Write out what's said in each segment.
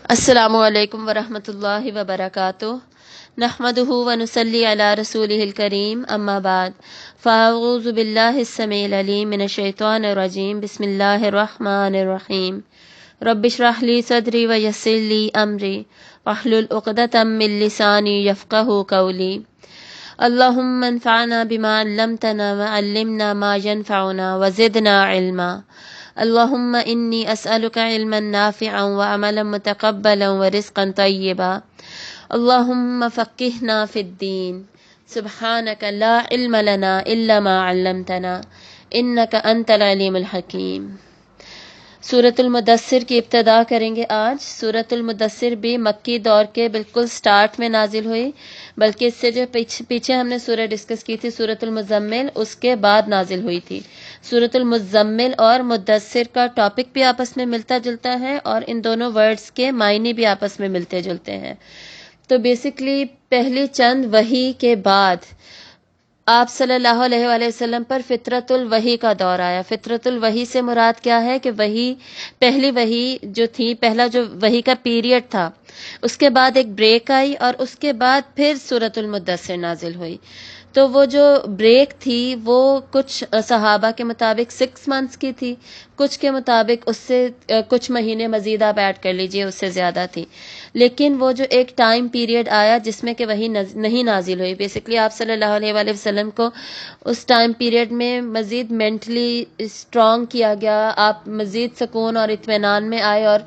السلام علیکم ورحمۃ اللہ وبرکاتہ نحمدہ ونصلی علی رسولہ الکریم اما بعد فاعوذ باللہ السمیع العلیم من الشیطان الرجیم بسم اللہ الرحمن الرحیم رب اشرح لی صدری ویسر لی امری واحلل عقدۃ من لسانی یفقہوا قولی اللہم انفعنا بما علمتنا وعلمنا ما ینفعنا وزدنا علما اللہم انی اسألک علما نافعا وعملا متقبلا ورزقا طیبا اللہم فقہنا فی الدین سبحانک لا علم لنا الا ما علمتنا انک انت العلیم الحکیم۔ سورۃ المدثر کی ابتدا کریں گے آج۔ سورۃ المدثر بھی مکی دور کے بالکل سٹارٹ میں نازل ہوئی، بلکہ اس سے جو پیچھے ہم نے سورہ ڈسکس کی تھی سورۃ المزمل، اس کے بعد نازل ہوئی تھی۔ سورۃ المزمل اور مدثر کا ٹاپک بھی آپس میں ملتا جلتا ہے اور ان دونوں ورڈز کے معنی بھی آپس میں ملتے جلتے ہیں۔ تو بیسیکلی پہلی چند وحی کے بعد آپ صلی اللہ علیہ وآلہ وسلم پر فطرت الوحی کا دور آیا۔ فطرت الوحی سے مراد کیا ہے کہ وحی، پہلی وحی جو تھی، پہلا جو وحی کا پیریڈ تھا، اس کے بعد ایک بریک آئی اور اس کے بعد پھر سورۃ المدثر نازل ہوئی۔ تو وہ جو بریک تھی وہ کچھ صحابہ کے مطابق 6 منتھس کی تھی، کچھ کے مطابق اس سے کچھ مہینے مزید آپ ایڈ کر لیجئے، اس سے زیادہ تھی۔ لیکن وہ جو ایک ٹائم پیریڈ آیا جس میں کہ وہی نہیں نازل ہوئی، بیسیکلی آپ صلی اللہ علیہ وآلہ وسلم کو اس ٹائم پیریڈ میں مزید مینٹلی اسٹرانگ کیا گیا، آپ مزید سکون اور اطمینان میں آئے اور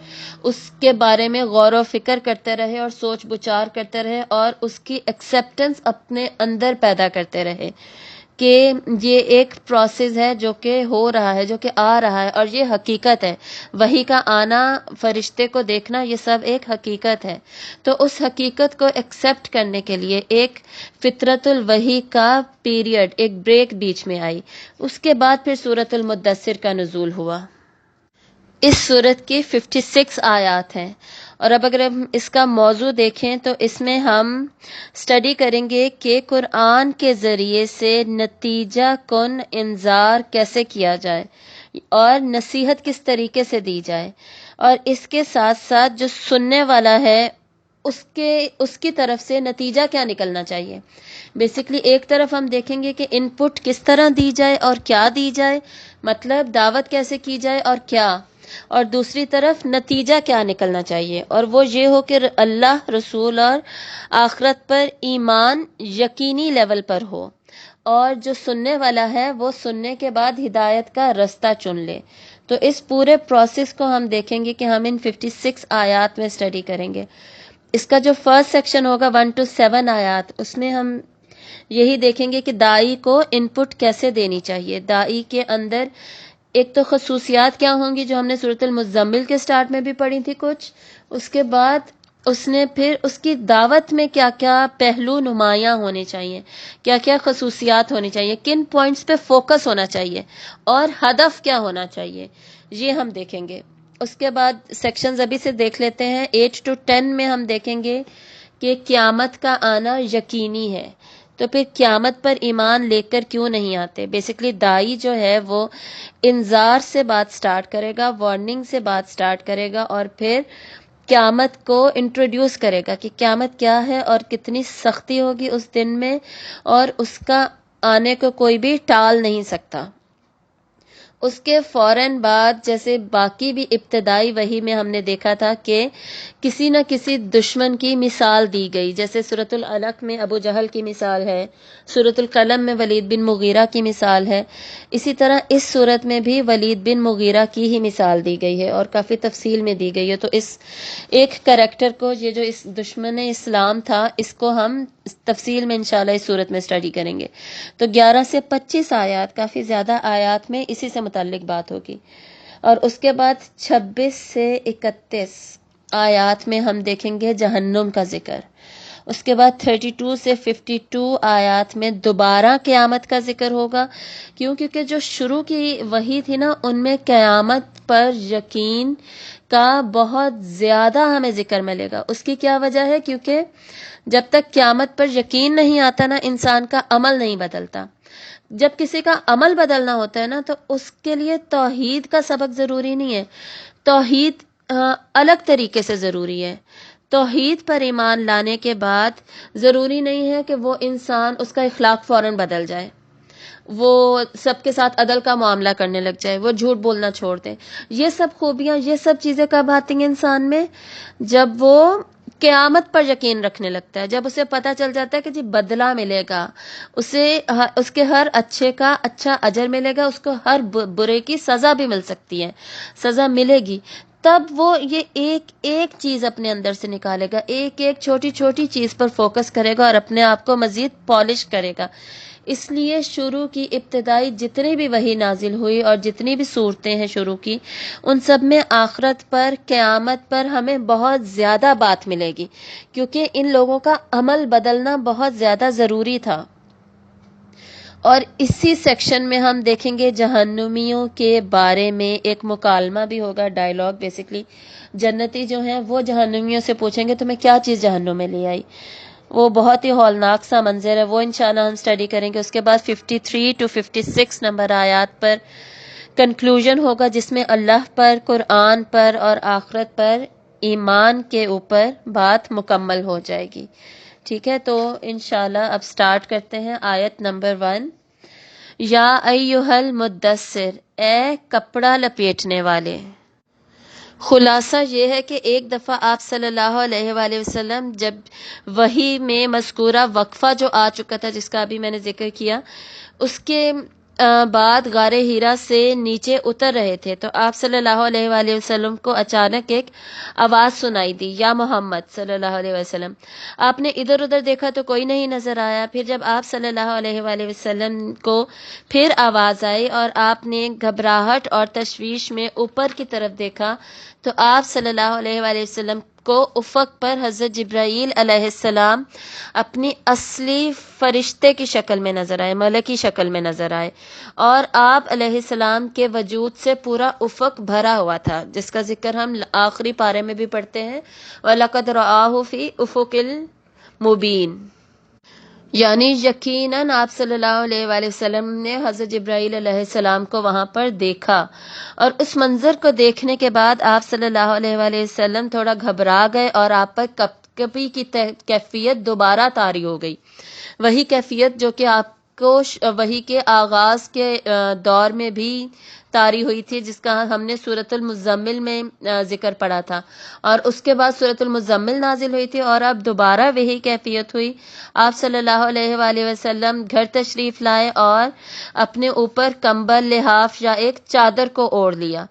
اس کے بارے میں غور و فکر کرتے رہے اور سوچ بچار کرتے رہے اور اس کی ایکسیپٹنس اپنے اندر پیدا کرتے رہے کہ یہ ایک پروسیس ہے جو کہ ہو رہا ہے، جو کہ آ رہا ہے اور یہ حقیقت ہے۔ وحی کا آنا، فرشتے کو دیکھنا، یہ سب ایک حقیقت ہے۔ تو اس حقیقت کو ایکسیپٹ کرنے کے لیے ایک فطرت الوحی کا پیریڈ، ایک بریک بیچ میں آئی۔ اس کے بعد پھر سورۃ المدثر کا نزول ہوا۔ اس سورت کی 56 آیات ہیں اور اب اگر ہم اس کا موضوع دیکھیں تو اس میں ہم اسٹڈی کریں گے کہ قرآن کے ذریعے سے نتیجہ کن انذار کیسے کیا جائے اور نصیحت کس طریقے سے دی جائے، اور اس کے ساتھ ساتھ جو سننے والا ہے اس کی طرف سے نتیجہ کیا نکلنا چاہیے۔ بیسیکلی ایک طرف ہم دیکھیں گے کہ ان پٹ کس طرح دی جائے اور کیا دی جائے، مطلب دعوت کیسے کی جائے اور کیا، اور دوسری طرف نتیجہ کیا نکلنا چاہیے، اور وہ یہ ہو کہ اللہ، رسول اور آخرت پر ایمان یقینی لیول پر ہو، اور جو سننے والا ہے وہ سننے کے بعد ہدایت کا رستہ چن لے۔ تو اس پورے پروسیس کو ہم دیکھیں گے کہ ہم ان 56 آیات میں اسٹڈی کریں گے۔ اس کا جو فرسٹ سیکشن ہوگا 1 to 7 آیات، اس میں ہم یہی دیکھیں گے کہ داعی کو ان پٹ کیسے دینی چاہیے۔ داعی کے اندر ایک تو خصوصیات کیا ہوں گی جو ہم نے سورۃ المزمل کے سٹارٹ میں بھی پڑھی تھی کچھ، اس کے بعد اس نے پھر اس کی دعوت میں کیا کیا پہلو نمایاں ہونے چاہیے، کیا کیا خصوصیات ہونی چاہیے، کن پوائنٹس پہ فوکس ہونا چاہیے اور ہدف کیا ہونا چاہیے، یہ ہم دیکھیں گے۔ اس کے بعد سیکشنز ابھی سے دیکھ لیتے ہیں۔ 8 to 10 میں ہم دیکھیں گے کہ قیامت کا آنا یقینی ہے، تو پھر قیامت پر ایمان لے کر کیوں نہیں آتے۔ بیسیکلی داعی جو ہے وہ انذار سے بات سٹارٹ کرے گا، وارننگ سے بات سٹارٹ کرے گا، اور پھر قیامت کو انٹروڈیوس کرے گا کہ قیامت کیا ہے اور کتنی سختی ہوگی اس دن میں، اور اس کا آنے کو کوئی بھی ٹال نہیں سکتا۔ اس کے فوراً بعد جیسے باقی بھی ابتدائی وحی میں ہم نے دیکھا تھا کہ کسی نہ کسی دشمن کی مثال دی گئی، جیسے سورۃ العلق میں ابو جہل کی مثال ہے، سورۃ القلم میں ولید بن مغیرہ کی مثال ہے، اسی طرح اس سورت میں بھی ولید بن مغیرہ کی ہی مثال دی گئی ہے اور کافی تفصیل میں دی گئی ہے۔ تو اس ایک کریکٹر کو، یہ جو اس دشمن اسلام تھا، اس کو ہم تفصیل میں انشاءاللہ اس صورت میں اسٹڈی کریں گے۔ تو 11 سے 25 آیات، کافی زیادہ آیات میں اسی سے متعلق بات ہوگی، اور اس کے بعد 26 سے 31 آیات میں ہم دیکھیں گے جہنم کا ذکر۔ اس کے بعد 32 سے 52 آیات میں دوبارہ قیامت کا ذکر ہوگا، کیونکہ جو شروع کی وحی تھی نا، ان میں قیامت پر یقین کا بہت زیادہ ہمیں ذکر ملے گا۔ اس کی کیا وجہ ہے؟ کیونکہ جب تک قیامت پر یقین نہیں آتا نا، انسان کا عمل نہیں بدلتا۔ جب کسی کا عمل بدلنا ہوتا ہے نا، تو اس کے لیے توحید کا سبق ضروری نہیں ہے۔ توحید الگ طریقے سے ضروری ہے۔ توحید پر ایمان لانے کے بعد ضروری نہیں ہے کہ وہ انسان، اس کا اخلاق فوراً بدل جائے، وہ سب کے ساتھ عدل کا معاملہ کرنے لگ جائے، وہ جھوٹ بولنا چھوڑ دے۔ یہ سب خوبیاں، یہ سب چیزیں کب آتی ہیں انسان میں؟ جب وہ قیامت پر یقین رکھنے لگتا ہے، جب اسے پتہ چل جاتا ہے کہ جی بدلہ ملے گا، اسے اس کے ہر اچھے کا اچھا اجر ملے گا، اس کو ہر برے کی سزا بھی مل سکتی ہے، سزا ملے گی، تب وہ یہ ایک ایک چیز اپنے اندر سے نکالے گا، ایک ایک چھوٹی چھوٹی چیز پر فوکس کرے گا اور اپنے آپ کو مزید پالش کرے گا۔ اس لیے شروع کی ابتدائی جتنی بھی وحی نازل ہوئی اور جتنی بھی صورتیں ہیں شروع کی، ان سب میں آخرت پر، قیامت پر ہمیں بہت زیادہ بات ملے گی، کیونکہ ان لوگوں کا عمل بدلنا بہت زیادہ ضروری تھا۔ اور اسی سیکشن میں ہم دیکھیں گے جہنمیوں کے بارے میں ایک مکالمہ بھی ہوگا، ڈائیلاگ بیسکلی۔ جنتی جو ہیں وہ جہنمیوں سے پوچھیں گے تمہیں کیا چیز جہنم میں لے آئی، وہ بہت ہی ہولناک سا منظر ہے، وہ انشاءاللہ ہم اسٹڈی کریں گے۔ اس کے بعد 53 to 56 نمبر آیات پر کنکلوژن ہوگا، جس میں اللہ پر، قرآن پر اور آخرت پر ایمان کے اوپر بات مکمل ہو جائے گی۔ ٹھیک ہے، تو انشاءاللہ اب سٹارٹ کرتے ہیں آیت نمبر 1۔ یا ایھا المدثر، اے کپڑا لپیٹنے والے۔ خلاصہ یہ ہے کہ ایک دفعہ آپ صلی اللہ علیہ وآلہ وسلم جب وحی میں مذکورہ وقفہ جو آ چکا تھا، جس کا ابھی میں نے ذکر کیا، اس کے بعد غار ہیرا سے نیچے اتر رہے تھے، تو آپ صلی اللہ علیہ وآلہ وسلم کو اچانک ایک آواز سنائی دی، یا محمد صلی اللہ علیہ وسلم۔ آپ نے ادھر ادھر دیکھا تو کوئی نہیں نظر آیا، پھر جب آپ صلی اللہ علیہ وآلہ وسلم کو پھر آواز آئی اور آپ نے گھبراہٹ اور تشویش میں اوپر کی طرف دیکھا، تو آپ صلی اللہ علیہ وآلہ وسلم کو افق پر حضرت جبرائیل علیہ السلام اپنی اصلی فرشتے کی شکل میں نظر آئے، ملکی شکل میں نظر آئے، اور آپ علیہ السلام کے وجود سے پورا افق بھرا ہوا تھا، جس کا ذکر ہم آخری پارے میں بھی پڑھتے ہیں، وَلَقَدْ رَآهُ فِي أُفُقِ الْمُبِينِ، یعنی یقیناً آپ صلی اللہ علیہ وآلہ وسلم نے حضرت جبرائیل علیہ السلام کو وہاں پر دیکھا، اور اس منظر کو دیکھنے کے بعد آپ صلی اللہ علیہ وآلہ وسلم تھوڑا گھبرا گئے اور آپ پر کپکپی کی کیفیت دوبارہ طاری ہو گئی، وہی کیفیت جو کہ آپ کو وحی کے آغاز کے دور میں بھی طاری ہوئی تھی، جس کا ہم نے سورۃ المزمل میں ذکر پڑھا تھا، اور اس کے بعد سورۃ المزمل نازل ہوئی تھی، اور اب دوبارہ وہی کیفیت ہوئی۔ آپ صلی اللہ علیہ وآلہ وسلم گھر تشریف لائے اور اپنے اوپر کمبل، لحاف یا ایک چادر کو اوڑھ لیا،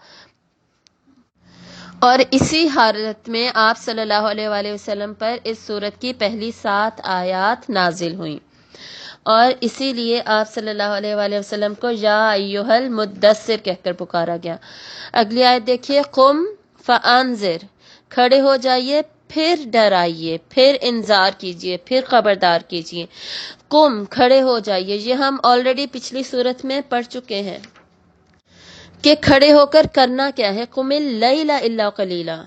اور اسی حالت میں آپ صلی اللہ علیہ وآلہ وسلم پر اس سورت کی پہلی 7 آیات نازل ہوئیں، اور اسی لیے آپ صلی اللہ علیہ وآلہ وسلم کو یا ایھا المدثر کہہ کر پکارا گیا۔ اگلی آیت دیکھیے، قم فانذر، کھڑے ہو جائیے، پھر ڈرائیے، پھر انذار کیجیے، پھر خبردار کیجیے۔ قم، کھڑے ہو جائیے، یہ ہم آلریڈی پچھلی صورت میں پڑھ چکے ہیں کہ کھڑے ہو کر کرنا کیا ہے۔ قم اللیل الا قلیلا،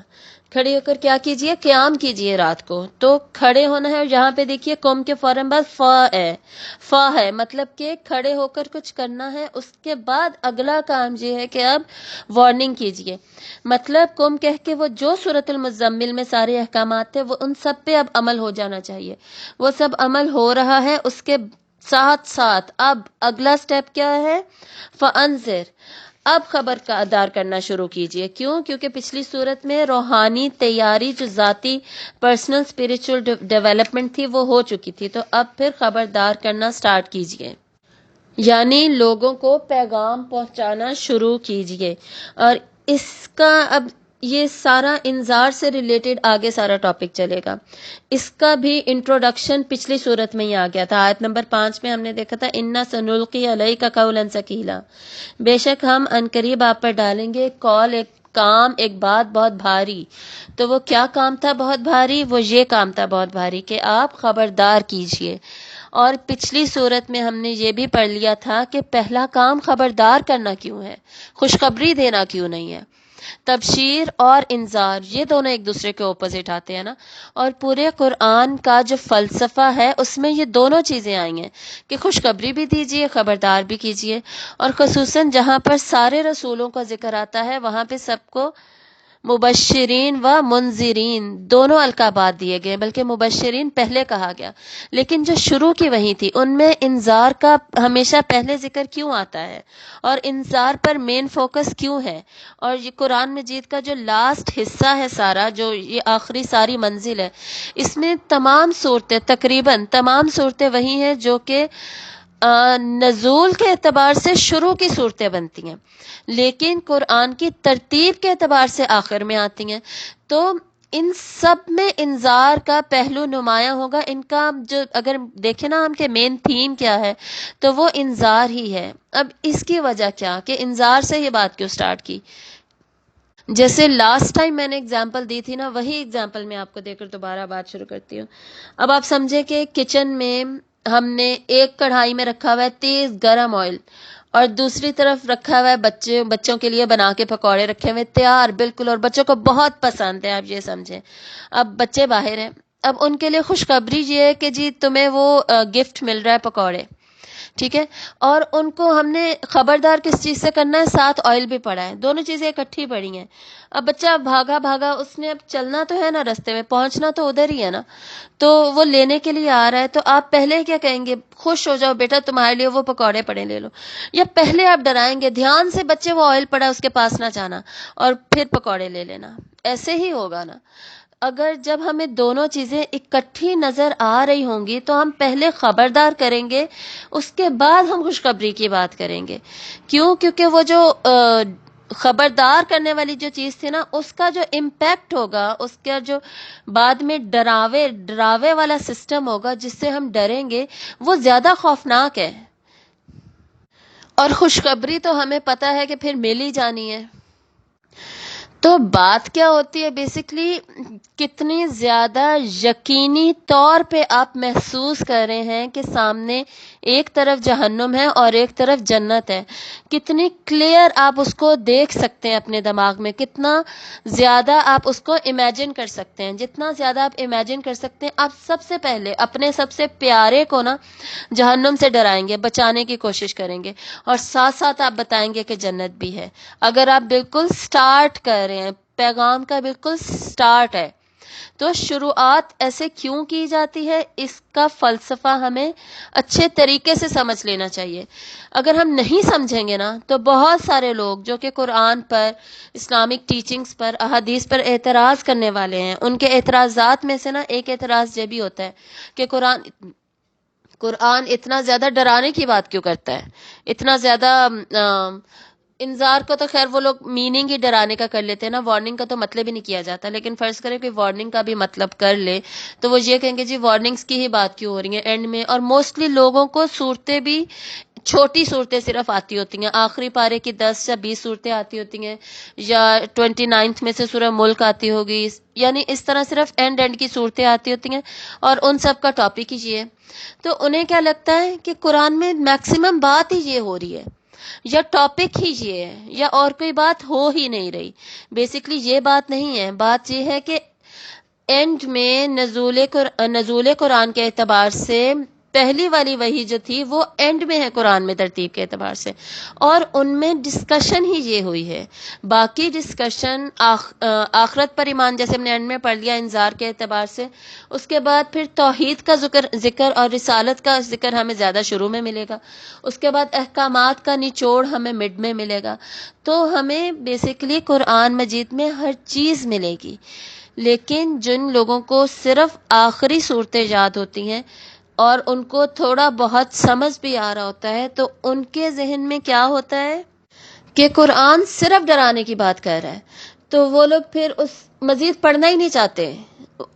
کھڑے ہو کر کیا کیجیے؟ قیام کیجیے رات کو، تو کھڑے ہونا ہے۔ یہاں پہ دیکھیے قم کے فوراً بعد فا ہے، مطلب کہ کھڑے ہو کر کچھ کرنا ہے، اس کے بعد اگلا کام یہ ہے کہ اب وارننگ کیجیے، مطلب قم کہہ کے وہ جو سورۃ المزمل میں سارے احکامات تھے وہ ان سب پہ اب عمل ہو جانا چاہیے، وہ سب عمل ہو رہا ہے۔ اس کے ساتھ ساتھ اب اگلا سٹیپ کیا ہے؟ فانذر، اب خبردار کرنا شروع کیجئے۔ کیوں؟ کیونکہ پچھلی صورت میں روحانی تیاری، جو ذاتی پرسنل اسپریچول ڈیولپمنٹ تھی، وہ ہو چکی تھی، تو اب پھر خبردار کرنا سٹارٹ کیجئے، یعنی لوگوں کو پیغام پہنچانا شروع کیجئے۔ اور اس کا اب یہ سارا انذار سے ریلیٹڈ آگے سارا ٹاپک چلے گا، اس کا بھی انٹروڈکشن پچھلی صورت میں ہی آ گیا تھا۔ آیت نمبر 5 میں ہم نے دیکھا تھا اِنَّا سَنُلْقِي عَلَيْكَ قَوْلًا ثَقِيلًا، بے شک ہم عنقریب آپ پر ڈالیں گے قول، ایک کام، ایک بات بہت بھاری۔ تو وہ کیا کام تھا بہت بھاری؟ وہ یہ کام تھا بہت بھاری کہ آپ خبردار کیجئے۔ اور پچھلی صورت میں ہم نے یہ بھی پڑھ لیا تھا کہ پہلا کام خبردار کرنا کیوں ہے، خوشخبری دینا کیوں نہیں ہے۔ تبشیر اور انذار یہ دونوں ایک دوسرے کے اپوزٹ آتے ہیں نا، اور پورے قرآن کا جو فلسفہ ہے اس میں یہ دونوں چیزیں آئی ہیں کہ خوشخبری بھی دیجیے، خبردار بھی کیجیے، اور خصوصاً جہاں پر سارے رسولوں کا ذکر آتا ہے وہاں پہ سب کو مبشرین و منذرین دونوں القابات دیے گئے، بلکہ مبشرین پہلے کہا گیا، لیکن جو شروع کی وحی تھی ان میں انذار کا ہمیشہ پہلے ذکر کیوں آتا ہے اور انذار پر مین فوکس کیوں ہے؟ اور یہ قرآن مجید کا جو لاسٹ حصہ ہے سارا، جو یہ آخری ساری منزل ہے، اس میں تمام صورتیں، تقریباً تمام صورتیں وہی ہیں جو کہ نزول کے اعتبار سے شروع کی صورتیں بنتی ہیں، لیکن قرآن کی ترتیب کے اعتبار سے آخر میں آتی ہیں۔ تو ان سب میں انذار کا پہلو نمایاں ہوگا۔ ان کا جو اگر دیکھیں نا ہم کہ مین تھیم کیا ہے، تو وہ انذار ہی ہے۔ اب اس کی وجہ کیا کہ انذار سے یہ بات کیوں سٹارٹ کی؟ جیسے لاسٹ ٹائم میں نے اگزامپل دی تھی نا، وہی اگزامپل میں آپ کو دے کر دوبارہ بات شروع کرتی ہوں۔ اب آپ سمجھے کہ کچن میں ہم نے ایک کڑھائی میں رکھا ہوا ہے تیز گرم آئل، اور دوسری طرف رکھا ہوا ہے بچوں کے لیے بنا کے پکوڑے رکھے ہوئے تیار بالکل، اور بچوں کو بہت پسند ہے، آپ یہ سمجھیں۔ اب بچے باہر ہیں، اب ان کے لیے خوشخبری یہ ہے کہ جی تمہیں وہ گفٹ مل رہا ہے پکوڑے، ٹھیک ہے، اور ان کو ہم نے خبردار کس چیز سے کرنا ہے؟ ساتھ آئل بھی پڑا ہے، دونوں چیزیں اکٹھی پڑی ہیں۔ اب بچہ بھاگا بھاگا، اس نے اب چلنا تو ہے نا، رستے میں پہنچنا تو ادھر ہی ہے نا، تو وہ لینے کے لیے آ رہا ہے، تو آپ پہلے کیا کہیں گے؟ خوش ہو جاؤ بیٹا تمہارے لیے وہ پکوڑے پڑے لے لو، یا پہلے آپ ڈرائیں گے دھیان سے بچے وہ آئل پڑا ہے اس کے پاس نہ جانا اور پھر پکوڑے لے لینا؟ ایسے ہی ہوگا نا۔ اگر جب ہمیں دونوں چیزیں اکٹھی نظر آ رہی ہوں گی تو ہم پہلے خبردار کریں گے، اس کے بعد ہم خوشخبری کی بات کریں گے۔ کیوں؟ کیونکہ وہ جو خبردار کرنے والی جو چیز تھی نا، اس کا جو امپیکٹ ہوگا، اس کا جو بعد میں ڈراوے والا سسٹم ہوگا جس سے ہم ڈریں گے، وہ زیادہ خوفناک ہے۔ اور خوشخبری تو ہمیں پتہ ہے کہ پھر مل ہی جانی ہے۔ تو بات کیا ہوتی ہے بیسکلی، کتنی زیادہ یقینی طور پہ آپ محسوس کر رہے ہیں کہ سامنے ایک طرف جہنم ہے اور ایک طرف جنت ہے، کتنی کلیئر آپ اس کو دیکھ سکتے ہیں اپنے دماغ میں، کتنا زیادہ آپ اس کو امیجن کر سکتے ہیں۔ جتنا زیادہ آپ امیجن کر سکتے ہیں، آپ سب سے پہلے اپنے سب سے پیارے کو نا جہنم سے ڈرائیں گے، بچانے کی کوشش کریں گے، اور ساتھ ساتھ آپ بتائیں گے کہ جنت بھی ہے۔ اگر آپ بالکل سٹارٹ کر رہے ہیں، پیغام کا بالکل سٹارٹ ہے، تو شروعات ایسے کیوں کی جاتی ہے، اس کا فلسفہ ہمیں اچھے طریقے سے سمجھ لینا چاہیے۔ اگر ہم نہیں سمجھیں گے نا تو بہت سارے لوگ جو کہ قرآن پر، اسلامک ٹیچنگز پر، احادیث پر اعتراض کرنے والے ہیں، ان کے اعتراضات میں سے نا ایک اعتراض یہ بھی ہوتا ہے کہ قرآن اتنا زیادہ ڈرانے کی بات کیوں کرتا ہے، اتنا زیادہ انذار کو تو خیر وہ لوگ میننگ ہی ڈرانے کا کر لیتے ہیں نا، وارننگ کا تو مطلب ہی نہیں کیا جاتا، لیکن فرض کریں کہ وارننگ کا بھی مطلب کر لے تو وہ یہ کہیں گے جی وارننگز کی ہی بات کیوں ہو رہی ہیں اینڈ میں۔ اور موسٹلی لوگوں کو صورتیں بھی چھوٹی صورتیں صرف آتی ہوتی ہیں، آخری پارے کی 10 یا 20 صورتیں آتی ہوتی ہیں، یا 29 میں سے سورہ ملک آتی ہوگی، یعنی اس طرح صرف اینڈ کی صورتیں آتی ہوتی ہیں، اور ان سب کا ٹاپک ہی یہ ہے۔ تو انہیں کیا لگتا ہے کہ قرآن میں میکسیمم بات ہی یہ ہو رہی ہے، یا ٹاپک ہی یہ ہے، یا اور کوئی بات ہو ہی نہیں رہی۔ بیسکلی یہ بات نہیں ہے، بات یہ ہے کہ اینڈ میں نزول قرآن کے اعتبار سے پہلی والی وحی جو تھی وہ اینڈ میں ہے قرآن میں ترتیب کے اعتبار سے، اور ان میں ڈسکشن ہی یہ ہوئی ہے۔ باقی ڈسکشن آخرت پر ایمان جیسے ہم نے اینڈ میں پڑھ لیا انذار کے اعتبار سے، اس کے بعد پھر توحید کا ذکر اور رسالت کا ذکر ہمیں زیادہ شروع میں ملے گا، اس کے بعد احکامات کا نچوڑ ہمیں مڈ میں ملے گا۔ تو ہمیں بیسکلی قرآن مجید میں ہر چیز ملے گی، لیکن جن لوگوں کو صرف آخری صورتیں یاد ہوتی ہیں اور ان کو تھوڑا بہت سمجھ بھی آ رہا ہوتا ہے، تو ان کے ذہن میں کیا ہوتا ہے کہ قرآن صرف ڈرانے کی بات کر رہا ہے، تو وہ لوگ پھر اس مزید پڑھنا ہی نہیں چاہتے،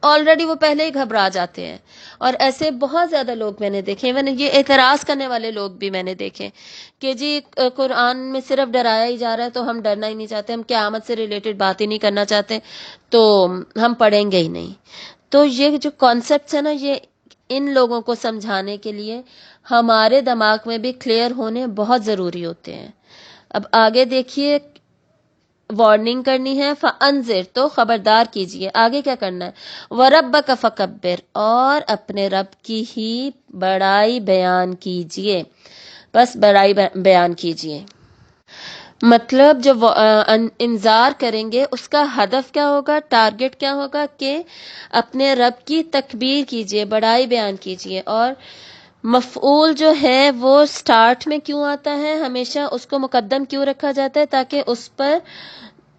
آلریڈی وہ پہلے ہی گھبرا جاتے ہیں۔ اور ایسے بہت زیادہ لوگ میں نے دیکھے، میں نے یہ اعتراض کرنے والے لوگ بھی میں نے دیکھے کہ جی قرآن میں صرف ڈرایا ہی جا رہا ہے تو ہم ڈرنا ہی نہیں چاہتے، ہم قیامت سے ریلیٹڈ بات ہی نہیں کرنا چاہتے، تو ہم پڑھیں گے ہی نہیں۔ تو یہ جو کانسیپٹس ہیں نا، یہ ان لوگوں کو سمجھانے کے لیے ہمارے دماغ میں بھی کلیئر ہونے بہت ضروری ہوتے ہیں۔ اب آگے دیکھیے، وارننگ کرنی ہے، فَأَنذِرْ تو خبردار کیجئے، آگے کیا کرنا ہے؟ وَرَبَّكَ فَكَبِّرْ اور اپنے رب کی ہی بڑائی بیان کیجئے، بس بڑائی بیان کیجئے۔ مطلب جو انذار کریں گے اس کا ہدف کیا ہوگا، ٹارگٹ کیا ہوگا کہ اپنے رب کی تکبیر کیجئے، بڑائی بیان کیجئے. اور مفعول جو ہے وہ سٹارٹ میں کیوں آتا ہے، ہمیشہ اس کو مقدم کیوں رکھا جاتا ہے، تاکہ اس پر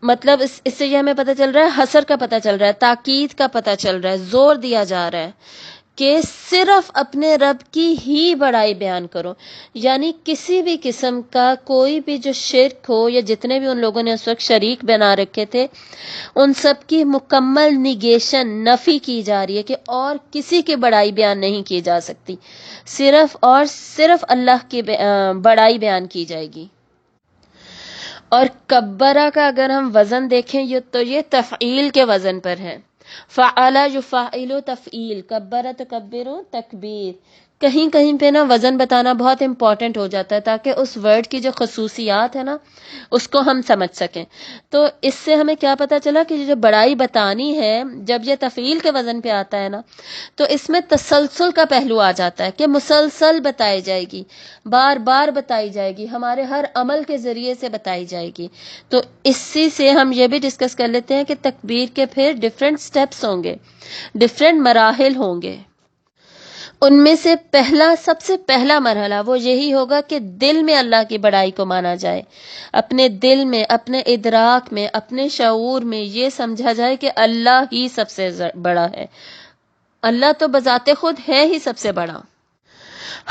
مطلب اس سے یہ ہمیں پتہ چل رہا ہے، حصر کا پتہ چل رہا ہے، تاکید کا پتہ چل رہا ہے، زور دیا جا رہا ہے کہ صرف اپنے رب کی ہی بڑائی بیان کرو. یعنی کسی بھی قسم کا کوئی بھی جو شرک ہو، یا جتنے بھی ان لوگوں نے اس وقت شریک بنا رکھے تھے، ان سب کی مکمل نیگیشن، نفی کی جا رہی ہے کہ اور کسی کی بڑائی بیان نہیں کی جا سکتی، صرف اور صرف اللہ کی بڑائی بیان کی جائے گی. اور کبرہ کا اگر ہم وزن دیکھیں تو یہ تفعیل کے وزن پر ہے. فعل یفعل تفعیل، کبرہ تکبر تکبیر. کہیں کہیں پہ نا وزن بتانا بہت امپورٹنٹ ہو جاتا ہے، تاکہ اس ورڈ کی جو خصوصیات ہے نا اس کو ہم سمجھ سکیں. تو اس سے ہمیں کیا پتہ چلا کہ جو بڑائی بتانی ہے، جب یہ تفعیل کے وزن پہ آتا ہے نا تو اس میں تسلسل کا پہلو آ جاتا ہے کہ مسلسل بتائی جائے گی، بار بار بتائی جائے گی، ہمارے ہر عمل کے ذریعے سے بتائی جائے گی. تو اسی سے ہم یہ بھی ڈسکس کر لیتے ہیں کہ تکبیر کے پھر ڈیفرنٹ سٹیپس ہوں گے، ڈیفرنٹ مراحل ہوں گے. ان میں سے سب سے پہلا مرحلہ وہ یہی ہوگا کہ دل میں اللہ کی بڑائی کو مانا جائے، اپنے دل میں، اپنے ادراک میں، اپنے شعور میں یہ سمجھا جائے کہ اللہ ہی سب سے بڑا ہے. اللہ تو بذات خود ہے ہی سب سے بڑا،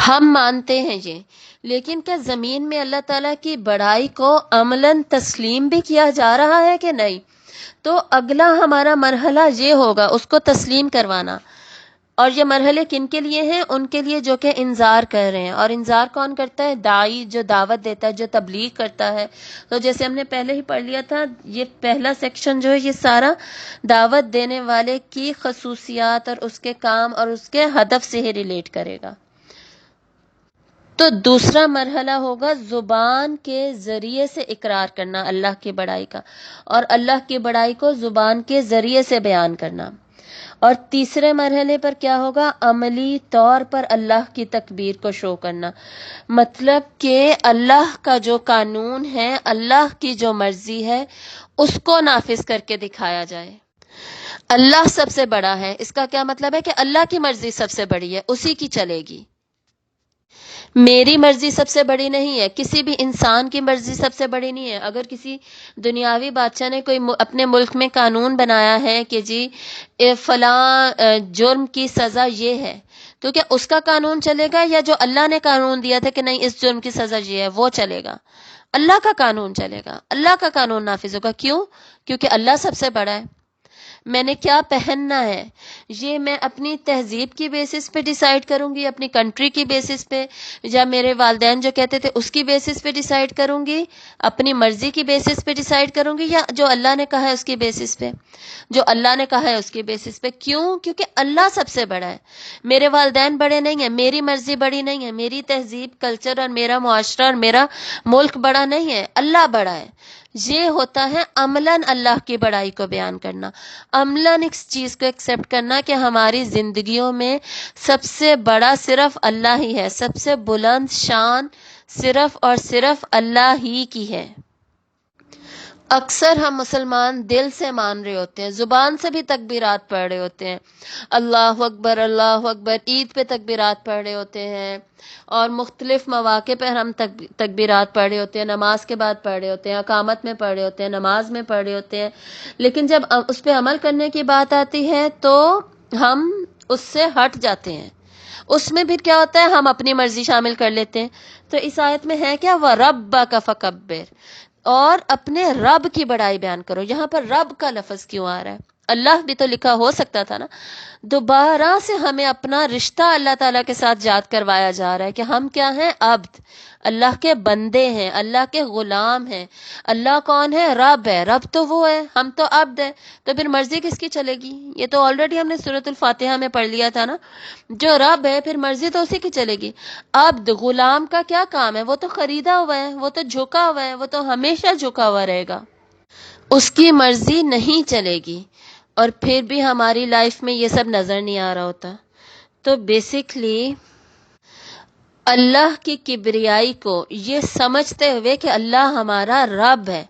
ہم مانتے ہیں یہ، لیکن کیا زمین میں اللہ تعالیٰ کی بڑائی کو عملاً تسلیم بھی کیا جا رہا ہے کہ نہیں؟ تو اگلا ہمارا مرحلہ یہ ہوگا اس کو تسلیم کروانا. اور یہ مرحلے کن کے لیے ہیں؟ ان کے لیے جو کہ انذار کر رہے ہیں. اور انذار کون کرتا ہے؟ داعی، جو دعوت دیتا ہے، جو تبلیغ کرتا ہے. تو جیسے ہم نے پہلے ہی پڑھ لیا تھا، یہ پہلا سیکشن جو ہے یہ سارا دعوت دینے والے کی خصوصیات اور اس کے کام اور اس کے ہدف سے ہی ریلیٹ کرے گا. تو دوسرا مرحلہ ہوگا زبان کے ذریعے سے اقرار کرنا اللہ کی بڑائی کا، اور اللہ کی بڑائی کو زبان کے ذریعے سے بیان کرنا. اور تیسرے مرحلے پر کیا ہوگا؟ عملی طور پر اللہ کی تکبیر کو شو کرنا. مطلب کہ اللہ کا جو قانون ہے، اللہ کی جو مرضی ہے، اس کو نافذ کر کے دکھایا جائے. اللہ سب سے بڑا ہے، اس کا کیا مطلب ہے کہ اللہ کی مرضی سب سے بڑی ہے، اسی کی چلے گی. میری مرضی سب سے بڑی نہیں ہے، کسی بھی انسان کی مرضی سب سے بڑی نہیں ہے. اگر کسی دنیاوی بادشاہ نے کوئی اپنے ملک میں قانون بنایا ہے کہ جی فلاں جرم کی سزا یہ ہے، تو کیا اس کا قانون چلے گا، یا جو اللہ نے قانون دیا تھا کہ نہیں اس جرم کی سزا یہ ہے وہ چلے گا؟ اللہ کا قانون چلے گا، اللہ کا قانون نافذ ہوگا. کیوں؟ کیونکہ اللہ سب سے بڑا ہے. میں نے کیا پہننا ہے یہ میں اپنی تہذیب کی بیسس پہ ڈیسائیڈ کروں گی، اپنی کنٹری کی بیسس پہ، یا میرے والدین جو کہتے تھے اس کی بیسس پہ ڈیسائیڈ کروں گی، اپنی مرضی کی بیسس پہ ڈیسائیڈ کروں گی، یا جو اللہ نے کہا ہے اس کی بیسس پہ، جو اللہ نے کہا ہے اس کی بیسس پہ. کیوں؟ کیونکہ اللہ سب سے بڑا ہے. میرے والدین بڑے نہیں ہیں، میری مرضی بڑی نہیں ہے، میری تہذیب، کلچر اور میرا معاشرہ اور میرا ملک بڑا نہیں ہے، اللہ بڑا ہے. یہ ہوتا ہے عملاً اللہ کی بڑائی کو بیان کرنا، عملاً اس چیز کو ایکسیپٹ کرنا کہ ہماری زندگیوں میں سب سے بڑا صرف اللہ ہی ہے، سب سے بلند شان صرف اور صرف اللہ ہی کی ہے. اکثر ہم مسلمان دل سے مان رہے ہوتے ہیں، زبان سے بھی تکبیرات پڑھ رہے ہوتے ہیں، اللہ اکبر اللہ اکبر، عید پہ تکبیرات پڑھ رہے ہوتے ہیں، اور مختلف مواقع پر ہم تکبیرات پڑھ رہے ہوتے ہیں، نماز کے بعد پڑھ رہے ہوتے ہیں، اقامت میں پڑھ رہے ہوتے ہیں، نماز میں پڑھ رہے ہوتے ہیں. لیکن جب اس پہ عمل کرنے کی بات آتی ہے تو ہم اس سے ہٹ جاتے ہیں. اس میں پھر کیا ہوتا ہے؟ ہم اپنی مرضی شامل کر لیتے ہیں. تو اس آیت میں ہے کیا؟ وَرَبَّكَ فَكَبِّرْ، اور اپنے رب کی بڑائی بیان کرو. یہاں پر رب کا لفظ کیوں آ رہا ہے؟ اللہ بھی تو لکھا ہو سکتا تھا نا. دوبارہ سے ہمیں اپنا رشتہ اللہ تعالیٰ کے ساتھ یاد کروایا جا رہا ہے کہ ہم کیا ہیں؟ عبد، اللہ کے بندے ہیں، اللہ کے غلام ہیں. اللہ کون ہے؟ رب ہے. رب تو وہ ہے، ہم تو عبد ہے. تو پھر مرضی کس کی چلے گی؟ یہ تو آلریڈی ہم نے سورۃ الفاتحہ میں پڑھ لیا تھا نا. جو رب ہے پھر مرضی تو اسی کی چلے گی. عبد، غلام کا کیا کام ہے؟ وہ تو خریدا ہوا ہے، وہ تو جھکا ہوا ہے، وہ تو ہمیشہ جھکا ہوا رہے گا، اس کی مرضی نہیں چلے گی. اور پھر بھی ہماری لائف میں یہ سب نظر نہیں آ رہا ہوتا. تو بیسکلی اللہ کی کبریائی کو یہ سمجھتے ہوئے کہ اللہ ہمارا رب ہے،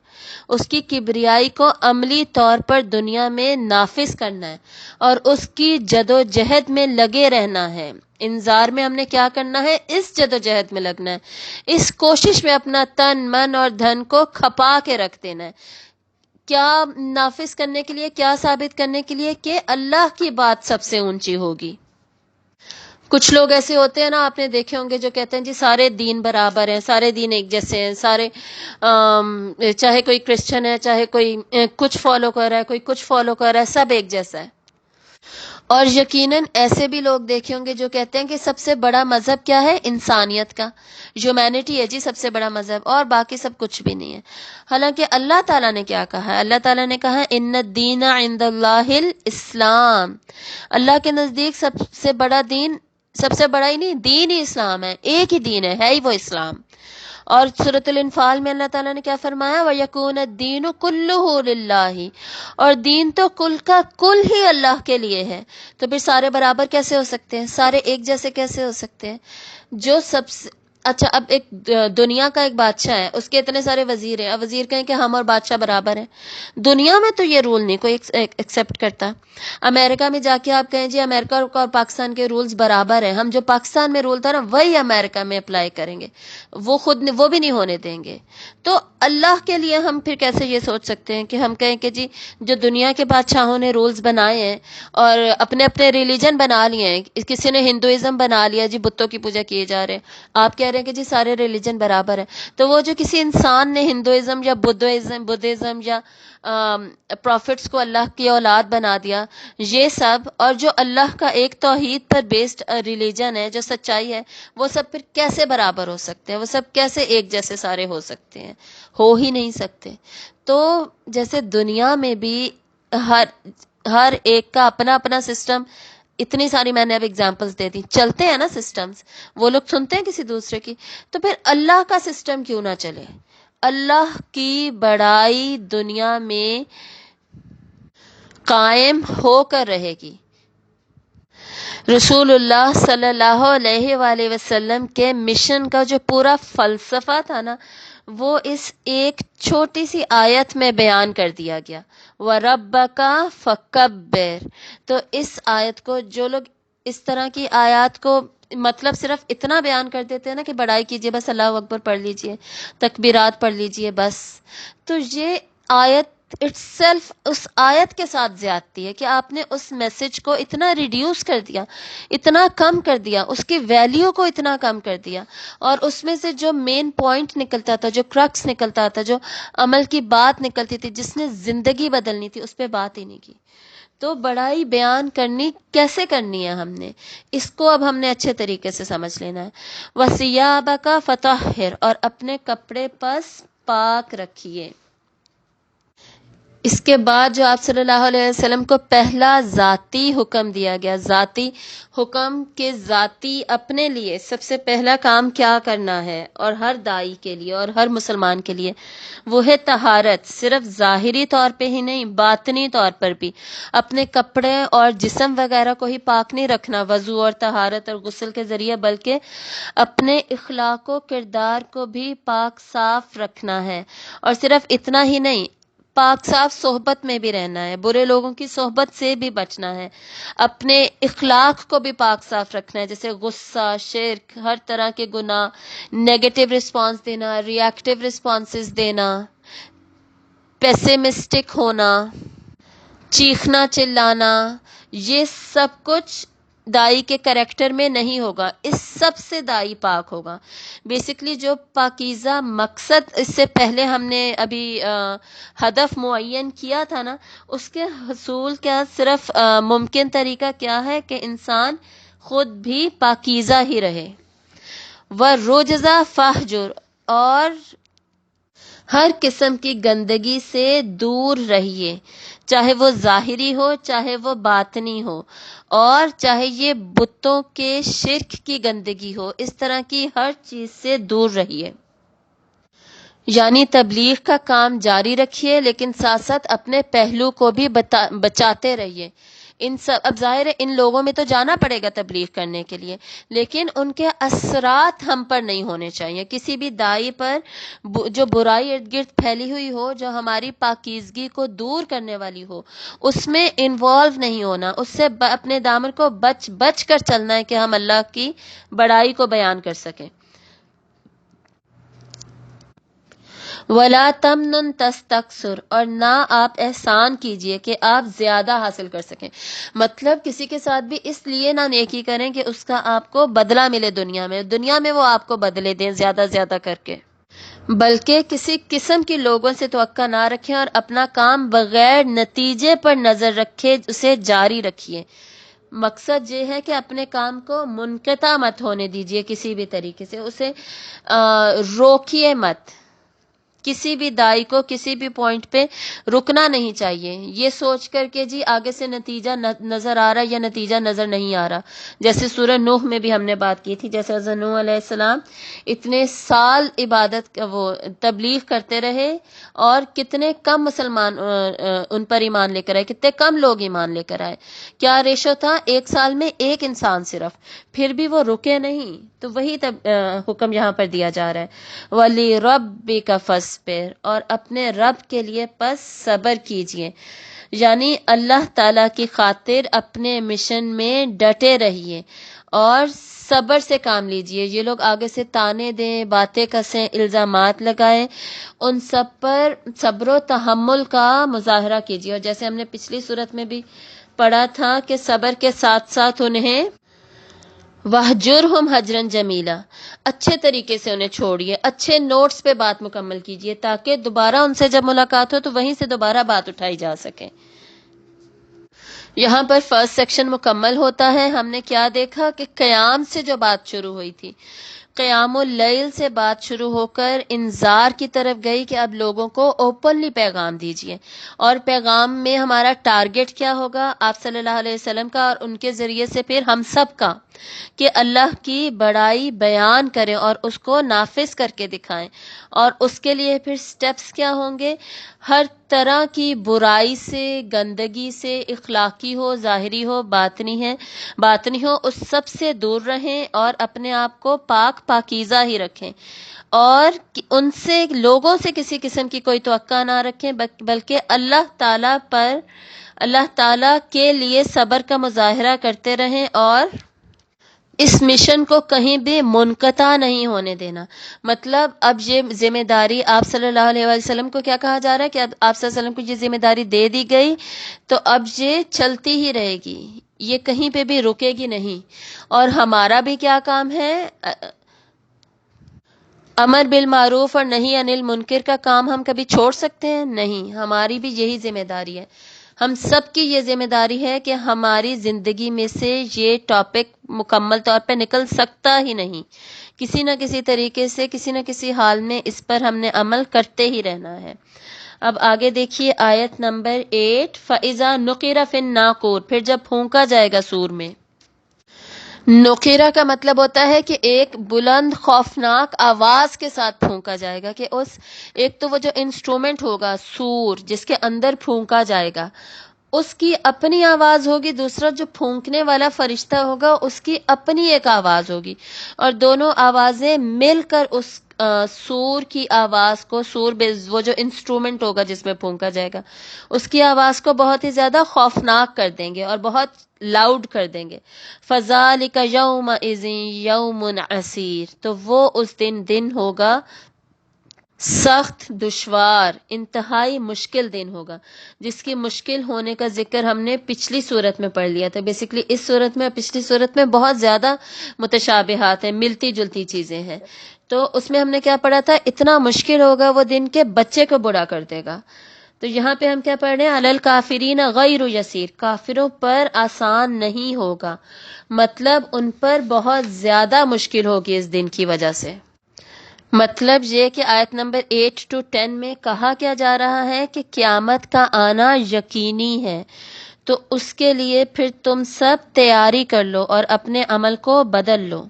اس کی کبریائی کو عملی طور پر دنیا میں نافذ کرنا ہے اور اس کی جد و جہد میں لگے رہنا ہے۔ انذار میں ہم نے کیا کرنا ہے؟ اس جد و جہد میں لگنا ہے، اس کوشش میں اپنا تن من اور دھن کو کھپا کے رکھ دینا ہے۔ کیا نافذ کرنے کے لیے؟ کیا ثابت کرنے کے لیے؟ کہ اللہ کی بات سب سے اونچی ہوگی۔ کچھ لوگ ایسے ہوتے ہیں نا، آپ نے دیکھے ہوں گے، جو کہتے ہیں جی سارے دین برابر ہیں، سارے دین ایک جیسے ہیں، سارے چاہے کوئی کرسچن ہے، چاہے کوئی کچھ فالو کر رہا ہے، کوئی کچھ فالو کر رہا ہے، سب ایک جیسا ہے۔ اور یقیناً ایسے بھی لوگ دیکھے ہوں گے جو کہتے ہیں کہ سب سے بڑا مذہب کیا ہے؟ انسانیت کا، ہیومینٹی ہے جی سب سے بڑا مذہب، اور باقی سب کچھ بھی نہیں ہے۔ حالانکہ اللہ تعالیٰ نے کیا کہا ہے؟ اللہ تعالیٰ نے کہا ان الدین عند اللہ الاسلام، اللہ کے نزدیک سب سے بڑا دین، سب سے بڑا ہی نہیں، دین ہی اسلام ہے، ایک ہی دین ہے ہی وہ اسلام۔ اور سورۃ الانفال میں اللہ تعالیٰ نے کیا فرمایا؟ وَيَكُونَ الدِّينُ كُلُّهُ لِلَّهِ، اور دین تو کل کا کل ہی اللہ کے لیے ہے۔ تو پھر سارے برابر کیسے ہو سکتے ہیں؟ سارے ایک جیسے کیسے ہو سکتے ہیں؟ جو سب سے اچھا، اب ایک دنیا کا ایک بادشاہ ہے، اس کے اتنے سارے وزیر ہیں، اب وزیر کہیں کہ ہم اور بادشاہ برابر ہیں۔ دنیا میں تو یہ رول نہیں کوئی ایکسیپٹ کرتا۔ امریکہ میں جا کے آپ کہیں جی امریکہ اور پاکستان کے رولز برابر ہیں، ہم جو پاکستان میں رول تھا نا وہی امریکہ میں اپلائی کریں گے، وہ بھی نہیں ہونے دیں گے۔ تو اللہ کے لیے ہم پھر کیسے یہ سوچ سکتے ہیں کہ ہم کہیں کہ جی جو دنیا کے بادشاہوں نے رولز بنائے ہیں اور اپنے اپنے ریلیجن بنا لیے ہیں، کسی نے ہندوازم بنا لیا جی بتوں کی پوجا کیے جا رہے ہیں، آپ کہہ رہے ہیں کہ جی سارے ریلیجن برابر ہیں، تو وہ جو کسی انسان نے ہندوازم یا بدھزم یا پروفٹس کو اللہ کی اولاد بنا دیا، یہ سب، اور جو اللہ کا ایک توحید پر بیسڈ ریلیجن ہے، جو سچائی ہے، وہ سب پھر کیسے برابر ہو سکتے ہیں؟ وہ سب کیسے ایک جیسے سارے ہو سکتے ہیں؟ ہو ہی نہیں سکتے۔ تو جیسے دنیا میں بھی ہر ایک کا اپنا اپنا سسٹم، اتنی ساری میں نے اب ایگزامپلس دے دی، چلتے ہیں نا سسٹمز، وہ لوگ سنتے ہیں کسی دوسرے کی، تو پھر اللہ کا سسٹم کیوں نہ چلے؟ اللہ کی بڑائی دنیا میں قائم ہو کر رہے گی۔ رسول اللہ صلی اللہ علیہ وآلہ وسلم کے مشن کا جو پورا فلسفہ تھا نا، وہ اس ایک چھوٹی سی آیت میں بیان کر دیا گیا، وَرَبَّكَ فَكَبِّرْ۔ تو اس آیت کو جو لوگ اس طرح کی آیات کو مطلب صرف اتنا بیان کر دیتے ہیں نا کہ بڑائی کیجئے، بس اللہ اکبر پڑھ لیجئے، تکبیرات پڑھ لیجئے بس، تو یہ آیت اٹس سیلف اس آیت کے ساتھ زیادتی ہے کہ آپ نے اس میسج کو اتنا ریڈیوس کر دیا، اتنا کم کر دیا، اس کی ویلیو کو اتنا کم کر دیا، اور اس میں سے جو مین پوائنٹ نکلتا تھا، جو کرکس نکلتا تھا، جو عمل کی بات نکلتی تھی، جس نے زندگی بدلنی تھی، اس پہ بات ہی نہیں کی۔ تو بڑائی بیان کرنی کیسے کرنی ہے ہم نے، اس کو اب ہم نے اچھے طریقے سے سمجھ لینا ہے۔ وَثِيَابَكَ فَطَهِّرْ، اور اپنے کپڑے پس پاک رکھیے۔ اس کے بعد جو آپ صلی اللہ علیہ وسلم کو پہلا ذاتی حکم دیا گیا، ذاتی حکم کے ذاتی اپنے لیے سب سے پہلا کام کیا کرنا ہے، اور ہر دائی کے لیے اور ہر مسلمان کے لیے، وہ ہے طہارت، صرف ظاہری طور پہ ہی نہیں، باطنی طور پر بھی۔ اپنے کپڑے اور جسم وغیرہ کو ہی پاک نہیں رکھنا وضو اور طہارت اور غسل کے ذریعے، بلکہ اپنے اخلاق و کردار کو بھی پاک صاف رکھنا ہے۔ اور صرف اتنا ہی نہیں، پاک صاف صحبت میں بھی رہنا ہے، برے لوگوں کی صحبت سے بھی بچنا ہے، اپنے اخلاق کو بھی پاک صاف رکھنا ہے، جیسے غصہ، شرک، ہر طرح کے گناہ، نیگیٹو رسپانس دینا، ری ایکٹیو رسپانسز دینا، پیسیمسٹک ہونا، چیخنا چلانا، یہ سب کچھ دائی کے کریکٹر میں نہیں ہوگا، اس سب سے دائی پاک ہوگا۔ بیسیکلی جو پاکیزہ مقصد اس سے پہلے ہم نے ابھی ہدف معین کیا تھا نا، اس کے حصول کا صرف ممکن طریقہ کیا ہے کہ انسان خود بھی پاکیزہ ہی رہے۔ وَالرُّجْزَ فَاهْجُرْ، اور ہر قسم کی گندگی سے دور رہیے، چاہے وہ ظاہری ہو، چاہے وہ باطنی ہو، اور چاہے یہ بتوں کے شرک کی گندگی ہو، اس طرح کی ہر چیز سے دور رہیے۔ یعنی تبلیغ کا کام جاری رکھیے، لیکن ساتھ ساتھ اپنے پہلو کو بھی بچاتے رہیے۔ اب ظاہر ہے ان لوگوں میں تو جانا پڑے گا تبلیغ کرنے کے لیے، لیکن ان کے اثرات ہم پر نہیں ہونے چاہیے. کسی بھی داعی پر جو برائی ارد گرد پھیلی ہوئی ہو، جو ہماری پاکیزگی کو دور کرنے والی ہو، اس میں انوالو نہیں ہونا، اس سے اپنے دامن کو بچ کر چلنا ہے کہ ہم اللہ کی بڑائی کو بیان کر سکیں. وَلَا تَمْنُنْ تَسْتَكْثِرْ، اور نہ آپ احسان کیجئے کہ آپ زیادہ حاصل کر سکیں. مطلب کسی کے ساتھ بھی اس لیے نہ نیکی کریں کہ اس کا آپ کو بدلہ ملے دنیا میں وہ آپ کو بدلے دیں زیادہ کر کے، بلکہ کسی قسم کی لوگوں سے توقع نہ رکھیں اور اپنا کام بغیر نتیجے پر نظر رکھے اسے جاری رکھیے. مقصد یہ ہے کہ اپنے کام کو منقطع مت ہونے دیجئے، کسی بھی طریقے سے اسے روکیے مت. کسی بھی داعی کو کسی بھی پوائنٹ پہ رکنا نہیں چاہیے یہ سوچ کر کہ جی آگے سے نتیجہ نظر آ رہا یا نتیجہ نظر نہیں آ رہا. جیسے سورہ نوح میں بھی ہم نے بات کی تھی، جیسے حضرت نوح علیہ السلام اتنے سال عبادت وہ تبلیغ کرتے رہے اور کتنے کم مسلمان ان پر ایمان لے کر آئے، کتنے کم لوگ ایمان لے کر آئے. کیا ریشو تھا؟ 1 سال میں 1 انسان صرف. پھر بھی وہ رکے نہیں. تو وہی حکم یہاں پر دیا جا رہا ہے، وَلِرَبِّكَ فَاصْبِرْ، اور اپنے رب کے لیے پس صبر کیجئے. یعنی اللہ تعالیٰ کی خاطر اپنے مشن میں ڈٹے رہیے اور صبر سے کام لیجئے. یہ لوگ آگے سے تانے دیں، باتیں کسیں، الزامات لگائیں، ان سب پر صبر و تحمل کا مظاہرہ کیجئے. اور جیسے ہم نے پچھلی صورت میں بھی پڑھا تھا کہ صبر کے ساتھ ساتھ انہیں وَاهْجُرْهُمْ هَجْرًا جَمِيلًا، اچھے طریقے سے انہیں چھوڑیے، اچھے نوٹس پہ بات مکمل کیجیے تاکہ دوبارہ ان سے جب ملاقات ہو تو وہیں سے دوبارہ بات اٹھائی جا سکے. یہاں پر فرسٹ سیکشن مکمل ہوتا ہے. ہم نے کیا دیکھا کہ قیام سے جو بات شروع ہوئی تھی، قیام اللیل سے بات شروع ہو کر انذار کی طرف گئی کہ اب لوگوں کو اوپنلی پیغام دیجیے. اور پیغام میں ہمارا ٹارگٹ کیا ہوگا؟ آپ صلی اللہ علیہ وسلم کا اور ان کے ذریعے سے پھر ہم سب کا، کہ اللہ کی بڑائی بیان کریں اور اس کو نافذ کر کے دکھائیں. اور اس کے لیے پھر سٹیپس کیا ہوں گے؟ ہر طرح کی برائی سے، گندگی سے، اخلاقی ہو، ظاہری ہو، باطنی ہو، اس سب سے دور رہیں اور اپنے آپ کو پاکیزہ ہی رکھیں. اور ان سے، لوگوں سے کسی قسم کی کوئی توقع نہ رکھیں، بلکہ اللہ تعالیٰ کے لیے صبر کا مظاہرہ کرتے رہیں اور اس مشن کو کہیں بھی منقطع نہیں ہونے دینا. مطلب اب یہ ذمہ داری آپ صلی اللہ علیہ وسلم کو کیا کہا جا رہا ہے کہ اب آپ صلی اللہ علیہ وسلم کو یہ ذمہ داری دے دی گئی تو اب یہ چلتی ہی رہے گی، یہ کہیں پہ بھی رکے گی نہیں. اور ہمارا بھی کیا کام ہے؟ امر بالمعروف اور نہی عن المنکر کا کام ہم کبھی چھوڑ سکتے ہیں؟ نہیں، ہماری بھی یہی ذمہ داری ہے. ہم سب کی یہ ذمہ داری ہے کہ ہماری زندگی میں سے یہ ٹاپک مکمل طور پہ نکل سکتا ہی نہیں. کسی نہ کسی طریقے سے، کسی نہ کسی حال میں اس پر ہم نے عمل کرتے ہی رہنا ہے. اب آگے دیکھیے آیت نمبر 8، فَإِذَا نُقِرَ فِي النَّاقُورِ، پھر جب پھونکا جائے گا سور میں. نقیرہ کا مطلب ہوتا ہے کہ ایک بلند خوفناک آواز کے ساتھ پھونکا جائے گا، کہ ایک تو وہ جو انسٹرومنٹ ہوگا سور جس کے اندر پھونکا جائے گا اس کی اپنی آواز ہوگی، دوسرا جو پھونکنے والا فرشتہ ہوگا اس کی اپنی ایک آواز ہوگی، اور دونوں آوازیں مل کر اس سور کی آواز کو، وہ جو انسٹرومنٹ ہوگا جس میں پھونکا جائے گا اس کی آواز کو بہت ہی زیادہ خوفناک کر دیں گے اور بہت لاؤڈ کر دیں گے. فَذَلِكَ يَوْمَئِذٍ يَوْمٌ عَسِيرٌ، تو وہ اس دن ہوگا سخت، دشوار، انتہائی مشکل دن ہوگا، جس کی مشکل ہونے کا ذکر ہم نے پچھلی صورت میں پڑھ لیا تھا. بیسیکلی اس صورت میں اور پچھلی صورت میں بہت زیادہ متشابہات ہیں، ملتی جلتی چیزیں ہیں. تو اس میں ہم نے کیا پڑھا تھا؟ اتنا مشکل ہوگا وہ دن کے بچے کو بڑا کر دے گا. تو یہاں پہ ہم کیا پڑھ رہے ہیں؟ علی الکافرین غیر یسیر، کافروں پر آسان نہیں ہوگا، مطلب ان پر بہت زیادہ مشکل ہوگی اس دن کی وجہ سے. مطلب یہ کہ آیت نمبر 8 to 10 میں کہا کیا جا رہا ہے کہ قیامت کا آنا یقینی ہے، تو اس کے لیے پھر تم سب تیاری کر لو اور اپنے عمل کو بدل لو.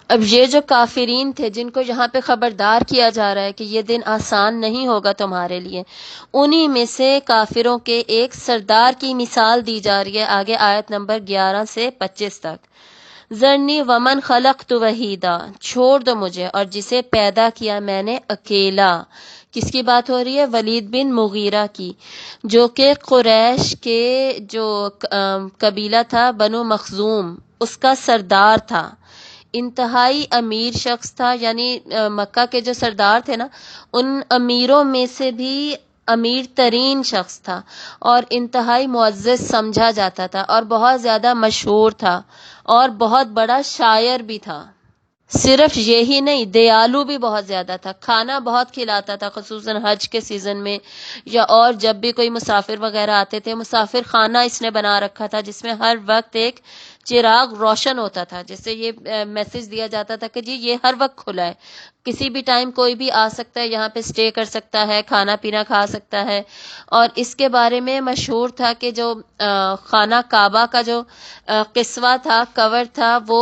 اب یہ جو کافرین تھے جن کو یہاں پہ خبردار کیا جا رہا ہے کہ یہ دن آسان نہیں ہوگا تمہارے لیے، انہی میں سے کافروں کے ایک سردار کی مثال دی جا رہی ہے آگے آیت نمبر 11 سے 25 تک۔ ذرنی ومن خلقت وحیدا، چھوڑ دو مجھے اور جسے پیدا کیا میں نے اکیلا۔ کس کی بات ہو رہی ہے؟ ولید بن مغیرہ کی، جو کہ قریش کے جو قبیلہ تھا بنو مخزوم، اس کا سردار تھا، انتہائی امیر شخص تھا، یعنی مکہ کے جو سردار تھے نا ان امیروں میں سے بھی امیر ترین شخص تھا، اور انتہائی معزز سمجھا جاتا تھا، اور بہت زیادہ مشہور تھا، اور بہت بڑا شاعر بھی تھا۔ صرف یہی نہیں، دیالو بھی بہت زیادہ تھا، کھانا بہت کھلاتا تھا، خصوصاً حج کے سیزن میں یا اور جب بھی کوئی مسافر وغیرہ آتے تھے، مسافر خانہ اس نے بنا رکھا تھا جس میں ہر وقت ایک چراغ روشن ہوتا تھا، جس سے یہ میسج دیا جاتا تھا کہ جی یہ ہر وقت کھلا ہے، کسی بھی ٹائم کوئی بھی آ سکتا ہے، یہاں پہ اسٹے کر سکتا ہے، کھانا پینا کھا سکتا ہے۔ اور اس کے بارے میں مشہور تھا کہ جو خانہ کعبہ کا جو قصوہ تھا، کور تھا، وہ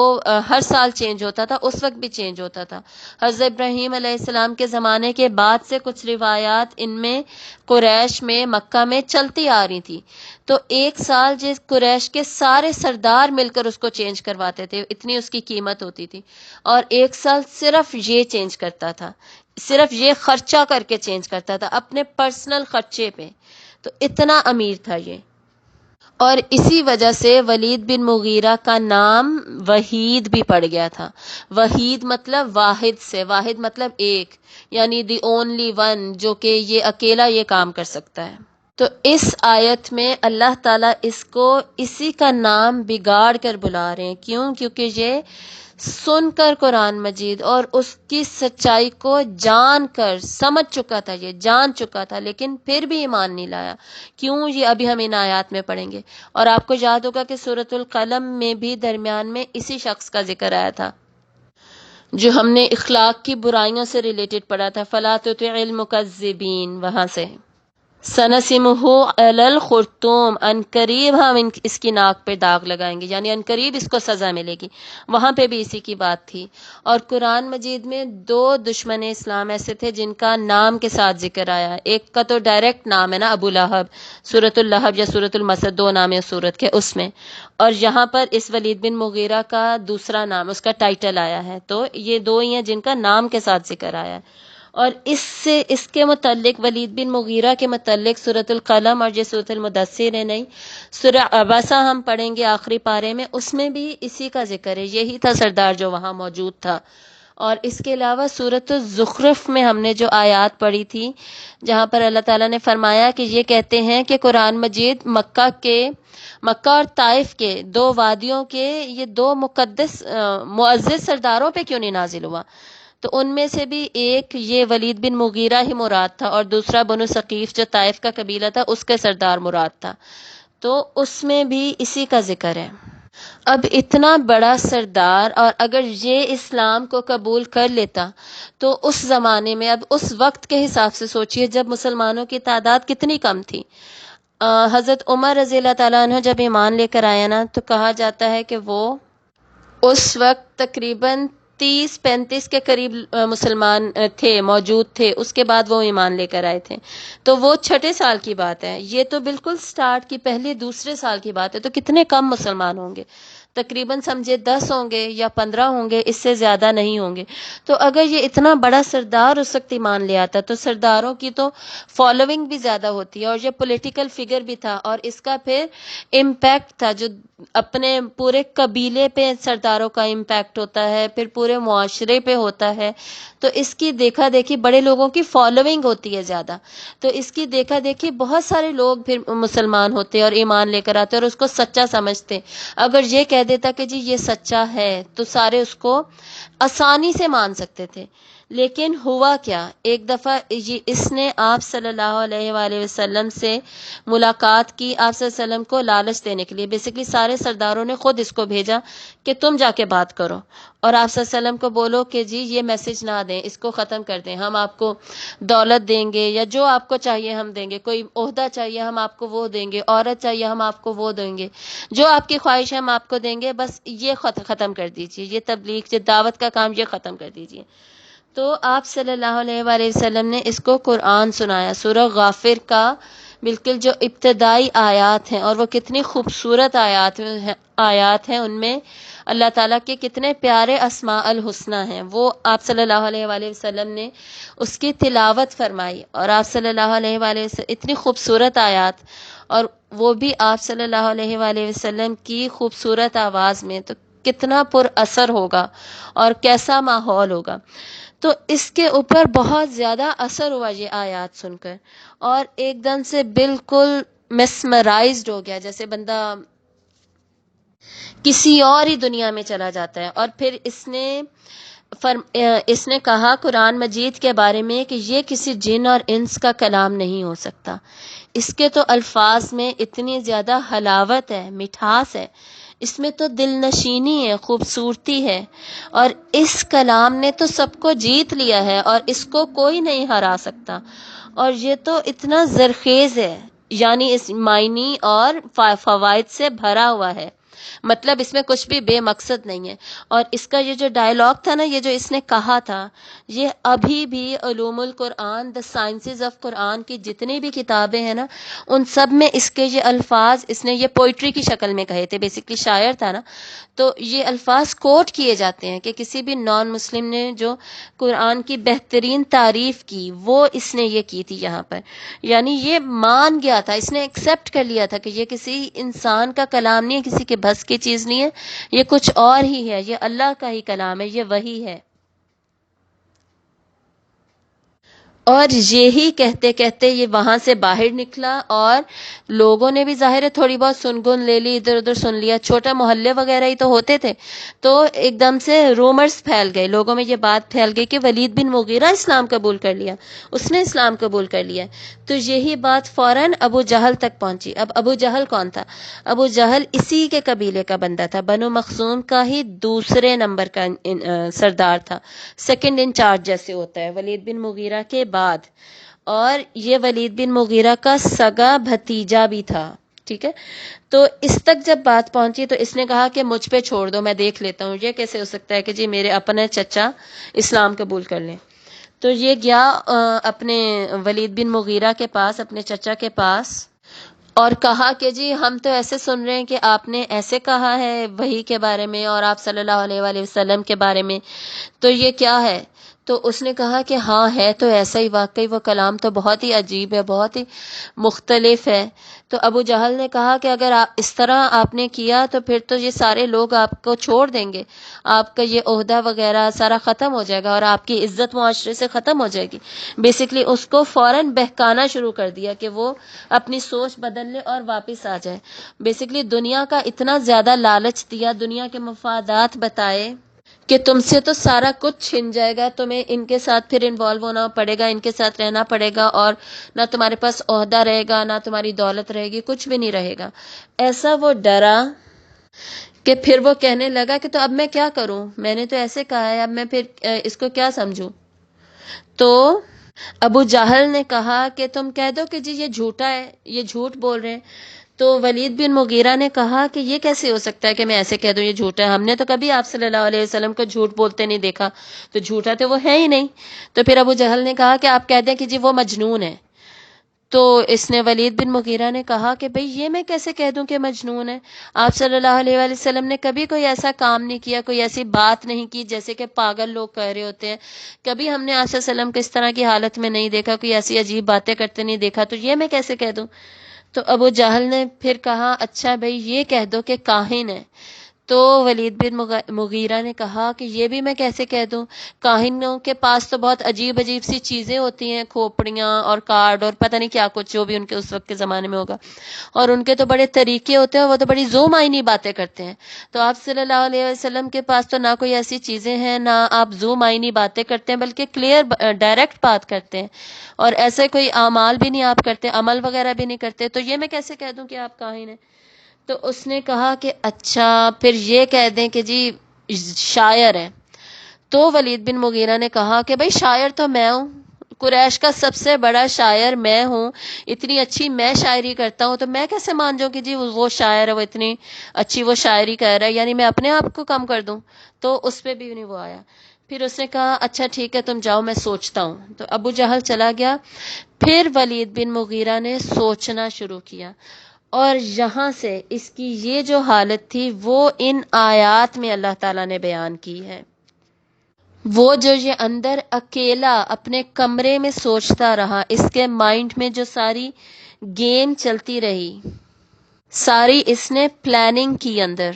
ہر سال چینج ہوتا تھا، اس وقت بھی چینج ہوتا تھا۔ حضرت ابراہیم علیہ السلام کے زمانے کے بعد سے کچھ روایات ان میں قریش میں مکہ میں چلتی آ رہی تھی، تو ایک سال جس قریش کے سارے سردار مل کر اس کو چینج کرواتے تھے، اتنی اس کی قیمت ہوتی تھی، اور ایک سال صرف یہ چینج کرتا تھا، صرف یہ خرچہ کر کے چینج کرتا تھا اپنے پرسنل خرچے پہ، تو اتنا امیر تھا یہ۔ اور اسی وجہ سے ولید بن مغیرہ کا نام وحید بھی پڑ گیا تھا۔ وحید مطلب واحد سے، واحد مطلب ایک، یعنی دی اونلی ون، جو کہ یہ اکیلا یہ کام کر سکتا ہے۔ تو اس آیت میں اللہ تعالیٰ اس کو اسی کا نام بگاڑ کر بلا رہے ہیں، کیوں؟ کیونکہ یہ سن کر قرآن مجید اور اس کی سچائی کو جان کر سمجھ چکا تھا، یہ جان چکا تھا، لیکن پھر بھی ایمان نہیں لایا۔ کیوں؟ یہ ابھی ہم ان آیات میں پڑھیں گے۔ اور آپ کو یاد ہوگا کہ سورۃ القلم میں بھی درمیان میں اسی شخص کا ذکر آیا تھا، جو ہم نے اخلاق کی برائیوں سے ریلیٹڈ پڑھا تھا، فَلَا تُطِعِ الْمُكَذِّبِينَ، وہاں سے سَنَسِمُهُ عَلَى الْخُرْطُومِ، ان قریب ہم اس کی ناک پہ داغ لگائیں گے، یعنی ان قریب اس کو سزا ملے گی۔ وہاں پہ بھی اسی کی بات تھی۔ اور قرآن مجید میں دو دشمن اسلام ایسے تھے جن کا نام کے ساتھ ذکر آیا ہے، ایک کا تو ڈائریکٹ نام ہے نا ابو لہب، سورۃ اللہب یا سورۃ المسد، دو نام ہے سورت کے، اس میں، اور یہاں پر اس ولید بن مغیرہ کا دوسرا نام، اس کا ٹائٹل آیا ہے، تو یہ دو ہی ہیں جن کا نام کے ساتھ ذکر آیا ہے۔ اور اس کے متعلق، ولید بن مغیرہ کے متعلق سورۃ القلم اور یہ سورۃ المدثر ہے نہیں، سورہ عبسہ ہم پڑھیں گے آخری پارے میں، اس میں بھی اسی کا ذکر ہے، یہی تھا سردار جو وہاں موجود تھا۔ اور اس کے علاوہ سورۃ الزخرف میں ہم نے جو آیات پڑھی تھی جہاں پر اللہ تعالیٰ نے فرمایا کہ یہ کہتے ہیں کہ قرآن مجید مکہ اور طائف کے دو وادیوں کے یہ دو مقدس معزز سرداروں پہ کیوں نہیں نازل ہوا؟ تو ان میں سے بھی ایک یہ ولید بن مغیرہ ہی مراد تھا، اور دوسرا بنو ثقیف جو طائف کا قبیلہ تھا اس کے سردار مراد تھا، تو اس میں بھی اسی کا ذکر ہے۔ اب اتنا بڑا سردار، اور اگر یہ اسلام کو قبول کر لیتا تو اس زمانے میں، اب اس وقت کے حساب سے سوچئے جب مسلمانوں کی تعداد کتنی کم تھی۔ حضرت عمر رضی اللہ تعالیٰ عنہ جب ایمان لے کر آیا نا، تو کہا جاتا ہے کہ وہ اس وقت تقریباً 30-35 کے قریب مسلمان تھے، موجود تھے، اس کے بعد وہ ایمان لے کر آئے تھے، تو وہ چھٹے سال کی بات ہے، یہ تو بالکل سٹارٹ کی پہلے دوسرے سال کی بات ہے، تو کتنے کم مسلمان ہوں گے، تقریباً سمجھے 10 ہوں گے یا 15 ہوں گے، اس سے زیادہ نہیں ہوں گے۔ تو اگر یہ اتنا بڑا سردار اس وقت ایمان لے آتا تو سرداروں کی تو فالوئنگ بھی زیادہ ہوتی ہے، اور یہ پولیٹیکل فگر بھی تھا، اور اس کا پھر امپیکٹ تھا جو اپنے پورے قبیلے پہ سرداروں کا امپیکٹ ہوتا ہے، پھر پورے معاشرے پہ ہوتا ہے، تو اس کی دیکھا دیکھی بڑے لوگوں کی فالوئنگ ہوتی ہے زیادہ، تو اس کی دیکھا دیکھی بہت سارے لوگ پھر مسلمان ہوتے اور ایمان لے کر آتے اور اس کو سچا سمجھتے۔ اگر یہ کہہ دیتا کہ جی یہ سچا ہے تو سارے اس کو آسانی سے مان سکتے تھے، لیکن ہوا کیا، ایک دفعہ اس نے آپ صلی اللہ علیہ وآلہ وسلم سے ملاقات کی، آپ صلی اللہ علیہ وسلم کو لالچ دینے کے لیے۔ بیسیکلی سارے سرداروں نے خود اس کو بھیجا کہ تم جا کے بات کرو اور آپ صلی اللہ علیہ وسلم کو بولو کہ جی یہ میسج نہ دیں، اس کو ختم کر دیں، ہم آپ کو دولت دیں گے یا جو آپ کو چاہیے ہم دیں گے، کوئی عہدہ چاہیے ہم آپ کو وہ دیں گے، عورت چاہیے ہم آپ کو وہ دیں گے، جو آپ کی خواہش ہے ہم آپ کو دیں گے، بس یہ ختم کر دیجیے، یہ تبلیغ یہ دعوت کا کام یہ ختم کر دیجیے۔ تو آپ صلی اللہ علیہ وآلہ وسلم نے اس کو قرآن سنایا، سورہ غافر کا بالکل جو ابتدائی آیات ہیں، اور وہ کتنی خوبصورت آیات ہیں، ان میں اللہ تعالیٰ کے کتنے پیارے اسماء الحسنی ہیں، وہ آپ صلی اللہ علیہ وآلہ وسلم نے اس کی تلاوت فرمائی، اور آپ صلی اللہ علیہ وآلہ وسلم اتنی خوبصورت آیات، اور وہ بھی آپ صلی اللہ علیہ وآلہ وسلم کی خوبصورت آواز میں، تو کتنا پر اثر ہوگا اور کیسا ماحول ہوگا۔ تو اس کے اوپر بہت زیادہ اثر ہوا یہ آیات سن کر، اور ایک دم سے بالکل میسمرائزڈ ہو گیا، جیسے بندہ کسی اور ہی دنیا میں چلا جاتا ہے۔ اور پھر اس نے کہا قرآن مجید کے بارے میں کہ یہ کسی جن اور انس کا کلام نہیں ہو سکتا، اس کے تو الفاظ میں اتنی زیادہ حلاوت ہے، مٹھاس ہے، اس میں تو دل نشینی ہے، خوبصورتی ہے، اور اس کلام نے تو سب کو جیت لیا ہے اور اس کو کوئی نہیں ہرا سکتا، اور یہ تو اتنا زرخیز ہے، یعنی اس معنی اور فوائد سے بھرا ہوا ہے، مطلب اس میں کچھ بھی بے مقصد نہیں ہے۔ اور اس کا یہ جو ڈائلاگ تھا نا، یہ جو اس نے کہا تھا، یہ ابھی بھی علوم القرآن، دا سائنسز آف قرآن کی جتنی بھی کتابیں ہیں نا، ان سب میں اس کے یہ الفاظ، اس نے یہ پوئٹری کی شکل میں کہے تھے، بیسیکلی شاعر تھا نا، تو یہ الفاظ کوٹ کیے جاتے ہیں کہ کسی بھی نان مسلم نے جو قرآن کی بہترین تعریف کی، وہ اس نے یہ کی تھی یہاں پر، یعنی یہ مان گیا تھا، اس نے ایکسیپٹ کر لیا تھا کہ یہ کسی انسان کا کلام نہیں ہے، کسی کے بس کی چیز نہیں ہے، یہ کچھ اور ہی ہے، یہ اللہ کا ہی کلام ہے، یہ وحی ہے۔ اور یہی کہتے کہتے یہ وہاں سے باہر نکلا، اور لوگوں نے بھی ظاہر ہے تھوڑی بہت سن لے لی، ادھر ادھر سن لیا، چھوٹا محلے وغیرہ ہی تو ہوتے تھے، تو ایک دم سے رومرز پھیل گئے، لوگوں میں یہ بات پھیل گئی کہ ولید بن مغیرہ اسلام قبول کر لیا، اس نے اسلام قبول کر لیا۔ تو یہی بات فوراً ابو جہل تک پہنچی۔ اب ابو جہل کون تھا؟ ابو جہل اسی کے قبیلے کا بندہ تھا، بنو مخزوم کا ہی دوسرے نمبر کا سردار تھا، سیکنڈ انچارج جیسے ہوتا ہے ولید بن مغیرہ کے بعد، اور یہ ولید بن مغیرہ کا سگا بھتیجا بھی تھا، ٹھیک ہے۔ تو اس تک جب بات پہنچی تو اس نے کہا کہ مجھ پہ چھوڑ دو، میں دیکھ لیتا ہوں، یہ کیسے ہو سکتا ہے کہ جی میرے اپنے چچا اسلام قبول کر لیں۔ تو یہ گیا اپنے ولید بن مغیرہ کے پاس، اپنے چچا کے پاس، اور کہا کہ جی ہم تو ایسے سن رہے ہیں کہ آپ نے ایسے کہا ہے وحی کے بارے میں اور آپ صلی اللہ علیہ وآلہ وسلم کے بارے میں، تو یہ کیا ہے؟ تو اس نے کہا کہ ہاں ہے تو ایسا ہی، واقعی وہ کلام تو بہت ہی عجیب ہے، بہت ہی مختلف ہے۔ تو ابو جہل نے کہا کہ اگر اس طرح آپ نے کیا تو پھر تو یہ سارے لوگ آپ کو چھوڑ دیں گے، آپ کا یہ عہدہ وغیرہ سارا ختم ہو جائے گا اور آپ کی عزت معاشرے سے ختم ہو جائے گی۔ بیسیکلی اس کو فوراً بہکانا شروع کر دیا کہ وہ اپنی سوچ بدل لے اور واپس آ جائے۔ بیسیکلی دنیا کا اتنا زیادہ لالچ دیا، دنیا کے مفادات بتائے کہ تم سے تو سارا کچھ چھن جائے گا، تمہیں ان کے ساتھ پھر انوالو ہونا پڑے گا، ان کے ساتھ رہنا پڑے گا، اور نہ تمہارے پاس عہدہ رہے گا، نہ تمہاری دولت رہے گی، کچھ بھی نہیں رہے گا۔ ایسا وہ ڈرا کہ پھر وہ کہنے لگا کہ تو اب میں کیا کروں، میں نے تو ایسے کہا ہے، اب میں پھر اس کو کیا سمجھوں؟ تو ابو جہل نے کہا کہ تم کہہ دو کہ جی یہ جھوٹا ہے، یہ جھوٹ بول رہے ہیں۔ تو ولید بن مغیرہ نے کہا کہ یہ کیسے ہو سکتا ہے کہ میں ایسے کہہ دوں یہ جھوٹا ہے، ہم نے تو کبھی آپ صلی اللہ علیہ وسلم کو جھوٹ بولتے نہیں دیکھا، تو جھوٹا تو وہ ہے ہی نہیں۔ تو پھر ابو جہل نے کہا کہ آپ کہہ دیں کہ جی وہ مجنون ہے۔ تو اس نے ولید بن مغیرہ نے کہا کہ بھئی یہ میں کیسے کہہ دوں کہ مجنون ہے، آپ صلی اللہ علیہ وآلہ وسلم نے کبھی کوئی ایسا کام نہیں کیا، کوئی ایسی بات نہیں کی جیسے کہ پاگل لوگ کہہ رہے ہوتے ہیں، کبھی ہم نے آپ صلی اللہ علیہ وسلم کو اس طرح کی حالت میں نہیں دیکھا، کوئی ایسی عجیب باتیں کرتے نہیں دیکھا، تو یہ میں کیسے کہہ دوں؟ تو ابو جہل نے پھر کہا اچھا بھئی یہ کہہ دو کہ کاہن ہے۔ تو ولید بن مغیرہ نے کہا کہ یہ بھی میں کیسے کہہ دوں، کاہنوں کے پاس تو بہت عجیب عجیب سی چیزیں ہوتی ہیں، کھوپڑیاں اور کارڈ اور پتہ نہیں کیا کچھ جو بھی ان کے اس وقت کے زمانے میں ہوگا، اور ان کے تو بڑے طریقے ہوتے ہیں، وہ تو بڑی ذو معنی باتیں کرتے ہیں۔ تو آپ صلی اللہ علیہ وسلم کے پاس تو نہ کوئی ایسی چیزیں ہیں، نہ آپ ذو معنی باتیں کرتے ہیں، بلکہ کلیئر ڈائریکٹ بات کرتے ہیں، اور ایسے کوئی اعمال بھی نہیں آپ کرتے، عمل وغیرہ بھی نہیں کرتے، تو یہ میں کیسے کہہ دوں کہ آپ کاہن ہیں؟ تو اس نے کہا کہ اچھا پھر یہ کہہ دیں کہ جی شاعر ہے۔ تو ولید بن مغیرہ نے کہا کہ بھائی شاعر تو میں ہوں، قریش کا سب سے بڑا شاعر میں ہوں، اتنی اچھی میں شاعری کرتا ہوں، تو میں کیسے مان جاؤں کہ جی وہ شاعر ہے، وہ اتنی اچھی وہ شاعری کر رہا ہے، یعنی میں اپنے آپ کو کم کر دوں؟ تو اس پہ بھی نہیں وہ آیا۔ پھر اس نے کہا اچھا ٹھیک ہے تم جاؤ، میں سوچتا ہوں۔ تو ابو جہل چلا گیا، پھر ولید بن مغیرہ نے سوچنا شروع کیا، اور یہاں سے اس کی یہ جو حالت تھی وہ ان آیات میں اللہ تعالیٰ نے بیان کی ہے۔ وہ جو یہ اندر اکیلا اپنے کمرے میں سوچتا رہا، اس کے مائنڈ میں جو ساری گیم چلتی رہی، ساری اس نے پلاننگ کی اندر،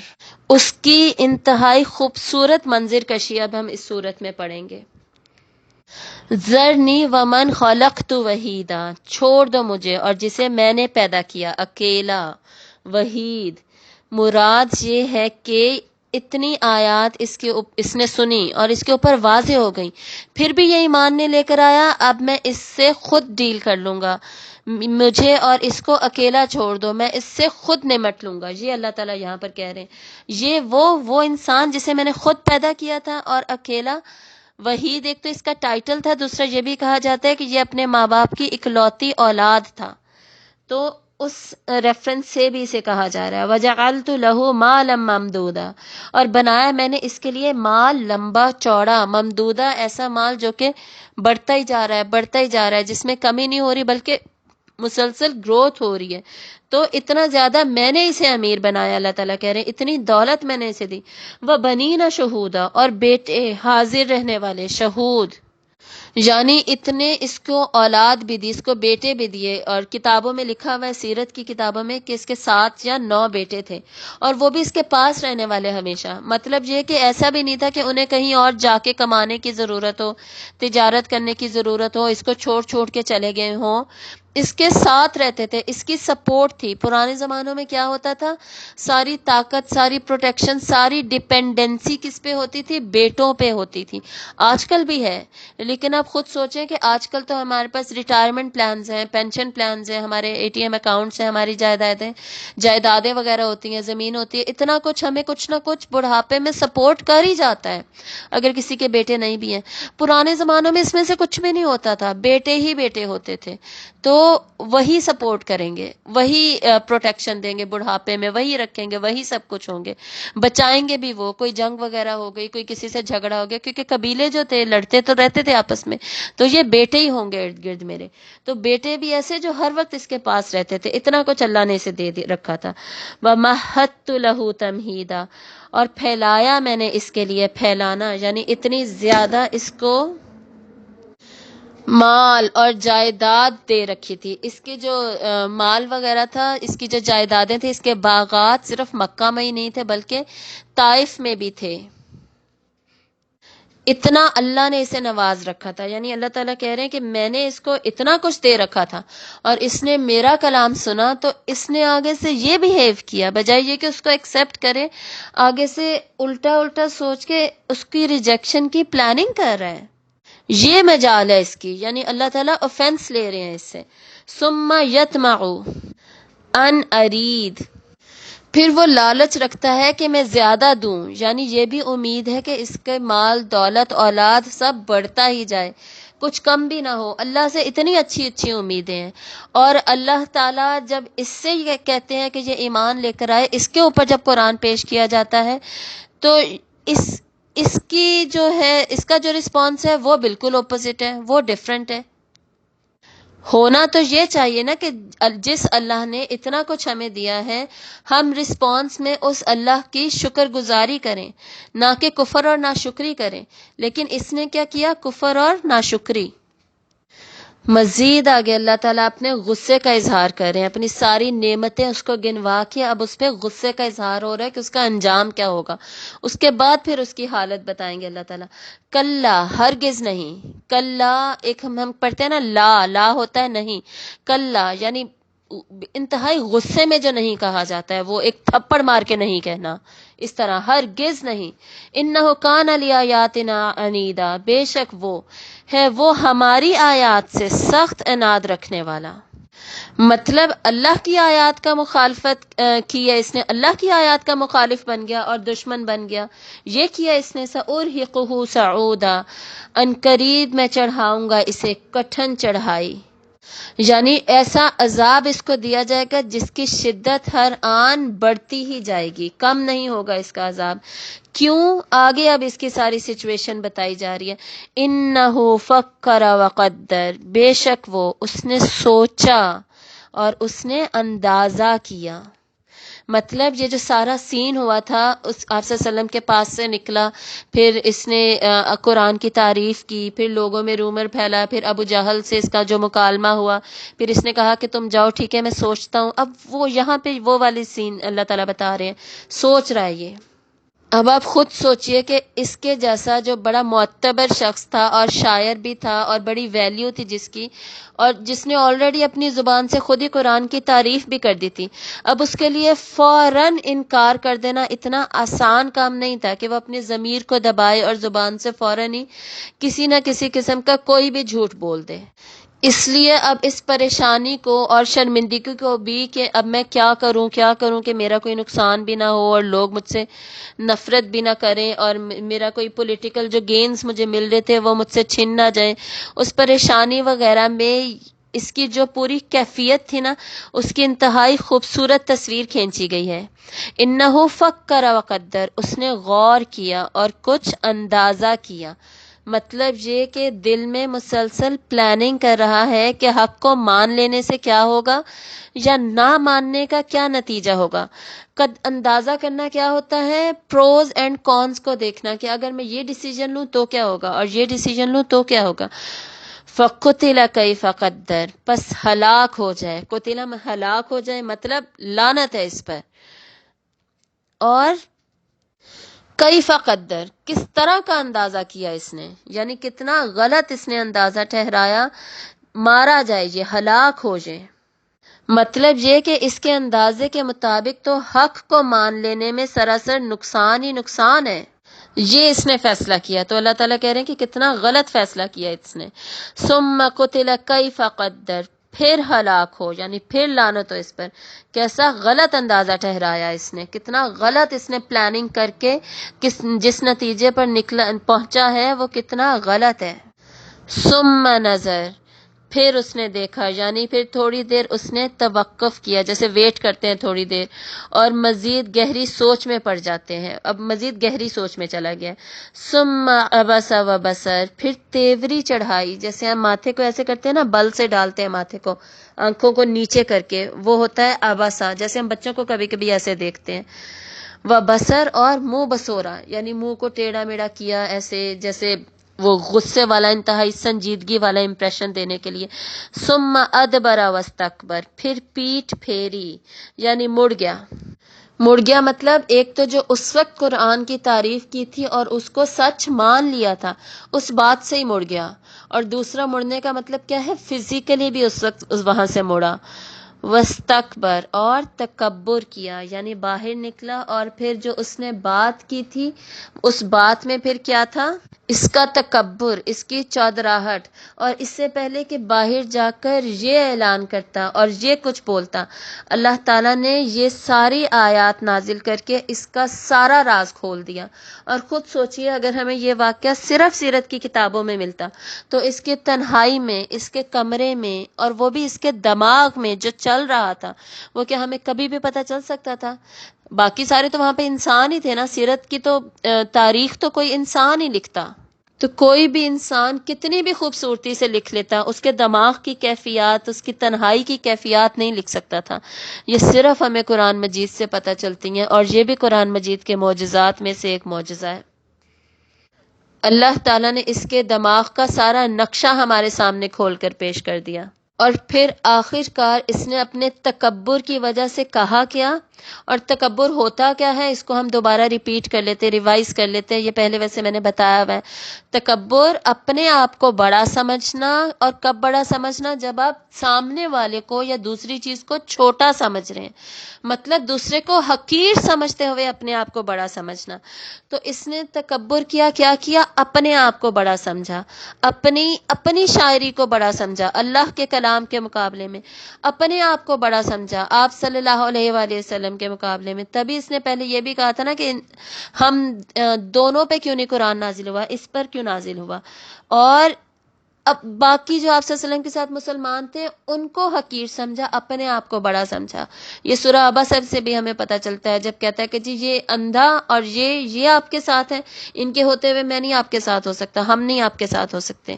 اس کی انتہائی خوبصورت منظر کشی اب ہم اس صورت میں پڑھیں گے۔ ذرنی ومن خلقت وحیدا، چھوڑ دو مجھے اور جسے میں نے پیدا کیا اکیلا، وحید۔ مراد یہ ہے کہ اتنی آیات اس نے سنی اور اس کے اوپر واضح ہو گئی، پھر بھی یہ ایمان نہیں لے کر آیا، اب میں اس سے خود ڈیل کر لوں گا، مجھے اور اس کو اکیلا چھوڑ دو، میں اس سے خود نمٹ لوں گا۔ یہ اللہ تعالیٰ یہاں پر کہہ رہے ہیں، یہ وہ انسان جسے میں نے خود پیدا کیا تھا اور اکیلا، وحید ایک تو اس کا ٹائٹل تھا، دوسرا یہ بھی کہا جاتا ہے کہ یہ اپنے ماں باپ کی اکلوتی اولاد تھا، تو اس ریفرنس سے بھی اسے کہا جا رہا ہے۔ وَجَعَلْتُ لَهُ مَالًا مَمْدُودًا، اور بنایا میں نے اس کے لیے مال لمبا چوڑا، ممدودہ ایسا مال جو کہ بڑھتا ہی جا رہا ہے، بڑھتا ہی جا رہا ہے، جس میں کمی نہیں ہو رہی بلکہ مسلسل گروتھ ہو رہی ہے۔ تو اتنا زیادہ میں نے اسے امیر بنایا، اللہ تعالیٰ کہہ رہے ہیں اتنی دولت میں نے اسے دی۔ وَبَنِينَ شُهُودًا، اور بیٹے حاضر رہنے والے، شہود، یعنی اتنے اس کو اولاد بھی دی، اس کو بیٹے بھی دیے، اور کتابوں میں لکھا ہوا ہے، سیرت کی کتابوں میں، کہ اس کے 7 یا 9 بیٹے تھے، اور وہ بھی اس کے پاس رہنے والے ہمیشہ۔ مطلب یہ کہ ایسا بھی نہیں تھا کہ انہیں کہیں اور جا کے کمانے کی ضرورت ہو، تجارت کرنے کی ضرورت ہو، اس کو چھوڑ چھوڑ کے چلے گئے ہوں، اس کے ساتھ رہتے تھے، اس کی سپورٹ تھی۔ پرانے زمانوں میں کیا ہوتا تھا، ساری طاقت، ساری پروٹیکشن، ساری ڈیپینڈنسی کس پہ ہوتی تھی؟ بیٹوں پہ ہوتی تھی۔ آج کل بھی ہے، لیکن آپ خود سوچیں کہ آج کل تو ہمارے پاس ریٹائرمنٹ پلانز ہیں، پینشن پلانز ہیں، ہمارے ATM اکاؤنٹس ہیں، ہماری جائیدادیں وغیرہ ہوتی ہیں، زمین ہوتی ہے، اتنا کچھ ہمیں کچھ نہ کچھ بڑھاپے میں سپورٹ کر ہی جاتا ہے اگر کسی کے بیٹے نہیں بھی ہیں۔ پرانے زمانوں میں اس میں سے کچھ بھی نہیں ہوتا تھا، بیٹے ہی بیٹے ہوتے تھے، تو وہی سپورٹ کریں گے، وہی پروٹیکشن دیں گے بڑھاپے میں، وہی رکھیں گے، وہی سب کچھ ہوں گے، بچائیں گے بھی وہ، کوئی جنگ وغیرہ ہو گئی، کوئی کسی سے جھگڑا ہو گیا، کیونکہ قبیلے جو تھے لڑتے تو رہتے تھے آپس میں، تو یہ بیٹے ہی ہوں گے ارد گرد میرے، تو بیٹے بھی ایسے جو ہر وقت اس کے پاس رہتے تھے، اتنا کچھ اللہ نے اسے دے رکھا تھا۔ وَمَهَّدتُّ لَهُ تَمْهِيدًا، اور پھیلایا میں نے اس کے لیے، پھیلانا یعنی اتنی زیادہ اس کو مال اور جائیداد دے رکھی تھی۔ اس کی جو مال وغیرہ تھا، اس کی جو جائیدادیں تھیں، اس کے باغات صرف مکہ میں ہی نہیں تھے بلکہ طائف میں بھی تھے، اتنا اللہ نے اسے نواز رکھا تھا۔ یعنی اللہ تعالیٰ کہہ رہے ہیں کہ میں نے اس کو اتنا کچھ دے رکھا تھا، اور اس نے میرا کلام سنا تو اس نے آگے سے یہ بہیو کیا، بجائے یہ کہ اس کو ایکسیپٹ کرے، آگے سے الٹا الٹا سوچ کے اس کی ریجیکشن کی پلاننگ کر رہا ہے۔ یہ مجال ہے اس کی، یعنی اللہ تعالیٰ اوفینس لے رہے ہیں اس سے۔ ثم یطمع ان ارید، پھر وہ لالچ رکھتا ہے کہ میں زیادہ دوں، یعنی یہ بھی امید ہے کہ اس کے مال، دولت، اولاد سب بڑھتا ہی جائے، کچھ کم بھی نہ ہو۔ اللہ سے اتنی اچھی اچھی امیدیں ہیں، اور اللہ تعالیٰ جب اس سے یہ کہتے ہیں کہ یہ ایمان لے کر آئے، اس کے اوپر جب قرآن پیش کیا جاتا ہے تو اس کی جو ہے، اس کا جو رسپانس ہے وہ بالکل اپوزٹ ہے، وہ ڈیفرنٹ ہے۔ ہونا تو یہ چاہیے نا کہ جس اللہ نے اتنا کچھ ہمیں دیا ہے، ہم رسپانس میں اس اللہ کی شکر گزاری کریں، نہ کہ کفر اور ناشکری کریں، لیکن اس نے کیا کیا؟ کفر اور ناشکری۔ مزید آگے اللہ تعالیٰ اپنے غصے کا اظہار کر رہے ہیں، اپنی ساری نعمتیں اس کو گنوا کے اب اس پہ غصے کا اظہار ہو رہا ہے کہ اس کا انجام کیا ہوگا۔ اس کے بعد پھر اس کی حالت بتائیں گے اللہ تعالیٰ۔ کلا، ہرگز نہیں۔ کلا ایک ہم پڑھتے ہیں نا، لا ہوتا ہے نہیں، کلا یعنی انتہائی غصے میں جو نہیں کہا جاتا ہے، وہ ایک تھپڑ مار کے نہیں کہنا، اس طرح ہرگز نہیں۔ انہ کان لآیاتنا عنیدا، بے شک وہ ہے وہ ہماری آیات سے سخت عناد رکھنے والا۔ مطلب اللہ کی آیات کا مخالفت کی ہے اس نے، اللہ کی آیات کا مخالف بن گیا اور دشمن بن گیا، یہ کیا اس نے۔ سأرہقہ صعودا، ان قریب میں چڑھاؤں گا اسے کٹھن چڑھائی، یعنی ایسا عذاب اس کو دیا جائے گا جس کی شدت ہر آن بڑھتی ہی جائے گی، کم نہیں ہوگا اس کا عذاب۔ کیوں؟ آگے اب اس کی ساری سچویشن بتائی جا رہی ہے۔ انہو فکر وقدر، بے شک وہ، اس نے سوچا اور اس نے اندازہ کیا۔ مطلب یہ جو سارا سین ہوا تھا، اس آپ صلی اللہ علیہ وسلم کے پاس سے نکلا، پھر اس نے قرآن کی تعریف کی، پھر لوگوں میں رومر پھیلا، پھر ابو جہل سے اس کا جو مکالمہ ہوا، پھر اس نے کہا کہ تم جاؤ ٹھیک ہے میں سوچتا ہوں۔ اب وہ یہاں پہ وہ والی سین اللہ تعالیٰ بتا رہے ہیں، سوچ رہا ہے یہ۔ اب آپ خود سوچئے کہ اس کے جیسا جو بڑا معتبر شخص تھا اور شاعر بھی تھا اور بڑی ویلیو تھی جس کی، اور جس نے آلریڈی اپنی زبان سے خود ہی قرآن کی تعریف بھی کر دی تھی، اب اس کے لیے فوراً انکار کر دینا اتنا آسان کام نہیں تھا کہ وہ اپنے ضمیر کو دبائے اور زبان سے فوراً ہی کسی نہ کسی قسم کا کوئی بھی جھوٹ بول دے۔ اس لیے اب اس پریشانی کو اور شرمندگی کو بھی کہ اب میں کیا کروں کہ میرا کوئی نقصان بھی نہ ہو اور لوگ مجھ سے نفرت بھی نہ کریں اور میرا کوئی پولیٹیکل جو گینز مجھے مل رہے تھے وہ مجھ سے چھن نہ جائیں، اس پریشانی وغیرہ میں اس کی جو پوری کیفیت تھی نا، اس کی انتہائی خوبصورت تصویر کھینچی گئی ہے۔ انہو فکر وقدر، اس نے غور کیا اور کچھ اندازہ کیا۔ مطلب یہ کہ دل میں مسلسل پلاننگ کر رہا ہے کہ حق کو مان لینے سے کیا ہوگا یا نہ ماننے کا کیا نتیجہ ہوگا۔ اندازہ کرنا کیا ہوتا ہے؟ پروز اینڈ کونز کو دیکھنا کہ اگر میں یہ ڈیسیجن لوں تو کیا ہوگا اور یہ ڈیسیجن لوں تو کیا ہوگا۔ فَقُتِلَ كَيْفَ قَدَّرَ، پس ہلاک ہو جائے، قتل میں ہلاک ہو جائے، مطلب لعنت ہے اس پر۔ اور کیف قدر، کس طرح کا اندازہ کیا اس نے، یعنی کتنا غلط اس نے اندازہ ٹھہرایا، مارا جائے یہ، ہلاک ہو جائے۔ مطلب یہ کہ اس کے اندازے کے مطابق تو حق کو مان لینے میں سراسر نقصان ہی نقصان ہے، یہ اس نے فیصلہ کیا۔ تو اللہ تعالیٰ کہہ رہے ہیں کہ کتنا غلط فیصلہ کیا اس نے۔ ثم قتل کیف قدر، پھر ہلاک ہو، یعنی پھر لعنت ہو اس پر، کیسا غلط اندازہ ٹھہرایا اس نے، کتنا غلط اس نے پلاننگ کر کے جس نتیجے پر پہنچا ہے وہ کتنا غلط ہے۔ ثم نظر، پھر اس نے دیکھا، یعنی پھر تھوڑی دیر اس نے توقف کیا، جیسے ویٹ کرتے ہیں تھوڑی دیر، اور مزید گہری سوچ میں پڑ جاتے ہیں، اب مزید گہری سوچ میں چلا گیا۔ ثم عبس وبصر، پھر تیوری چڑھائی، جیسے ہم ماتھے کو ایسے کرتے ہیں نا، بل سے ڈالتے ہیں ماتھے کو، آنکھوں کو نیچے کر کے، وہ ہوتا ہے عبسا، جیسے ہم بچوں کو کبھی کبھی ایسے دیکھتے ہیں۔ وبصر، اور منہ بسورا، یعنی منہ کو ٹیڑھا میڑھا کیا، ایسے جیسے وہ غصے والا، انتہائی سنجیدگی والا امپریشن دینے کے لیے۔ ثم ادبر واستکبر، پھر پیٹھ پھیری، یعنی مڑ گیا مطلب ایک تو جو اس وقت قرآن کی تعریف کی تھی اور اس کو سچ مان لیا تھا، اس بات سے ہی مڑ گیا، اور دوسرا مڑنے کا مطلب کیا ہے؟ فزیکلی بھی اس وقت وہاں سے مڑا۔ واستکبر، اور تکبر کیا، یعنی باہر نکلا، اور پھر جو اس نے بات کی تھی اس بات میں پھر کیا تھا؟ اس کا تکبر، اس کی چودراہٹ، اور اس سے پہلے کہ باہر جا کر یہ اعلان کرتا اور یہ کچھ بولتا، اللہ تعالیٰ نے یہ ساری آیات نازل کر کے اس کا سارا راز کھول دیا۔ اور خود سوچئے اگر ہمیں یہ واقعہ صرف سیرت کی کتابوں میں ملتا تو اس کے تنہائی میں، اس کے کمرے میں، اور وہ بھی اس کے دماغ میں جو چل رہا تھا، وہ کیا ہمیں کبھی بھی پتہ چل سکتا تھا؟ باقی سارے تو وہاں پہ انسان ہی تھے نا، سیرت کی تو تاریخ تو کوئی انسان ہی لکھتا، تو کوئی بھی انسان کتنی بھی خوبصورتی سے لکھ لیتا، اس کے دماغ کی کیفیات، اس کی تنہائی کی کیفیات نہیں لکھ سکتا تھا۔ یہ صرف ہمیں قرآن مجید سے پتہ چلتی ہیں، اور یہ بھی قرآن مجید کے معجزات میں سے ایک معجزہ ہے۔ اللہ تعالیٰ نے اس کے دماغ کا سارا نقشہ ہمارے سامنے کھول کر پیش کر دیا، اور پھر آخر کار اس نے اپنے تکبر کی وجہ سے کہا کیا، اور تکبر ہوتا کیا ہے اس کو ہم دوبارہ ریپیٹ کر لیتے، ریوائز کر لیتے ہیں۔ یہ پہلے ویسے میں نے بتایا ہوا ہے۔ تکبر اپنے آپ کو بڑا سمجھنا، اور کب بڑا سمجھنا؟ جب آپ سامنے والے کو یا دوسری چیز کو چھوٹا سمجھ رہے ہیں، مطلب دوسرے کو حقیر سمجھتے ہوئے اپنے آپ کو بڑا سمجھنا۔ تو اس نے تکبر کیا کیا؟ اپنے آپ کو بڑا سمجھا، اپنی شاعری کو بڑا سمجھا اللہ کے کلام کے مقابلے میں، اپنے آپ کو بڑا سمجھا آپ صلی اللہ علیہ وآلہ وسلم کے مقابلے میں۔ تبھی اس نے پہلے یہ بھی کہا تھا نا کہ ہم دونوں پہ کیوں نہیں قرآن نازل ہوا، اس پر کیوں نازل ہوا، اور اب باقی جو آپ صلی اللہ علیہ وسلم کے ساتھ مسلمان تھے ان کو حقیر سمجھا، اپنے آپ کو بڑا سمجھا۔ یہ سورہ عبس سے بھی ہمیں پتہ چلتا ہے جب کہتا ہے کہ جی یہ اندھا اور یہ آپ کے ساتھ ہیں، ان کے ہوتے ہوئے میں نہیں آپ کے ساتھ ہو سکتا، ہم نہیں آپ کے ساتھ ہو سکتے۔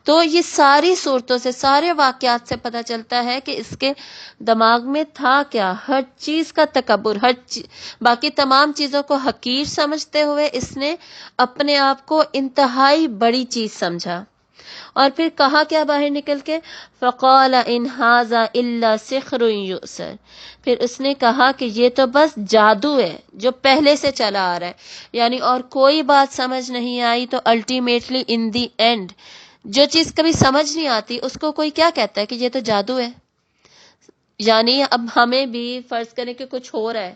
تو یہ ساری صورتوں سے، سارے واقعات سے پتہ چلتا ہے کہ اس کے دماغ میں تھا کیا، ہر چیز کا تکبر، باقی تمام چیزوں کو حقیر سمجھتے ہوئے اس نے اپنے آپ کو انتہائی بڑی چیز سمجھا۔ اور پھر کہا کیا باہر نکل کے؟ فقال ان ھذا الا سحر یؤثر، پھر اس نے کہا کہ یہ تو بس جادو ہے جو پہلے سے چلا آ رہا ہے، یعنی اور کوئی بات سمجھ نہیں آئی تو الٹیمیٹلی ان دی اینڈ جو چیز کبھی سمجھ نہیں آتی اس کو کوئی کیا کہتا ہے کہ یہ تو جادو ہے۔ یعنی اب ہمیں بھی فرض کریں کہ کچھ ہو رہا ہے،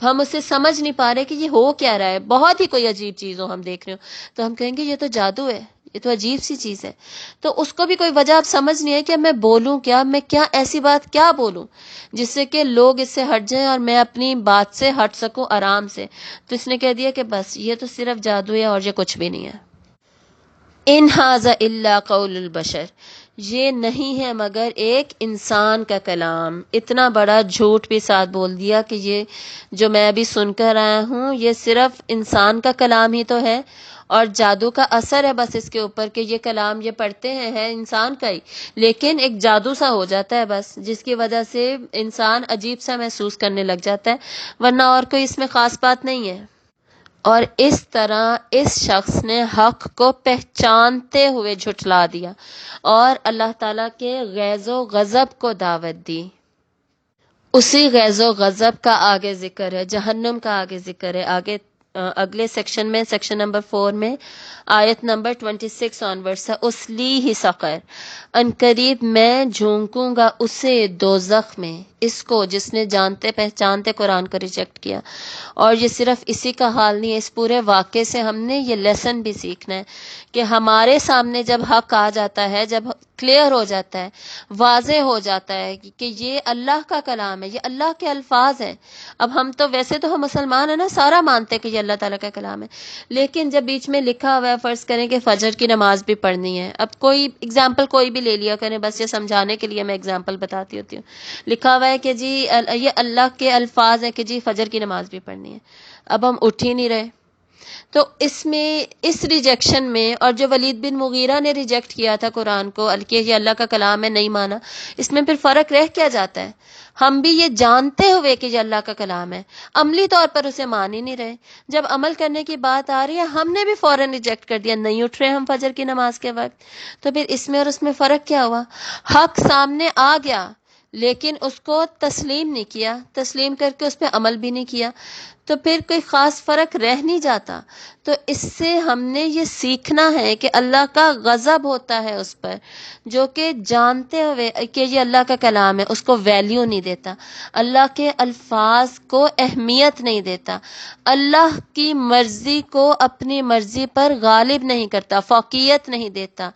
ہم اسے سمجھ نہیں پا رہے کہ یہ ہو کیا رہا ہے، بہت ہی کوئی عجیب چیز ہو ہم دیکھ رہے ہو تو ہم کہیں گے یہ تو جادو ہے، یہ تو عجیب سی چیز ہے۔ تو اس کو بھی کوئی وجہ آپ سمجھ نہیں ہے کہ میں بولوں کیا، میں کیا ایسی بات کیا بولوں جس سے کہ لوگ اس سے ہٹ جائیں اور میں اپنی بات سے ہٹ سکوں آرام سے۔ تو اس نے کہہ دیا کہ بس یہ تو صرف جادو ہے اور یہ کچھ بھی نہیں ہے۔ ان ھذا الا قول البشر، یہ نہیں ہے مگر ایک انسان کا کلام۔ اتنا بڑا جھوٹ بھی ساتھ بول دیا کہ یہ جو میں ابھی سن کر آیا ہوں یہ صرف انسان کا کلام ہی تو ہے، اور جادو کا اثر ہے بس اس کے اوپر کہ یہ کلام یہ پڑھتے ہیں ہے انسان کا ہی، لیکن ایک جادو سا ہو جاتا ہے بس، جس کی وجہ سے انسان عجیب سا محسوس کرنے لگ جاتا ہے، ورنہ اور کوئی اس میں خاص بات نہیں ہے۔ اور اس طرح اس شخص نے حق کو پہچانتے ہوئے جھٹلا دیا اور اللہ تعالیٰ کے غیظ و غضب کو دعوت دی۔ اسی غیظ و غضب کا آگے ذکر ہے، جہنم کا آگے ذکر ہے، آگے اگلے سیکشن میں، سیکشن نمبر 4 میں آیت نمبر 26 آنورڈ ہے، اسلیہ سقر، ان قریب میں جھونکوں گا اسے دوزخ میں، اس کو جس نے جانتے پہچانتے قرآن کو ریجیکٹ کیا۔ اور یہ صرف اسی کا حال نہیں ہے، اس پورے واقعے سے ہم نے یہ لیسن بھی سیکھنا ہے کہ ہمارے سامنے جب حق آ جاتا ہے، جب کلیئر ہو جاتا ہے، واضح ہو جاتا ہے کہ یہ اللہ کا کلام ہے، یہ اللہ کے الفاظ ہیں۔ اب ہم تو ویسے تو ہم مسلمان ہیں نا، سارا مانتے ہیں کہ یہ اللہ تعالیٰ کا کلام ہے، لیکن جب بیچ میں لکھا ہوا ہے، فرض کریں کہ فجر کی نماز بھی پڑھنی ہے، اب کوئی اگزامپل کوئی بھی لے لیا کریں، بس یہ سمجھانے کے لیے میں اگزامپل بتاتی ہوتی ہوں، لکھا ہوا ہے کہ جی یہ اللہ کے الفاظ ہیں کہ جی فجر کی نماز بھی پڑھنی ہے، اب ہم اٹھ ہی نہیں رہے۔ تو اس میں، اس ریجیکشن میں، اور جو ولید بن مغیرہ نے ریجیکٹ کیا تھا قرآن کو کہ یہ اللہ کا کلام ہے، نہیں مانا، اس میں پھر فرق رہ کیا جاتا ہے؟ ہم بھی یہ جانتے ہوئے کہ یہ اللہ کا کلام ہے، عملی طور پر اسے مان ہی نہیں رہے۔ جب عمل کرنے کی بات آ رہی ہے ہم نے بھی فوراً ریجیکٹ کر دیا، نہیں اٹھ رہے ہم فجر کی نماز کے وقت۔ تو پھر اس میں اور اس میں فرق کیا ہوا؟ حق سامنے آ گیا لیکن اس کو تسلیم نہیں کیا، تسلیم کر کے اس پہ عمل بھی نہیں کیا، تو پھر کوئی خاص فرق رہ نہیں جاتا۔ تو اس سے ہم نے یہ سیکھنا ہے کہ اللہ کا غضب ہوتا ہے اس پر جو کہ جانتے ہوئے کہ یہ اللہ کا کلام ہے اس کو ویلیو نہیں دیتا، اللہ کے الفاظ کو اہمیت نہیں دیتا، اللہ کی مرضی کو اپنی مرضی پر غالب نہیں کرتا، فوقیت نہیں دیتا۔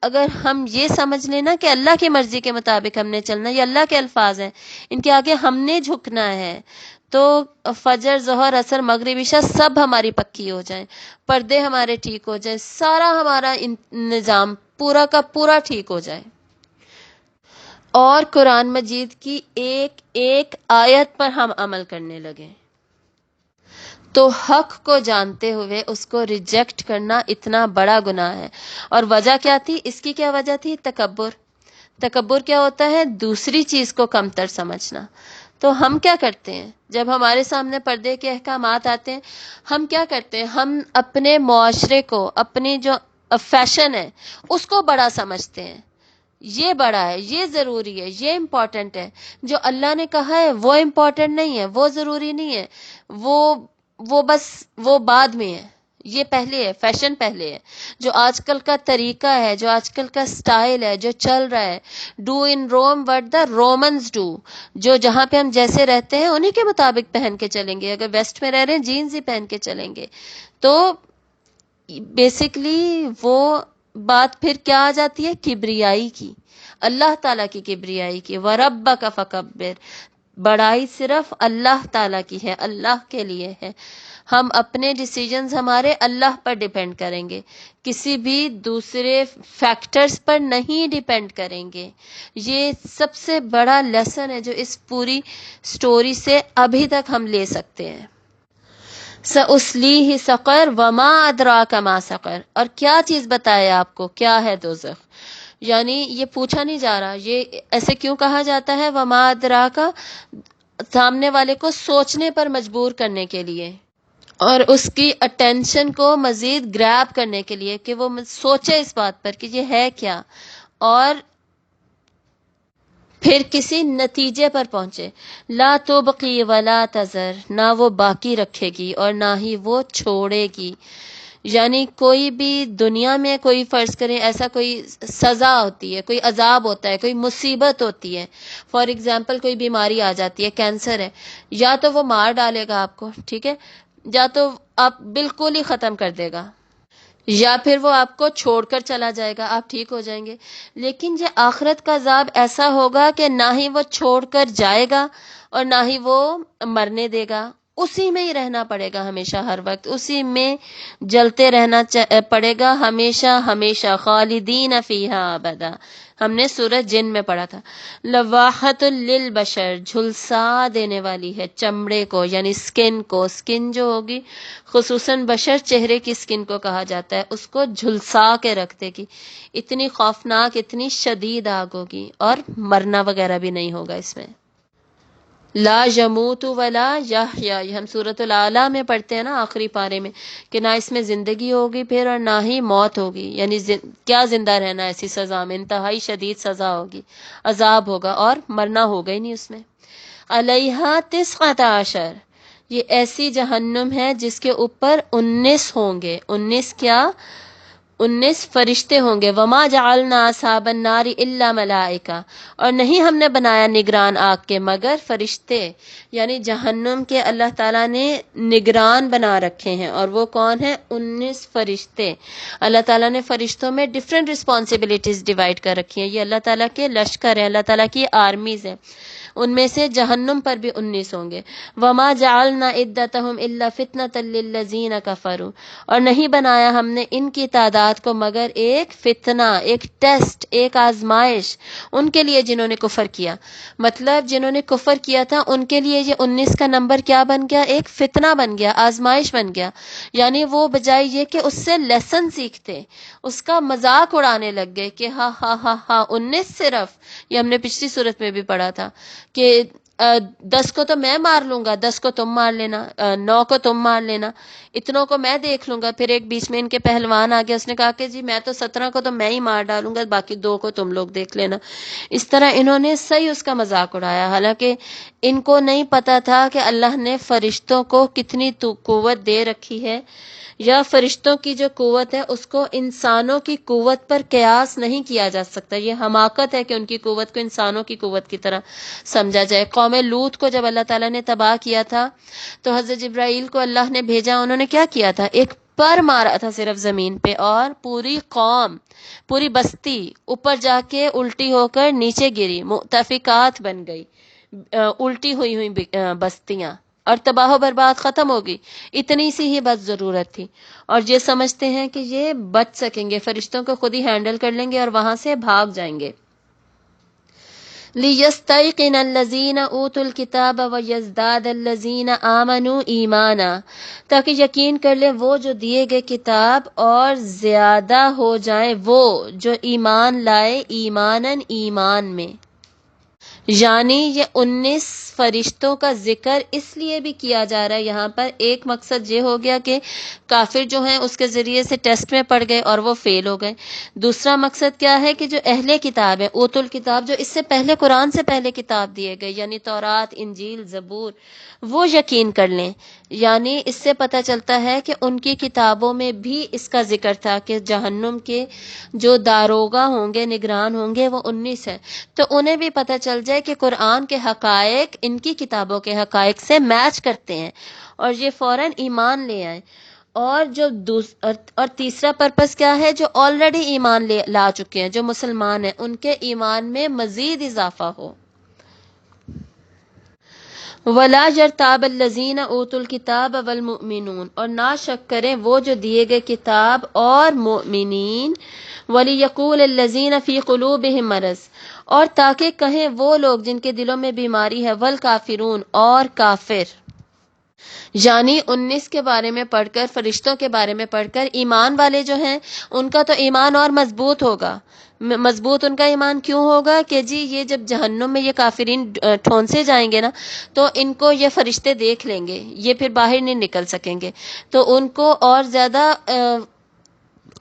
اگر ہم یہ سمجھ لینا کہ اللہ کی مرضی کے مطابق ہم نے چلنا، یہ اللہ کے الفاظ ہیں، ان کے آگے ہم نے جھکنا ہے، تو فجر، ظہر، عصر، مغرب، عشاء سب ہماری پکی ہو جائیں، پردے ہمارے ٹھیک ہو جائیں، سارا ہمارا نظام پورا کا پورا ٹھیک ہو جائے، اور قرآن مجید کی ایک ایک آیت پر ہم عمل کرنے لگیں، تو حق کو جانتے ہوئے اس کو ریجیکٹ کرنا اتنا بڑا گناہ ہے۔ اور وجہ کیا تھی؟ اس کی کیا وجہ تھی؟ تکبر۔ تکبر کیا ہوتا ہے؟ دوسری چیز کو کمتر سمجھنا، تو ہم کیا کرتے ہیں جب ہمارے سامنے پردے کے احکامات آتے ہیں؟ ہم کیا کرتے ہیں؟ ہم اپنے معاشرے کو، اپنی جو فیشن ہے اس کو بڑا سمجھتے ہیں، یہ بڑا ہے، یہ ضروری ہے، یہ امپورٹنٹ ہے۔ جو اللہ نے کہا ہے وہ امپورٹنٹ نہیں ہے، وہ ضروری نہیں ہے، وہ بس وہ بعد میں ہے، یہ پہلے ہے، فیشن پہلے ہے۔ جو آج کل کا طریقہ ہے، جو آج کل کا سٹائل ہے، جو چل رہا ہے، do in room what the Romans do, جو جہاں پہ ہم جیسے رہتے ہیں انہی کے مطابق پہن کے چلیں گے۔ اگر ویسٹ میں رہ رہے ہیں جینز ہی پہن کے چلیں گے، تو بیسکلی وہ بات پھر کیا آ جاتی ہے؟ کبریائی کی، اللہ تعالیٰ کی کبریائی کی۔ وَرَبَّكَ فَكَبِّرْ، بڑائی صرف اللہ تعالیٰ کی ہے، اللہ کے لیے ہے۔ ہم اپنے ڈیسیجنز ہمارے اللہ پر ڈیپینڈ کریں گے، کسی بھی دوسرے فیکٹرز پر نہیں ڈیپینڈ کریں گے۔ یہ سب سے بڑا لیسن ہے جو اس پوری سٹوری سے ابھی تک ہم لے سکتے ہیں۔ سَأُصْلِيهِ سَقَرَ وَمَا أَدْرَاكَ مَا سَقَرَ، اور کیا چیز بتائے آپ کو کیا ہے دوزخ؟ یعنی یہ پوچھا نہیں جا رہا، یہ ایسے کیوں کہا جاتا ہے وَمَا أَدْرَاكَ؟ سامنے والے کو سوچنے پر مجبور کرنے کے لیے، اور اس کی اٹینشن کو مزید گریب کرنے کے لیے کہ وہ سوچے اس بات پر کہ یہ ہے کیا، اور پھر کسی نتیجے پر پہنچے۔ لا تبقی ولا تذر، نہ وہ باقی رکھے گی اور نہ ہی وہ چھوڑے گی۔ یعنی کوئی بھی دنیا میں کوئی فرض کریں ایسا کوئی سزا ہوتی ہے، کوئی عذاب ہوتا ہے، کوئی مصیبت ہوتی ہے، فار ایگزامپل کوئی بیماری آ جاتی ہے، کینسر ہے، یا تو وہ مار ڈالے گا آپ کو، ٹھیک ہے، یا تو آپ بالکل ہی ختم کر دے گا، یا پھر وہ آپ کو چھوڑ کر چلا جائے گا، آپ ٹھیک ہو جائیں گے۔ لیکن یہ آخرت کا عذاب ایسا ہوگا کہ نہ ہی وہ چھوڑ کر جائے گا اور نہ ہی وہ مرنے دے گا، اسی میں ہی رہنا پڑے گا ہمیشہ، ہر وقت اسی میں جلتے رہنا پڑے گا ہمیشہ ہمیشہ، خالدین فیہا ابدا۔ ہم نے سورۃ جن میں پڑھا تھا۔ لواحۃ للبشر، جھلسا دینے والی ہے چمڑے کو، یعنی سکن کو، سکن جو ہوگی خصوصاً بشر چہرے کی سکن کو کہا جاتا ہے، اس کو جھلسا کے رکھ دے گی، اتنی خوفناک، اتنی شدید آگ ہوگی، اور مرنا وغیرہ بھی نہیں ہوگا اس میں۔ لا یموت ولا یحیا، یہ ہم سورۃ الاعلیٰ میں پڑھتے ہیں نا آخری پارے میں، کہ نہ اس میں زندگی ہوگی پھر اور نہ ہی موت ہوگی، یعنی کیا زندہ رہنا ایسی سزا میں، انتہائی شدید سزا ہوگی، عذاب ہوگا، اور مرنا ہوگا ہی نہیں اس میں۔ علیہا 19، یہ ایسی جہنم ہے جس کے اوپر 19 ہوں گے، 19 کیا؟ 19 فرشتے ہوں گے۔ وما جعلنا اصحاب النار الا ملائکہ، اور نہیں ہم نے بنایا نگران آگ کے مگر فرشتے، یعنی جہنم کے اللہ تعالیٰ نے نگران بنا رکھے ہیں، اور وہ کون ہیں؟ 19 فرشتے۔ اللہ تعالیٰ نے فرشتوں میں ڈفرینٹ رسپانسبلٹیز ڈیوائڈ کر رکھی ہیں، یہ اللہ تعالیٰ کے لشکر ہیں، اللہ تعالیٰ کی آرمیز ہیں، ان میں سے جہنم پر بھی 19 ہوں گے۔ وما جعلنا عدتهم الا فتنة للذین کفروا، اور نہیں بنایا ہم نے ان کی تعداد کو مگر ایک فتنہ، ایک ٹیسٹ، ایک آزمائش ان کے لیے جنہوں نے کفر کیا۔ مطلب جنہوں نے کفر کیا تھا ان کے لیے یہ 19 کا نمبر کیا بن گیا؟ ایک فتنہ بن گیا، آزمائش بن گیا، یعنی وہ بجائے یہ کہ اس سے لیسن سیکھتے، اس کا مذاق اڑانے لگ گئے کہ ہاں ہاں ہاں ہاں 19 صرف، یہ ہم نے پچھلی صورت میں بھی پڑھا تھا کہ 10 کو تو میں مار لوں گا، 10 کو تم مار لینا، 9 کو تم مار لینا، اتنوں کو میں دیکھ لوں گا۔ پھر ایک بیچ میں ان کے پہلوان آ گیا، اس نے کہا کہ جی میں تو 17 کو تو میں ہی مار ڈالوں گا، باقی 2 کو تم لوگ دیکھ لینا۔ اس طرح انہوں نے صحیح اس کا مذاق اڑایا، حالانکہ ان کو نہیں پتا تھا کہ اللہ نے فرشتوں کو کتنی قوت دے رکھی ہے، یا فرشتوں کی جو قوت ہے اس کو انسانوں کی قوت پر قیاس نہیں کیا جا سکتا۔ یہ حماقت ہے کہ ان کی قوت کو انسانوں کی قوت کی طرح سمجھا جائے۔ قوم لوط کو جب اللہ تعالیٰ نے تباہ کیا تھا تو حضرت جبرائیل کو اللہ نے بھیجا، انہوں نے کیا کیا تھا؟ ایک پر مارا تھا صرف زمین پہ، اور پوری قوم، پوری بستی اوپر جا کے الٹی ہو کر نیچے گری، مؤتفقات بن گئی، الٹی ہوئی ہوئی بستیاں، اور تباہ و برباد ختم ہوگی۔ اتنی سی ہی بس ضرورت تھی، اور یہ سمجھتے ہیں کہ یہ بچ سکیں گے، فرشتوں کو خود ہی ہینڈل کر لیں گے اور وہاں سے بھاگ جائیں گے۔ لِيَسْتَيْقِنَ الَّذِينَ أُوتُوا الْكِتَابَ وَيَزْدَادَ الَّذِينَ آمَنُوا إِيمَانًا، تاکہ یقین کر لیں وہ جو دیے گئے کتاب، اور زیادہ ہو جائیں وہ جو ایمان لائے، ایماناً ایمان میں۔ یعنی یہ 19 فرشتوں کا ذکر اس لیے بھی کیا جا رہا ہے یہاں پر. ایک مقصد یہ ہو گیا کہ کافر جو ہیں اس کے ذریعے سے ٹیسٹ میں پڑ گئے اور وہ فیل ہو گئے. دوسرا مقصد کیا ہے کہ جو اہل کتاب ہے، اوت الکتاب، جو اس سے پہلے قرآن سے پہلے کتاب دیے گئے یعنی تورات، انجیل، زبور، وہ یقین کر لیں. یعنی اس سے پتہ چلتا ہے کہ ان کی کتابوں میں بھی اس کا ذکر تھا کہ جہنم کے جو داروغہ ہوں گے، نگران ہوں گے، وہ 19 ہیں. تو انہیں بھی پتہ چل جائے کہ قرآن کے حقائق ان کی کتابوں کے حقائق سے میچ کرتے ہیں اور یہ فوراً ایمان لے آئیں. اور اور تیسرا پرپس کیا ہے؟ جو آلریڈی ایمان لا چکے ہیں، جو مسلمان ہیں، ان کے ایمان میں مزید اضافہ ہو. وَلَا يَرْتَابَ الَّذِينَ أُوتُوا الْكِتَابَ وَالْمُؤْمِنُونَ، اور نہ شک کریں وہ جو دیے گئے کتاب اور مؤمنین. وَلِيَقُولَ الَّذِينَ فِي قُلُوبِهِم مَرَضٌ، اور تاکہ کہیں وہ لوگ جن کے دلوں میں بیماری ہے، وَالْكَافِرُونَ، اور کافر. یعنی 19 کے بارے میں پڑھ کر، فرشتوں کے بارے میں پڑھ کر، ایمان والے جو ہیں ان کا تو ایمان اور مضبوط ہوگا. مضبوط ان کا ایمان کیوں ہوگا کہ جی یہ جب جہنم میں یہ کافرین ٹھونسے جائیں گے نا تو ان کو یہ فرشتے دیکھ لیں گے، یہ پھر باہر نہیں نکل سکیں گے، تو ان کو اور زیادہ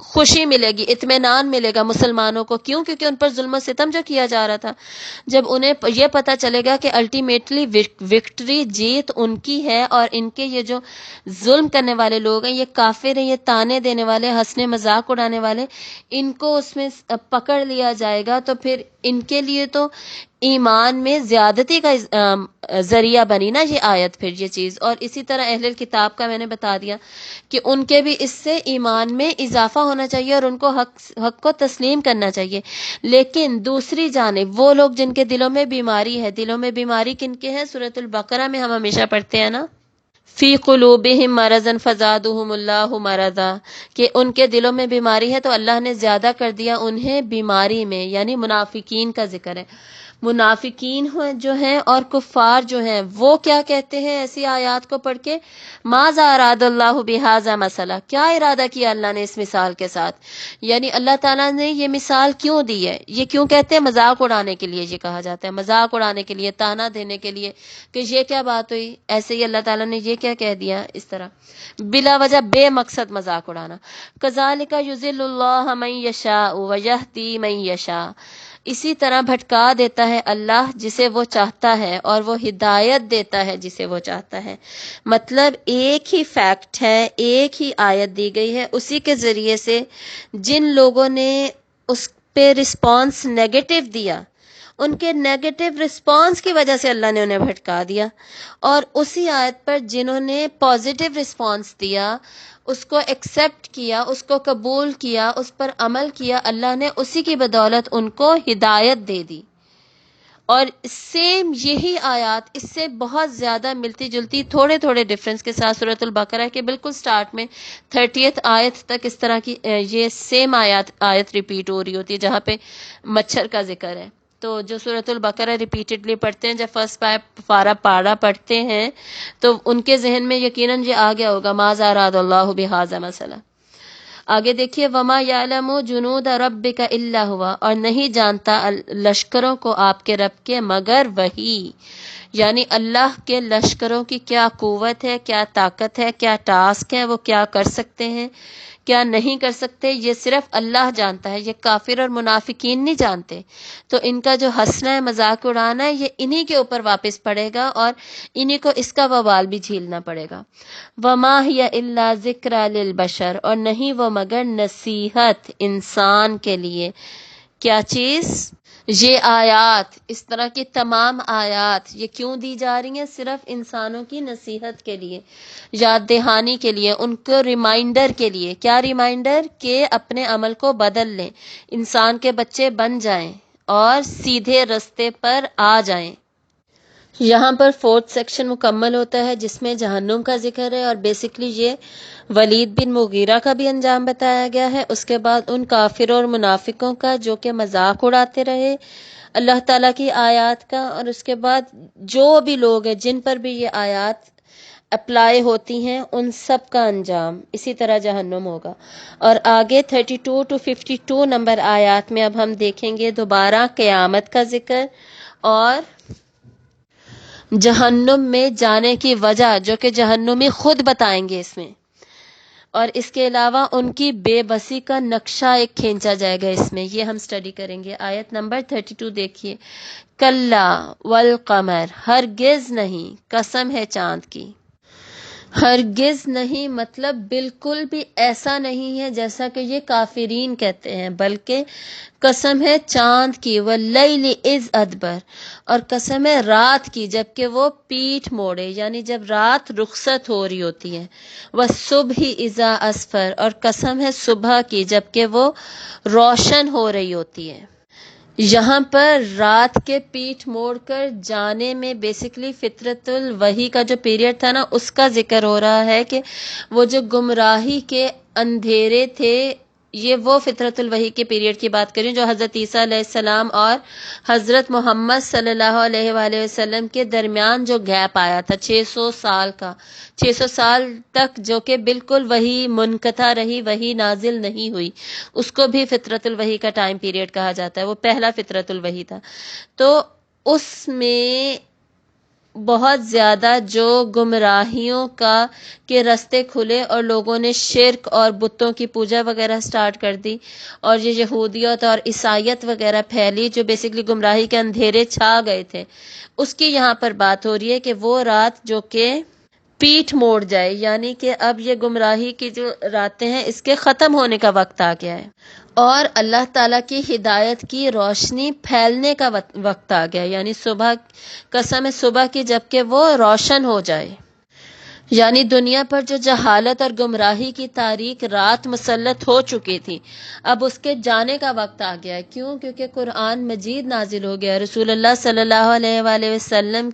خوشی ملے گی، اطمینان ملے گا مسلمانوں کو. کیوں؟ کیونکہ ان پر ظلم و ستم جو کیا جا رہا تھا، جب انہیں یہ پتہ چلے گا کہ الٹیمیٹلی وکٹری، جیت ان کی ہے، اور ان کے یہ جو ظلم کرنے والے لوگ ہیں، یہ کافر ہیں، یہ تانے دینے والے، ہنسنے مذاق اڑانے والے، ان کو اس میں پکڑ لیا جائے گا، تو پھر ان کے لیے تو ایمان میں زیادتی کا ذریعہ بنی نا یہ آیت، پھر یہ چیز. اور اسی طرح اہل کتاب کا میں نے بتا دیا کہ ان کے بھی اس سے ایمان میں اضافہ ہونا چاہیے اور ان کو حق کو تسلیم کرنا چاہیے. لیکن دوسری جانب وہ لوگ جن کے دلوں میں بیماری ہے، دلوں میں بیماری کن کے ہیں؟ سورۃ البقرہ میں ہم ہمیشہ پڑھتے ہیں نا، فی قلوبہم مرض فزادہم اللہ مرضا، کہ ان کے دلوں میں بیماری ہے تو اللہ نے زیادہ کر دیا انہیں بیماری میں. یعنی منافقین کا ذکر ہے. منافقین جو ہیں اور کفار جو ہیں وہ کیا کہتے ہیں ایسی آیات کو پڑھ کے؟ ماذا اراد اللہ بہذا مثلا، کیا ارادہ کیا اللہ نے اس مثال کے ساتھ؟ یعنی اللہ تعالیٰ نے یہ مثال کیوں دی ہے؟ یہ کیوں کہتے ہیں؟ مذاق اڑانے کے لیے یہ کہا جاتا ہے، مذاق اڑانے کے لیے، تانا دینے کے لیے کہ یہ کیا بات ہوئی، ایسے ہی اللہ تعالیٰ نے یہ کیا کہہ دیا، اس طرح بلا وجہ بے مقصد مذاق اڑانا. کذالک یضل اللہ من یشاء ویہدی من یشاء، اسی طرح بھٹکا دیتا ہے اللہ جسے وہ چاہتا ہے اور وہ ہدایت دیتا ہے جسے وہ چاہتا ہے. مطلب ایک ہی فیکٹ ہے، ایک ہی آیت دی گئی ہے، اسی کے ذریعے سے جن لوگوں نے اس پہ رسپانس نیگیٹو دیا، ان کے نیگیٹو رسپانس کی وجہ سے اللہ نے انہیں بھٹکا دیا، اور اسی آیت پر جنہوں نے پازیٹیو رسپانس دیا، اس کو ایکسیپٹ کیا، اس کو قبول کیا، اس پر عمل کیا، اللہ نے اسی کی بدولت ان کو ہدایت دے دی. اور سیم یہی آیات اس سے بہت زیادہ ملتی جلتی، تھوڑے تھوڑے ڈفرنس کے ساتھ سورۃ البقرہ کے بالکل سٹارٹ میں 30th آیت تک اس طرح کی یہ سیم آیت ریپیٹ ہو رہی ہوتی ہے جہاں پہ مچھر کا ذکر ہے. تو جو سورۃ البقرہ ریپیٹڈلی پڑھتے ہیں، جب فرسٹ پارہ پڑھتے ہیں تو ان کے ذہن میں یقیناً یہ آ گیا ہوگا ماذا اراد اللہ بہذا مثلا. آگے دیکھیے، وما یعلم جنود ربک الا ہوا، اور نہیں جانتا لشکروں کو آپ کے رب کے مگر وہی. یعنی اللہ کے لشکروں کی کیا قوت ہے، کیا طاقت ہے، کیا ٹاسک ہے، وہ کیا کر سکتے ہیں، کیا نہیں کر سکتے، یہ صرف اللہ جانتا ہے. یہ کافر اور منافقین نہیں جانتے. تو ان کا جو ہنسنا ہے، مذاق اڑانا ہے، یہ انہی کے اوپر واپس پڑے گا اور انہی کو اس کا وبال بھی جھیلنا پڑے گا. وما ہی الا ذکر للبشر، اور نہیں وہ مگر نصیحت انسان کے لیے. کیا چیز؟ یہ آیات، اس طرح کی تمام آیات یہ کیوں دی جا رہی ہیں؟ صرف انسانوں کی نصیحت کے لیے، یاد دہانی کے لیے، ان کو ریمائنڈر کے لیے. کیا ریمائنڈر؟ کہ اپنے عمل کو بدل لیں، انسان کے بچے بن جائیں اور سیدھے رستے پر آ جائیں. یہاں پر 4th سیکشن مکمل ہوتا ہے جس میں جہنم کا ذکر ہے، اور بیسکلی یہ ولید بن مغیرہ کا بھی انجام بتایا گیا ہے. اس کے بعد ان کافروں اور منافقوں کا جو کہ مذاق اڑاتے رہے اللہ تعالیٰ کی آیات کا، اور اس کے بعد جو بھی لوگ ہیں جن پر بھی یہ آیات اپلائی ہوتی ہیں ان سب کا انجام اسی طرح جہنم ہوگا. اور آگے 32 to 52 نمبر آیات میں اب ہم دیکھیں گے دوبارہ قیامت کا ذکر اور جہنم میں جانے کی وجہ جو کہ جہنمی خود بتائیں گے اس میں، اور اس کے علاوہ ان کی بے بسی کا نقشہ ایک کھینچا جائے گا اس میں، یہ ہم سٹڈی کریں گے۔ آیت نمبر 32 دیکھیے، کلا والقمر، ہرگز نہیں، قسم ہے چاند کی، ہرگز نہیں مطلب بالکل بھی ایسا نہیں ہے جیسا کہ یہ کافرین کہتے ہیں، بلکہ قسم ہے چاند کی، واللیل اذ ادبر، اور قسم ہے رات کی جبکہ وہ پیٹھ موڑے، یعنی جب رات رخصت ہو رہی ہوتی ہے، والصبح اذا اسفر، اور قسم ہے صبح کی جبکہ وہ روشن ہو رہی ہوتی ہے۔ یہاں پر رات کے پیٹھ موڑ کر جانے میں بیسیکلی فطرت الوحی کا جو پیریڈ تھا نا، اس کا ذکر ہو رہا ہے کہ وہ جو گمراہی کے اندھیرے تھے، یہ وہ فطرت الوحی کے پیریڈ کی بات کریں جو حضرت عیسیٰ علیہ السلام اور حضرت محمد صلی اللہ علیہ وآلہ وسلم کے درمیان جو گیپ آیا تھا 600 سال کا، 600 سال تک جو کہ بالکل وہی منقطع رہی، وہی نازل نہیں ہوئی، اس کو بھی فطرت الوحی کا ٹائم پیریڈ کہا جاتا ہے، وہ پہلا فطرت الوحی تھا۔ تو اس میں بہت زیادہ جو گمراہیوں کے رستے کھلے اور لوگوں نے شرک اور بتوں کی پوجا وغیرہ سٹارٹ کر دی، اور یہ یہودیت اور عیسائیت وغیرہ پھیلی جو بیسیکلی گمراہی کے اندھیرے چھا گئے تھے، اس کی یہاں پر بات ہو رہی ہے کہ وہ رات جو کہ پیٹھ موڑ جائے، یعنی کہ اب یہ گمراہی کی جو راتیں ہیں اس کے ختم ہونے کا وقت آ گیا ہے، اور اللہ تعالیٰ کی ہدایت کی روشنی پھیلنے کا وقت آ گیا، یعنی صبح، قسم ہے صبح کی جبکہ وہ روشن ہو جائے، یعنی دنیا پر جو جہالت اور گمراہی کی تاریک رات مسلط ہو چکی تھی، اب اس کے جانے کا وقت آ گیا ہے۔ کیوں؟ کیونکہ قرآن مجید نازل ہو گیا، رسول اللہ صلی اللہ علیہ وآلہ وسلم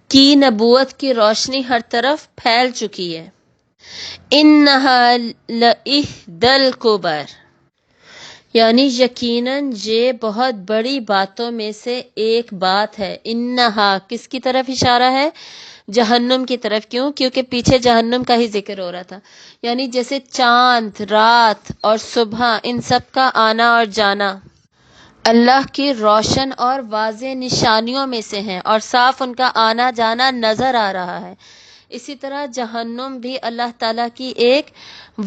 کی نبوت کی روشنی ہر طرف پھیل چکی ہے۔ انہا لإحدی الکبر، یعنی یقیناً یہ بہت بڑی باتوں میں سے ایک بات ہے۔ انہا کس کی طرف اشارہ ہے؟ جہنم کی طرف۔ کیوں؟ کیونکہ پیچھے جہنم کا ہی ذکر ہو رہا تھا، یعنی جیسے چاند، رات اور صبح، ان سب کا آنا اور جانا اللہ کی روشن اور واضح نشانیوں میں سے ہیں، اور صاف ان کا آنا جانا نظر آ رہا ہے، اسی طرح جہنم بھی اللہ تعالیٰ کی ایک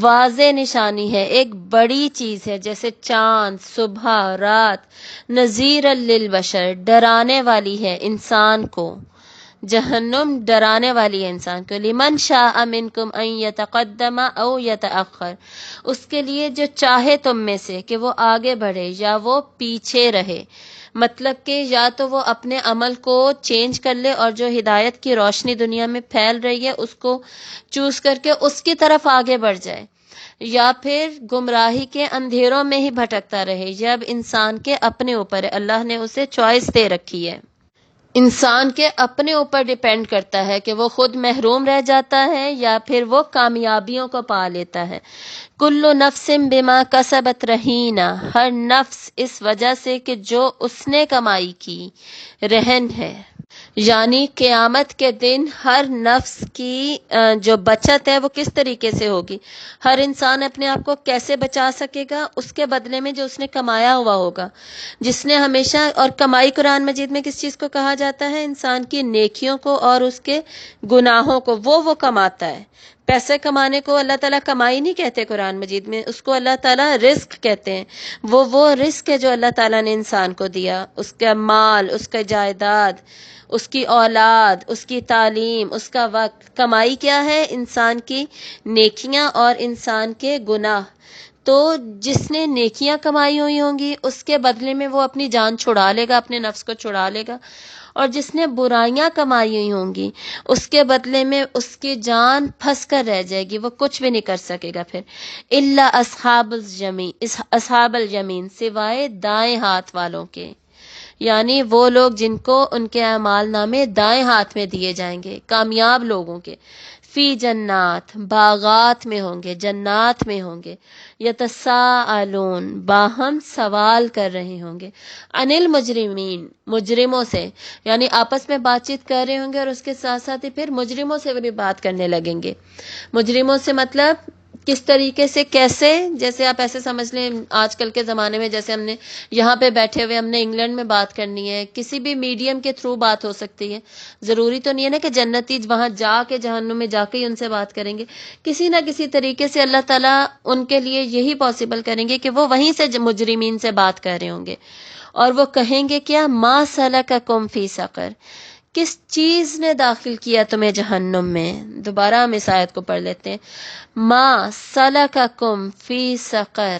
واضح نشانی ہے، ایک بڑی چیز ہے، جیسے چاند، صبح، رات، نذیرا للبشر، ڈرانے والی ہے انسان کو، جہنم ڈرانے والی ہے انسان کو۔ لمن شاء منکم ان یتقدم او یتأخر، اس کے لیے جو چاہے تم میں سے کہ وہ آگے بڑھے یا وہ پیچھے رہے، مطلب کہ یا تو وہ اپنے عمل کو چینج کر لے اور جو ہدایت کی روشنی دنیا میں پھیل رہی ہے اس کو چوز کر کے اس کی طرف آگے بڑھ جائے، یا پھر گمراہی کے اندھیروں میں ہی بھٹکتا رہے۔ یہ اب انسان کے اپنے اوپر ہے، اللہ نے اسے چوائس دے رکھی ہے، انسان کے اپنے اوپر ڈیپینڈ کرتا ہے کہ وہ خود محروم رہ جاتا ہے یا پھر وہ کامیابیوں کو پا لیتا ہے۔ کل نفس بما کسبت رہینہ، ہر نفس اس وجہ سے کہ جو اس نے کمائی کی رہن ہے، یعنی قیامت کے دن ہر نفس کی جو بچت ہے وہ کس طریقے سے ہوگی، ہر انسان اپنے آپ کو کیسے بچا سکے گا، اس کے بدلے میں جو اس نے کمایا ہوا ہوگا، جس نے ہمیشہ، اور کمائی قرآن مجید میں کس چیز کو کہا جاتا ہے؟ انسان کی نیکیوں کو اور اس کے گناہوں کو، وہ کماتا ہے۔ پیسے کمانے کو اللہ تعالیٰ کمائی نہیں کہتے قرآن مجید میں، اس کو اللہ تعالیٰ رزق کہتے ہیں۔ وہ رزق ہے جو اللہ تعالیٰ نے انسان کو دیا، اس کا مال، اس کا جائیداد، اس کی اولاد، اس کی تعلیم، اس کا وقت۔ کمائی کیا ہے؟ انسان کی نیکیاں اور انسان کے گناہ۔ تو جس نے نیکیاں کمائی ہوئی ہوں گی اس کے بدلے میں وہ اپنی جان چھڑا لے گا، اپنے نفس کو چھڑا لے گا، اور جس نے برائیاں کمائی ہوئی ہوں گی اس کے بدلے میں اس کی جان پھنس کر رہ جائے گی، وہ کچھ بھی نہیں کر سکے گا پھر۔ الا اصحاب الیمین، سوائے دائیں ہاتھ والوں کے، یعنی وہ لوگ جن کو ان کے اعمال نامے دائیں ہاتھ میں دیے جائیں گے، کامیاب لوگوں کے۔ فی جنات، باغات میں ہوں گے، جنات میں ہوں گے، یتساءلون، باہم سوال کر رہے ہوں گے، عن المجرمین، مجرموں سے، یعنی آپس میں بات چیت کر رہے ہوں گے اور اس کے ساتھ ساتھ ہی پھر مجرموں سے بھی بات کرنے لگیں گے۔ مجرموں سے مطلب کس طریقے سے، کیسے، جیسے آپ ایسے سمجھ لیں آج کل کے زمانے میں جیسے ہم نے یہاں پہ بیٹھے ہوئے ہم نے انگلینڈ میں بات کرنی ہے، کسی بھی میڈیم کے تھرو بات ہو سکتی ہے. ضروری تو نہیں ہے نا کہ جنتی وہاں جا کے جہنم میں جا کے ہی ان سے بات کریں گے. کسی نہ کسی طریقے سے اللہ تعالیٰ ان کے لیے یہی پاسبل کریں گے کہ وہ وہیں سے مجرمین سے بات کر رہے ہوں گے، اور وہ کہیں گے کیا، ما سلککم فی سقر، کس چیز نے داخل کیا تمہیں جہنم میں. دوبارہ ہم اس آیت کو پڑھ لیتے ہیں. ما سلککم فی سقر،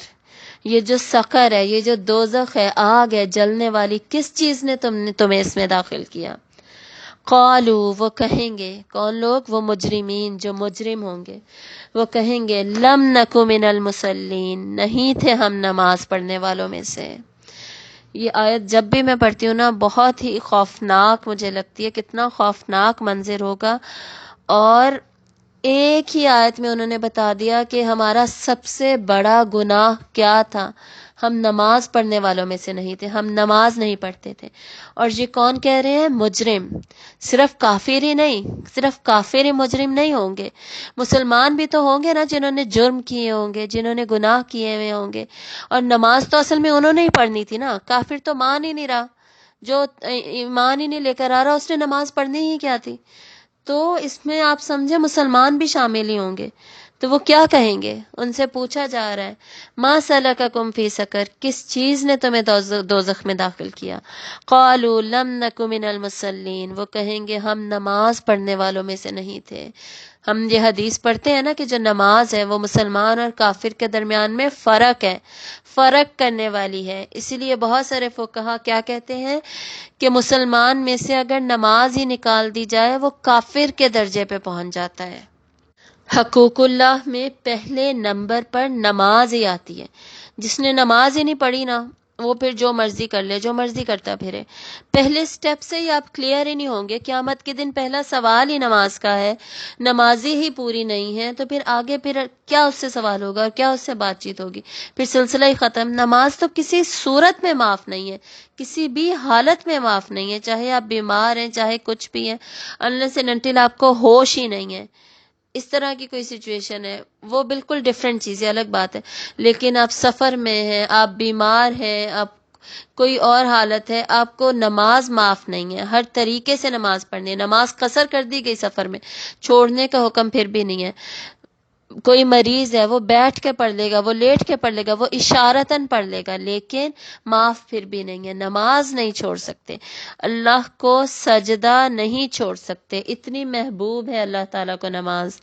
یہ جو سقر ہے، یہ جو دوزخ ہے، آگ ہے جلنے والی، کس چیز نے تمہیں اس میں داخل کیا. قالو، وہ کہیں گے، کون لوگ، وہ مجرمین جو مجرم ہوں گے، وہ کہیں گے لم نکو من المصلین، نہیں تھے ہم نماز پڑھنے والوں میں سے. یہ آیت جب بھی میں پڑھتی ہوں نا بہت ہی خوفناک مجھے لگتی ہے، کتنا خوفناک منظر ہوگا. اور ایک ہی آیت میں انہوں نے بتا دیا کہ ہمارا سب سے بڑا گناہ کیا تھا، ہم نماز پڑھنے والوں میں سے نہیں تھے، ہم نماز نہیں پڑھتے تھے. اور یہ کون کہہ رہے ہیں، مجرم. صرف کافر ہی نہیں، صرف کافر ہی مجرم نہیں ہوں گے، مسلمان بھی تو ہوں گے نا جنہوں نے جرم کیے ہوں گے، جنہوں نے گناہ کیے ہوئے ہوں گے. اور نماز تو اصل میں انہوں نے ہی پڑھنی تھی نا، کافر تو مان ہی نہیں رہا، جو ایمان ہی نہیں لے کر آ رہا اس نے نماز پڑھنی ہی کیا تھی. تو اس میں آپ سمجھے مسلمان بھی شامل ہی ہوں گے. تو وہ کیا کہیں گے، ان سے پوچھا جا رہا ہے ما سلککم فی سقر، کس چیز نے تمہیں دوزخ میں داخل کیا. قالوا لم نک من المصلین، وہ کہیں گے ہم نماز پڑھنے والوں میں سے نہیں تھے. ہم یہ حدیث پڑھتے ہیں نا کہ جو نماز ہے وہ مسلمان اور کافر کے درمیان میں فرق ہے، فرق کرنے والی ہے. اسی لیے بہت سارے فقہا کیا کہتے ہیں کہ مسلمان میں سے اگر نماز ہی نکال دی جائے وہ کافر کے درجے پہ پہنچ جاتا ہے. حقوق اللہ میں پہلے نمبر پر نماز ہی آتی ہے. جس نے نماز ہی نہیں پڑھی نا وہ پھر جو مرضی کر لے، جو مرضی کرتا پھرے. پہلے سٹیپ سے ہی آپ کلیئر ہی نہیں ہوں گے. قیامت کے دن پہلا سوال ہی نماز کا ہے، نمازی ہی پوری نہیں ہے تو پھر آگے پھر کیا اس سے سوال ہوگا اور کیا اس سے بات چیت ہوگی، پھر سلسلہ ہی ختم. نماز تو کسی صورت میں معاف نہیں ہے، کسی بھی حالت میں معاف نہیں ہے، چاہے آپ بیمار ہیں، چاہے کچھ بھی ہیں، unless and until آپ کو ہوش ہی نہیں ہے. اس طرح کی کوئی سچویشن ہے وہ بالکل ڈیفرنٹ چیز ہے، الگ بات ہے. لیکن آپ سفر میں ہیں، آپ بیمار ہیں، آپ کوئی اور حالت ہے، آپ کو نماز معاف نہیں ہے. ہر طریقے سے نماز پڑھنی ہے. نماز قصر کر دی گئی سفر میں، چھوڑنے کا حکم پھر بھی نہیں ہے. کوئی مریض ہے وہ بیٹھ کے پڑھ لے گا، وہ لیٹ کے پڑھ لے گا، وہ اشارتاً پڑھ لے گا، لیکن معاف پھر بھی نہیں ہے. نماز نہیں چھوڑ سکتے، اللہ کو سجدہ نہیں چھوڑ سکتے، اتنی محبوب ہے اللہ تعالیٰ کو نماز.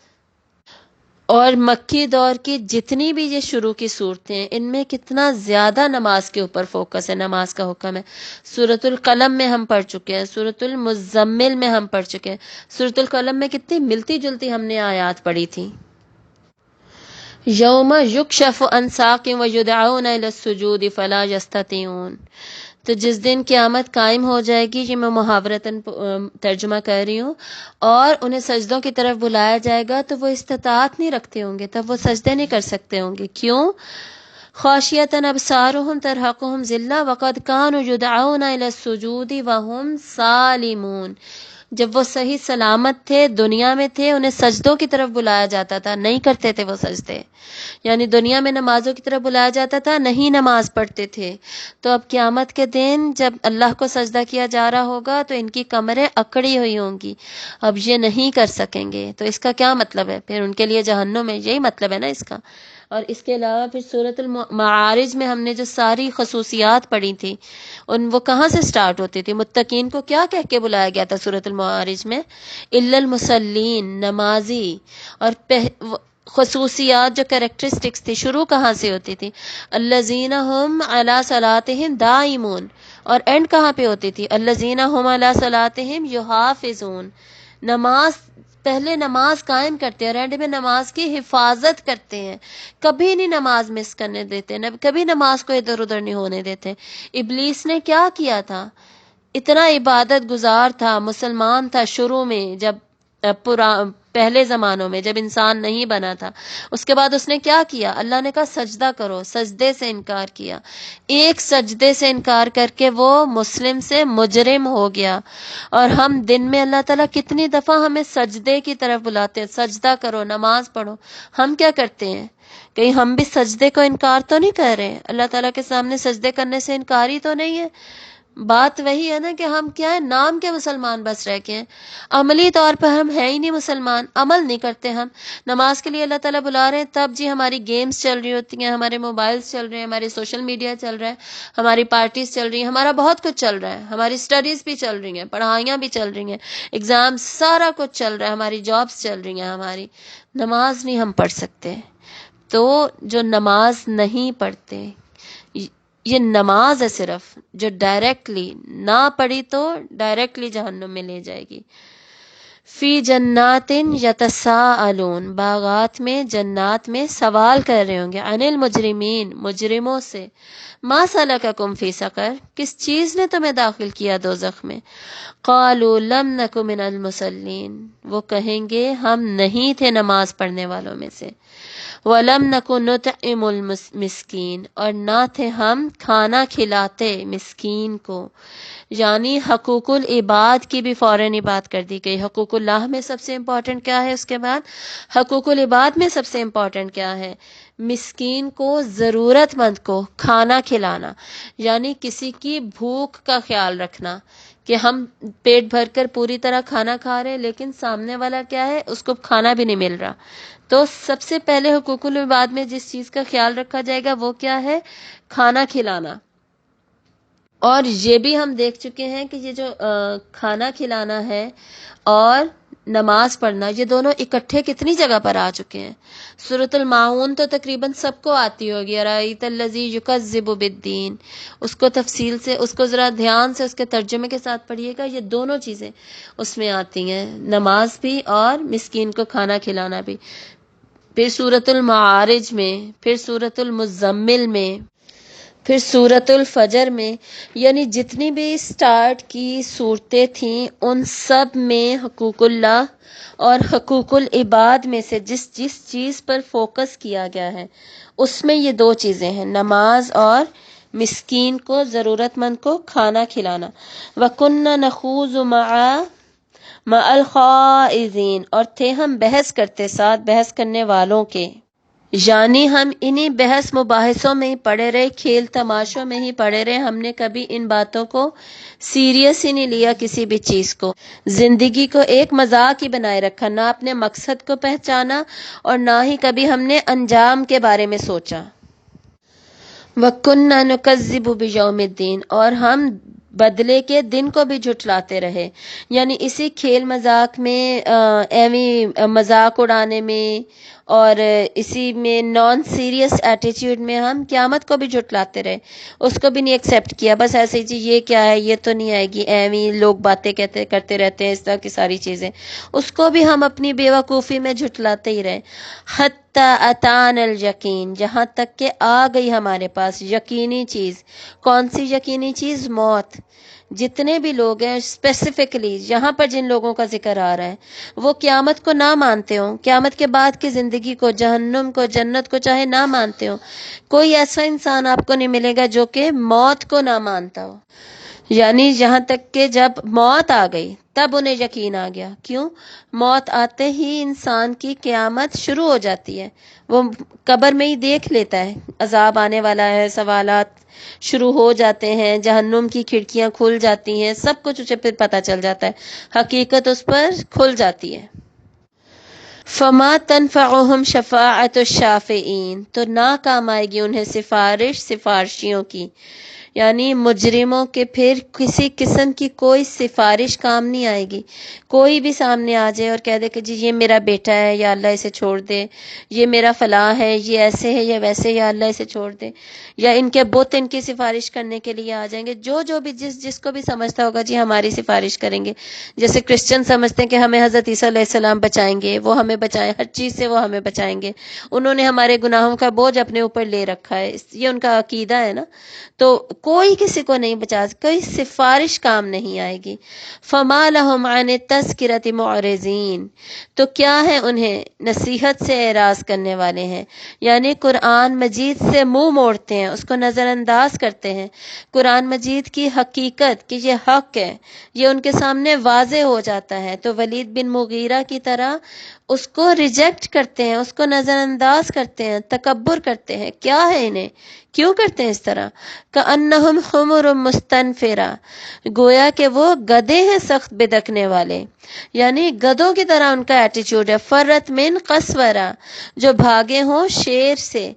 اور مکی دور کی جتنی بھی یہ شروع کی صورتیں ہیں ان میں کتنا زیادہ نماز کے اوپر فوکس ہے، نماز کا حکم ہے. سورۃ القلم میں ہم پڑھ چکے ہیں، سورۃ المزمل میں ہم پڑھ چکے ہیں. سورۃ القلم میں کتنی ملتی جلتی ہم نے آیات پڑھی تھی. یوم یکشف عن ساق ویدعون الی السجود فلا یستطیعون. تو جس دن قیامت قائم ہو جائے گی، یہ میں محاورتاً ترجمہ کر رہی ہوں، اور انہیں سجدوں کی طرف بلایا جائے گا تو وہ استطاعت نہیں رکھتے ہوں گے، تب وہ سجدے نہیں کر سکتے ہوں گے. کیوں؟ خاشیۃ ابصارهم ترہقهم ذلہ وقد كانوا يدعون الى السجود وهم سالمون. جب وہ صحیح سلامت تھے، دنیا میں تھے، انہیں سجدوں کی طرف بلایا جاتا تھا، نہیں کرتے تھے وہ سجدے. یعنی دنیا میں نمازوں کی طرف بلایا جاتا تھا، نہیں نماز پڑھتے تھے. تو اب قیامت کے دن جب اللہ کو سجدہ کیا جا رہا ہوگا تو ان کی کمریں اکڑی ہوئی ہوں گی، اب یہ نہیں کر سکیں گے. تو اس کا کیا مطلب ہے؟ پھر ان کے لیے جہنم ہے، یہی مطلب ہے نا اس کا. اور اس کے علاوہ پھر سورۃ المعارج میں ہم نے جو ساری خصوصیات پڑھی تھی وہ کہاں سے سٹارٹ ہوتی تھی؟ متقین کو کیا کہہ کے بلایا گیا تھا سورۃ المعارج میں؟ الا المصلین، نمازی. اور خصوصیات جو کریکٹرسٹکس تھی شروع کہاں سے ہوتی تھی؟ الذین هم علی صلاتہم دائمون. اور اینڈ کہاں پہ ہوتی تھی؟ الذین هم علی صلاتہم یحافظون. نماز پہلے نماز قائم کرتے ہیں اور اینڈ میں نماز کی حفاظت کرتے ہیں. کبھی نہیں نماز مس کرنے دیتے، کبھی نماز کو ادھر ادھر نہیں ہونے دیتے. ابلیس نے کیا کیا تھا؟ اتنا عبادت گزار تھا، مسلمان تھا شروع میں، جب پہلے زمانوں میں جب انسان نہیں بنا تھا، اس کے بعد اس نے کیا کیا؟ اللہ نے کہا سجدہ کرو، سجدے سے انکار کیا، ایک سجدے سے انکار کر کے وہ مسلم سے مجرم ہو گیا۔ اور ہم دن میں اللہ تعالیٰ کتنی دفعہ ہمیں سجدے کی طرف بلاتے ہیں، سجدہ کرو، نماز پڑھو، ہم کیا کرتے ہیں؟ کہیں ہم بھی سجدے کو انکار تو نہیں کر رہے؟ اللہ تعالیٰ کے سامنے سجدے کرنے سے انکار ہی تو نہیں ہے۔ بات وہی ہے نا کہ ہم کیا ہے، نام کے مسلمان بس رہ کے ہیں، عملی طور پر ہم ہیں ہی نہیں مسلمان، عمل نہیں کرتے ہم۔ نماز کے لیے اللہ تعالیٰ بلا رہے ہیں، تب جی ہماری گیمز چل رہی ہوتی ہیں، ہمارے موبائلز چل رہے ہیں، ہمارے سوشل میڈیا چل رہا ہے، ہماری پارٹیز چل رہی ہیں، ہمارا بہت کچھ چل رہا ہے، ہماری اسٹڈیز بھی چل رہی ہیں، پڑھائیاں بھی چل رہی ہیں، ایگزام، سارا کچھ چل رہا ہے، ہماری جابز چل رہی ہیں، ہماری نماز نہیں ہم پڑھ سکتے۔ تو جو نماز نہیں پڑھتے، یہ نماز ہے صرف جو ڈائریکٹلی نہ پڑھی تو ڈائریکٹلی جہنم میں لے جائے گی۔ فی جنات یتساءلون، باغات میں، جنات میں سوال کر رہے ہوں گے، عن المجرمین، مجرموں سے، ما سلککم فی سقر، کس چیز نے تمہیں داخل کیا دوزخ میں؟ قالوا لم نک من المصلین، وہ کہیں گے ہم نہیں تھے نماز پڑھنے والوں میں سے، وَلَمْ نَكُ نُطْعِمُ الْمِسْكِينَ، اور نہ تھے ہم کھانا کھلاتے مسکین کو۔ یعنی حقوق العباد کی بھی فوراً بات کر دی گئی۔ حقوق اللہ میں سب سے امپورٹنٹ کیا ہے؟ اس کے بعد حقوق العباد میں سب سے امپورٹنٹ کیا ہے؟ مسکین کو، ضرورت مند کو کھانا کھلانا، یعنی کسی کی بھوک کا خیال رکھنا، کہ ہم پیٹ بھر کر پوری طرح کھانا کھا رہے لیکن سامنے والا کیا ہے، اس کو کھانا بھی نہیں مل رہا۔ تو سب سے پہلے حقوق العباد میں جس چیز کا خیال رکھا جائے گا وہ کیا ہے؟ کھانا کھلانا۔ اور یہ بھی ہم دیکھ چکے ہیں کہ یہ جو کھانا کھلانا ہے اور نماز پڑھنا، یہ دونوں اکٹھے کتنی جگہ پر آ چکے ہیں۔ سورۃ الماعون تو تقریباً سب کو آتی ہوگی، ارائیت الذی یکذب بالدین، اس کو تفصیل سے، اس کو ذرا دھیان سے اس کے ترجمے کے ساتھ پڑھیے گا، یہ دونوں چیزیں اس میں آتی ہیں، نماز بھی اور مسکین کو کھانا کھلانا بھی۔ پھر سورۃ المعارج میں، پھر سورۃ المزمل میں، پھر سورۃ الفجر میں، یعنی جتنی بھی سٹارٹ کی صورتیں تھیں ان سب میں حقوق اللہ اور حقوق العباد میں سے جس چیز پر فوکس کیا گیا ہے اس میں یہ دو چیزیں ہیں، نماز اور مسکین کو، ضرورت مند کو کھانا کھلانا۔ وَكُنَّا نَخُوضُ مَعَ الْخَائِضِينَ، اور تھے ہم بحث کرتے ساتھ بحث کرنے والوں کے، یعنی ہم انہی بحث مباحثوں میں ہی پڑے رہے، کھیل تماشوں میں ہی پڑے رہے، ہم نے کبھی ان باتوں کو سیریس ہی نہیں لیا، کسی بھی چیز کو، زندگی کو ایک مذاق ہی بنائے رکھا، نہ اپنے مقصد کو پہچانا اور نہ ہی کبھی ہم نے انجام کے بارے میں سوچا۔ وَكُنَّا نُكَذِّبُ بِيَوْمِ الدِّينِ، اور ہم بدلے کے دن کو بھی جھٹلاتے رہے، یعنی اسی کھیل مذاق میں، ایویں مذاق اڑانے میں اور اسی میں نان سیریس ایٹیٹیوڈ میں ہم قیامت کو بھی جھٹلاتے رہے، اس کو بھی نہیں ایکسیپٹ کیا، بس ایسے ہی جی یہ کیا ہے، یہ تو نہیں آئے گی، ایویں لوگ باتیں کرتے رہتے ہیں، اس طرح کی ساری چیزیں، اس کو بھی ہم اپنی بیوقوفی میں جھٹلاتے ہی رہے۔ حتی اتانا الیقین، جہاں تک کہ آ گئی ہمارے پاس یقینی چیز۔ کون سی یقینی چیز؟ موت۔ جتنے بھی لوگ ہیں اسپیسیفکلی یہاں پر جن لوگوں کا ذکر آ رہا ہے وہ قیامت کو نہ مانتے ہوں، قیامت کے بعد کی زندگی کو، جہنم کو، جنت کو چاہے نہ مانتے ہوں، کوئی ایسا انسان آپ کو نہیں ملے گا جو کہ موت کو نہ مانتا ہو، یعنی یہاں تک کہ جب موت آ گئی تب انہیں یقین آ گیا۔ کیوں؟ موت آتے ہی انسان کی قیامت شروع ہو جاتی ہے، وہ قبر میں ہی دیکھ لیتا ہے عذاب آنے والا ہے، سوالات شروع ہو جاتے ہیں، جہنم کی کھڑکیاں کھل جاتی ہیں، سب کچھ اسے پھر پتہ چل جاتا ہے، حقیقت اس پر کھل جاتی ہے۔ فما تنفعهم شفاعت الشافعین، تو نہ کام آئے گی انہیں سفارشیوں کی، یعنی مجرموں کے پھر کسی قسم کی کوئی سفارش کام نہیں آئے گی۔ کوئی بھی سامنے آ جائے اور کہہ دے کہ جی یہ میرا بیٹا ہے، یا اللہ اسے چھوڑ دے، یہ میرا فلاں ہے، یہ ایسے ہے یا ویسے، یا اللہ اسے چھوڑ دے، یا ان کے بت ان کی سفارش کرنے کے لیے آ جائیں گے، جو بھی جس کو بھی سمجھتا ہوگا جی ہماری سفارش کریں گے، جیسے کرسچن سمجھتے ہیں کہ ہمیں حضرت عیسیٰ علیہ السلام بچائیں گے، وہ ہمیں بچائیں، ہر چیز سے وہ ہمیں بچائیں گے، انہوں نے ہمارے گناہوں کا بوجھ اپنے اوپر لے رکھا ہے، یہ ان کا عقیدہ ہے نا۔ تو کوئی کسی کو نہیں بچا، کوئی سفارش کام نہیں آئے گی۔ فما لہم عن التذکرۃ معرضین، تو کیا ہے انہیں نصیحت سے اعراض کرنے والے ہیں، یعنی قرآن مجید سے منہ موڑتے ہیں، اس کو نظر انداز کرتے ہیں۔ قرآن مجید کی حقیقت کہ یہ حق ہے یہ ان کے سامنے واضح ہو جاتا ہے، تو ولید بن مغیرہ کی طرح اس کو ریجیکٹ کرتے ہیں، اس کو نظر انداز کرتے ہیں، تکبر کرتے ہیں۔ کیا ہے انہیں، کیوں کرتے ہیں اس طرح؟ کأنہم حمر مستنفرہ، گویا کہ وہ گدھے ہیں سخت بدکنے والے، یعنی گدھوں کی طرح ان کا ایٹیچیوڈ ہے۔ فرت من قسورہ، جو بھاگے ہوں شیر سے،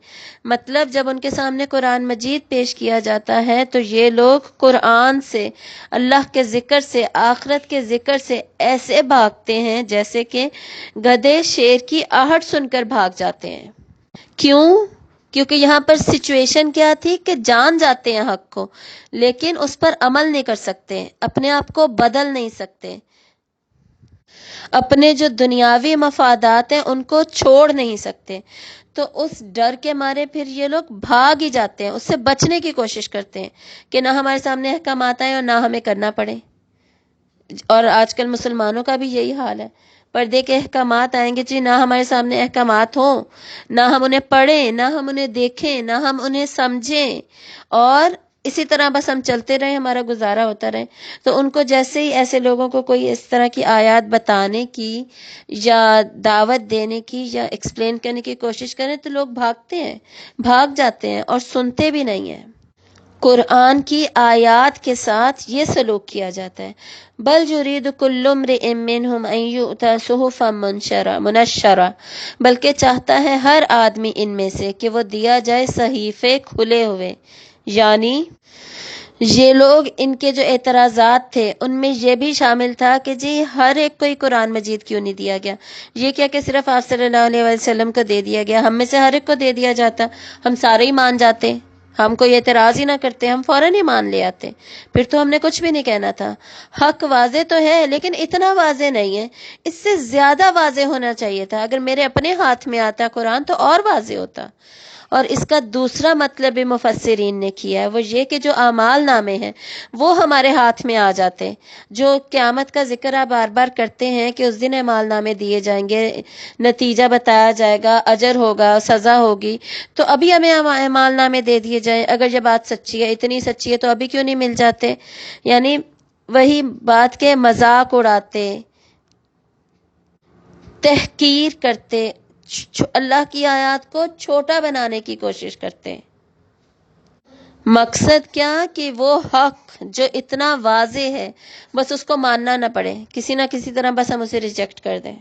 مطلب جب ان کے سامنے قرآن مجید پیش کیا جاتا ہے تو یہ لوگ قرآن سے، اللہ کے ذکر سے، آخرت کے ذکر سے ایسے بھاگتے ہیں جیسے کہ گدھے شیر کی آہٹ سن کر بھاگ جاتے ہیں۔ کیوں؟ کیونکہ یہاں پر سچویشن کیا تھی کہ جان جاتے ہیں حق کو، لیکن اس پر عمل نہیں کر سکتے، اپنے آپ کو بدل نہیں سکتے، اپنے جو دنیاوی مفادات ہیں ان کو چھوڑ نہیں سکتے، تو اس ڈر کے مارے پھر یہ لوگ بھاگ ہی جاتے ہیں، اس سے بچنے کی کوشش کرتے ہیں کہ نہ ہمارے سامنے احکامات آئیں اور نہ ہمیں کرنا پڑے۔ اور آج کل مسلمانوں کا بھی یہی حال ہے، پردے کے احکامات آئیں گے جی، نہ ہمارے سامنے احکامات ہوں، نہ ہم انہیں پڑھیں، نہ ہم انہیں دیکھیں، نہ ہم انہیں سمجھیں، اور اسی طرح بس ہم چلتے رہیں، ہمارا گزارا ہوتا رہے۔ تو ان کو جیسے ہی ایسے لوگوں کو کوئی اس طرح کی آیات بتانے کی یا دعوت دینے کی یا ایکسپلین کرنے کی کوشش کریں تو لوگ بھاگتے ہیں، بھاگ جاتے ہیں اور سنتے بھی نہیں ہیں۔ قرآن کی آیات کے ساتھ یہ سلوک کیا جاتا ہے۔ بل یرید کل امرئ منہم ان یؤتی صحفا منشرہ، بلکہ چاہتا ہے ہر آدمی ان میں سے کہ وہ دیا جائے صحیفے کھلے ہوئے، یعنی یہ لوگ، ان کے جو اعتراضات تھے ان میں یہ بھی شامل تھا کہ جی ہر ایک کو ہی قرآن مجید کیوں نہیں دیا گیا، یہ کیا کہ صرف آپ صلی اللہ علیہ وسلم کو دے دیا گیا، ہم میں سے ہر ایک کو دے دیا جاتا، ہم سارے ہی مان جاتے، ہم کوئی اعتراض ہی نہ کرتے، ہم فوراً ہی مان لے آتے، پھر تو ہم نے کچھ بھی نہیں کہنا تھا۔ حق واضح تو ہے لیکن اتنا واضح نہیں ہے، اس سے زیادہ واضح ہونا چاہیے تھا، اگر میرے اپنے ہاتھ میں آتا قرآن تو اور واضح ہوتا۔ اور اس کا دوسرا مطلب بھی مفسرین نے کیا ہے، وہ یہ کہ جو اعمال نامے ہیں وہ ہمارے ہاتھ میں آ جاتے، جو قیامت کا ذکر آپ بار بار کرتے ہیں کہ اس دن اعمال نامے دیے جائیں گے، نتیجہ بتایا جائے گا، اجر ہوگا، سزا ہوگی، تو ابھی ہمیں اعمال نامے دے دیے جائیں، اگر یہ بات سچی ہے، اتنی سچی ہے تو ابھی کیوں نہیں مل جاتے؟ یعنی وہی بات کے مذاق اڑاتے، تحقیر کرتے، اللہ کی آیات کو چھوٹا بنانے کی کوشش کرتے ہیں۔ مقصد کیا کہ وہ حق جو اتنا واضح ہے بس اس کو ماننا نہ پڑے، کسی نہ کسی طرح بس ہم اسے ریجیکٹ کر دیں۔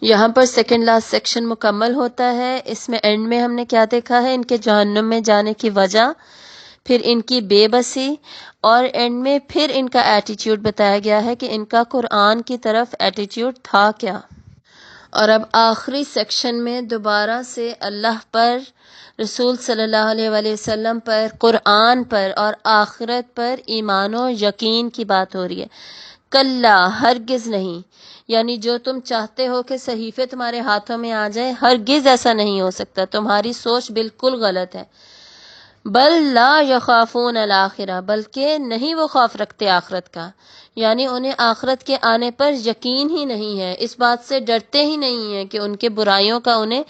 یہاں پر سیکنڈ لاسٹ سیکشن مکمل ہوتا ہے۔ اس میں اینڈ میں ہم نے کیا دیکھا ہے، ان کے جہنم میں جانے کی وجہ، پھر ان کی بے بسی، اور اینڈ میں پھر ان کا ایٹیٹیوڈ بتایا گیا ہے کہ ان کا قرآن کی طرف ایٹیٹیوڈ تھا کیا۔ اور اب آخری سیکشن میں دوبارہ سے اللہ پر، رسول صلی اللہ علیہ وآلہ وسلم پر، قرآن پر اور آخرت پر ایمان و یقین کی بات ہو رہی ہے۔ کلا، ہرگز نہیں، یعنی جو تم چاہتے ہو کہ صحیفے تمہارے ہاتھوں میں آ جائے، ہرگز ایسا نہیں ہو سکتا، تمہاری سوچ بالکل غلط ہے۔ بل لا یخافون الآخرہ، بلکہ نہیں وہ خوف رکھتے آخرت کا، یعنی انہیں آخرت کے آنے پر یقین ہی نہیں ہے، اس بات سے ڈرتے ہی نہیں ہیں کہ ان کے برائیوں کا انہیں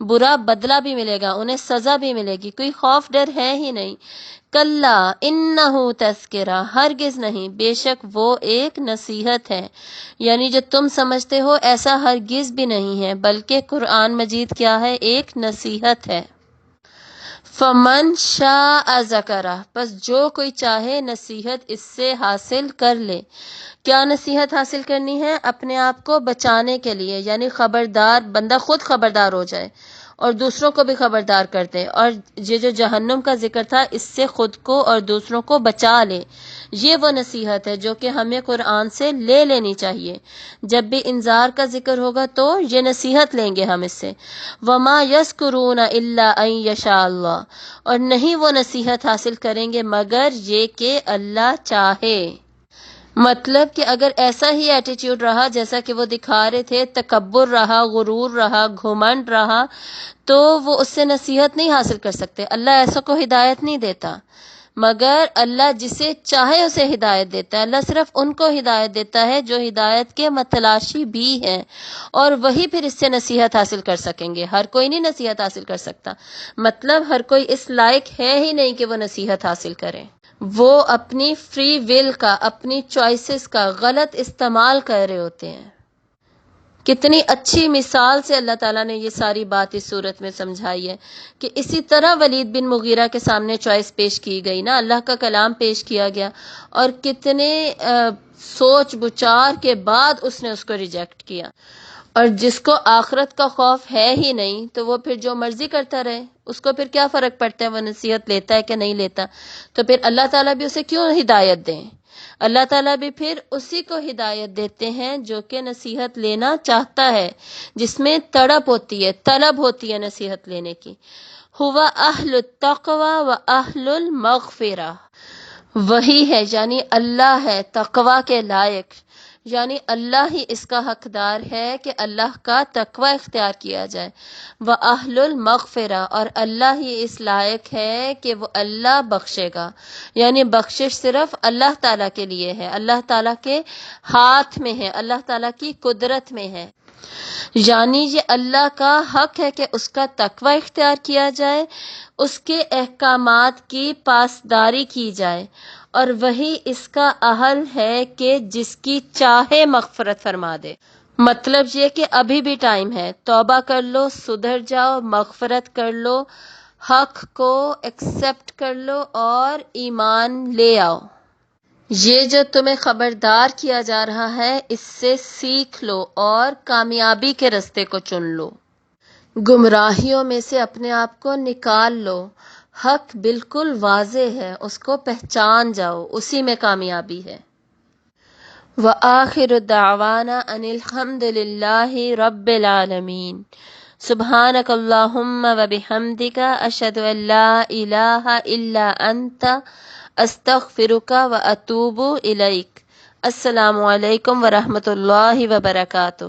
برا بدلہ بھی ملے گا، انہیں سزا بھی ملے گی، کوئی خوف ڈر ہے ہی نہیں۔ کلا انہ تذکرہ، ہرگز نہیں، بے شک وہ ایک نصیحت ہے، یعنی جو تم سمجھتے ہو ایسا ہرگز بھی نہیں ہے، بلکہ قرآن مجید کیا ہے، ایک نصیحت ہے۔ فمن شاء ذکرہ، بس جو کوئی چاہے نصیحت اس سے حاصل کر لے۔ کیا نصیحت حاصل کرنی ہے؟ اپنے آپ کو بچانے کے لیے، یعنی خبردار، بندہ خود خبردار ہو جائے اور دوسروں کو بھی خبردار کر دے، اور یہ جو جہنم کا ذکر تھا اس سے خود کو اور دوسروں کو بچا لے، یہ وہ نصیحت ہے جو کہ ہمیں قرآن سے لے لینی چاہیے۔ جب بھی انذار کا ذکر ہوگا تو یہ نصیحت لیں گے ہم اس سے۔ وما یذکرون الا ان یشاء اللہ، اور نہیں وہ نصیحت حاصل کریں گے مگر یہ کہ اللہ چاہے۔ مطلب کہ اگر ایسا ہی ایٹیٹیوڈ رہا جیسا کہ وہ دکھا رہے تھے، تکبر رہا، غرور رہا، گھمنڈ رہا، تو وہ اس سے نصیحت نہیں حاصل کر سکتے، اللہ ایسا کو ہدایت نہیں دیتا۔ مگر اللہ جسے چاہے اسے ہدایت دیتا ہے۔ اللہ صرف ان کو ہدایت دیتا ہے جو ہدایت کے متلاشی بھی ہیں، اور وہی پھر اس سے نصیحت حاصل کر سکیں گے۔ ہر کوئی نہیں نصیحت حاصل کر سکتا، مطلب ہر کوئی اس لائق ہے ہی نہیں کہ وہ نصیحت حاصل کرے۔ وہ اپنی فری ول کا، اپنی چوائسز کا غلط استعمال کر رہے ہوتے ہیں۔ کتنی اچھی مثال سے اللہ تعالیٰ نے یہ ساری بات اس صورت میں سمجھائی ہے کہ اسی طرح ولید بن مغیرہ کے سامنے چوائس پیش کی گئی نا، اللہ کا کلام پیش کیا گیا، اور کتنے سوچ بچار کے بعد اس نے اس کو ریجیکٹ کیا۔ اور جس کو آخرت کا خوف ہے ہی نہیں تو وہ پھر جو مرضی کرتا رہے، اس کو پھر کیا فرق پڑتا ہے وہ نصیحت لیتا ہے کہ نہیں لیتا؟ تو پھر اللہ تعالیٰ بھی اسے کیوں ہدایت دیں؟ اللہ تعالیٰ بھی پھر اسی کو ہدایت دیتے ہیں جو کہ نصیحت لینا چاہتا ہے، جس میں تڑپ ہوتی ہے، طلب ہوتی ہے نصیحت لینے کی۔ ہوا اہل التقوی و اہل المغفرہ، وہی ہے یعنی اللہ ہے تقوی کے لائق، یعنی اللہ ہی اس کا حقدار ہے کہ اللہ کا تقوی اختیار کیا جائے۔ وَأَهْلُ الْمَغْفِرَةِ، اور اللہ ہی اس لائق ہے کہ وہ اللہ بخشے گا، یعنی بخشش صرف اللہ تعالیٰ کے لیے ہے، اللہ تعالیٰ کے ہاتھ میں ہے، اللہ تعالیٰ کی قدرت میں ہے۔ یعنی یہ اللہ کا حق ہے کہ اس کا تقوی اختیار کیا جائے، اس کے احکامات کی پاسداری کی جائے، اور وہی اس کا اہل ہے کہ جس کی چاہے مغفرت فرما دے۔ مطلب یہ کہ ابھی بھی ٹائم ہے، توبہ کر لو، سدھر جاؤ، مغفرت کر لو، حق کو ایکسپٹ کر لو اور ایمان لے آؤ۔ یہ جو تمہیں خبردار کیا جا رہا ہے اس سے سیکھ لو اور کامیابی کے رستے کو چن لو، گمراہیوں میں سے اپنے آپ کو نکال لو۔ حق بالکل واضح ہے، اس کو پہچان جاؤ، اسی میں کامیابی ہے۔ وآخر دعوانا ان الحمد للہ رب العالمین۔ سبحانک اللہم وبحمدک، اشہد ان لا الہ الا انت، استغفرک واتوب الیک۔ السلام علیکم ورحمۃ اللہ وبرکاتہ۔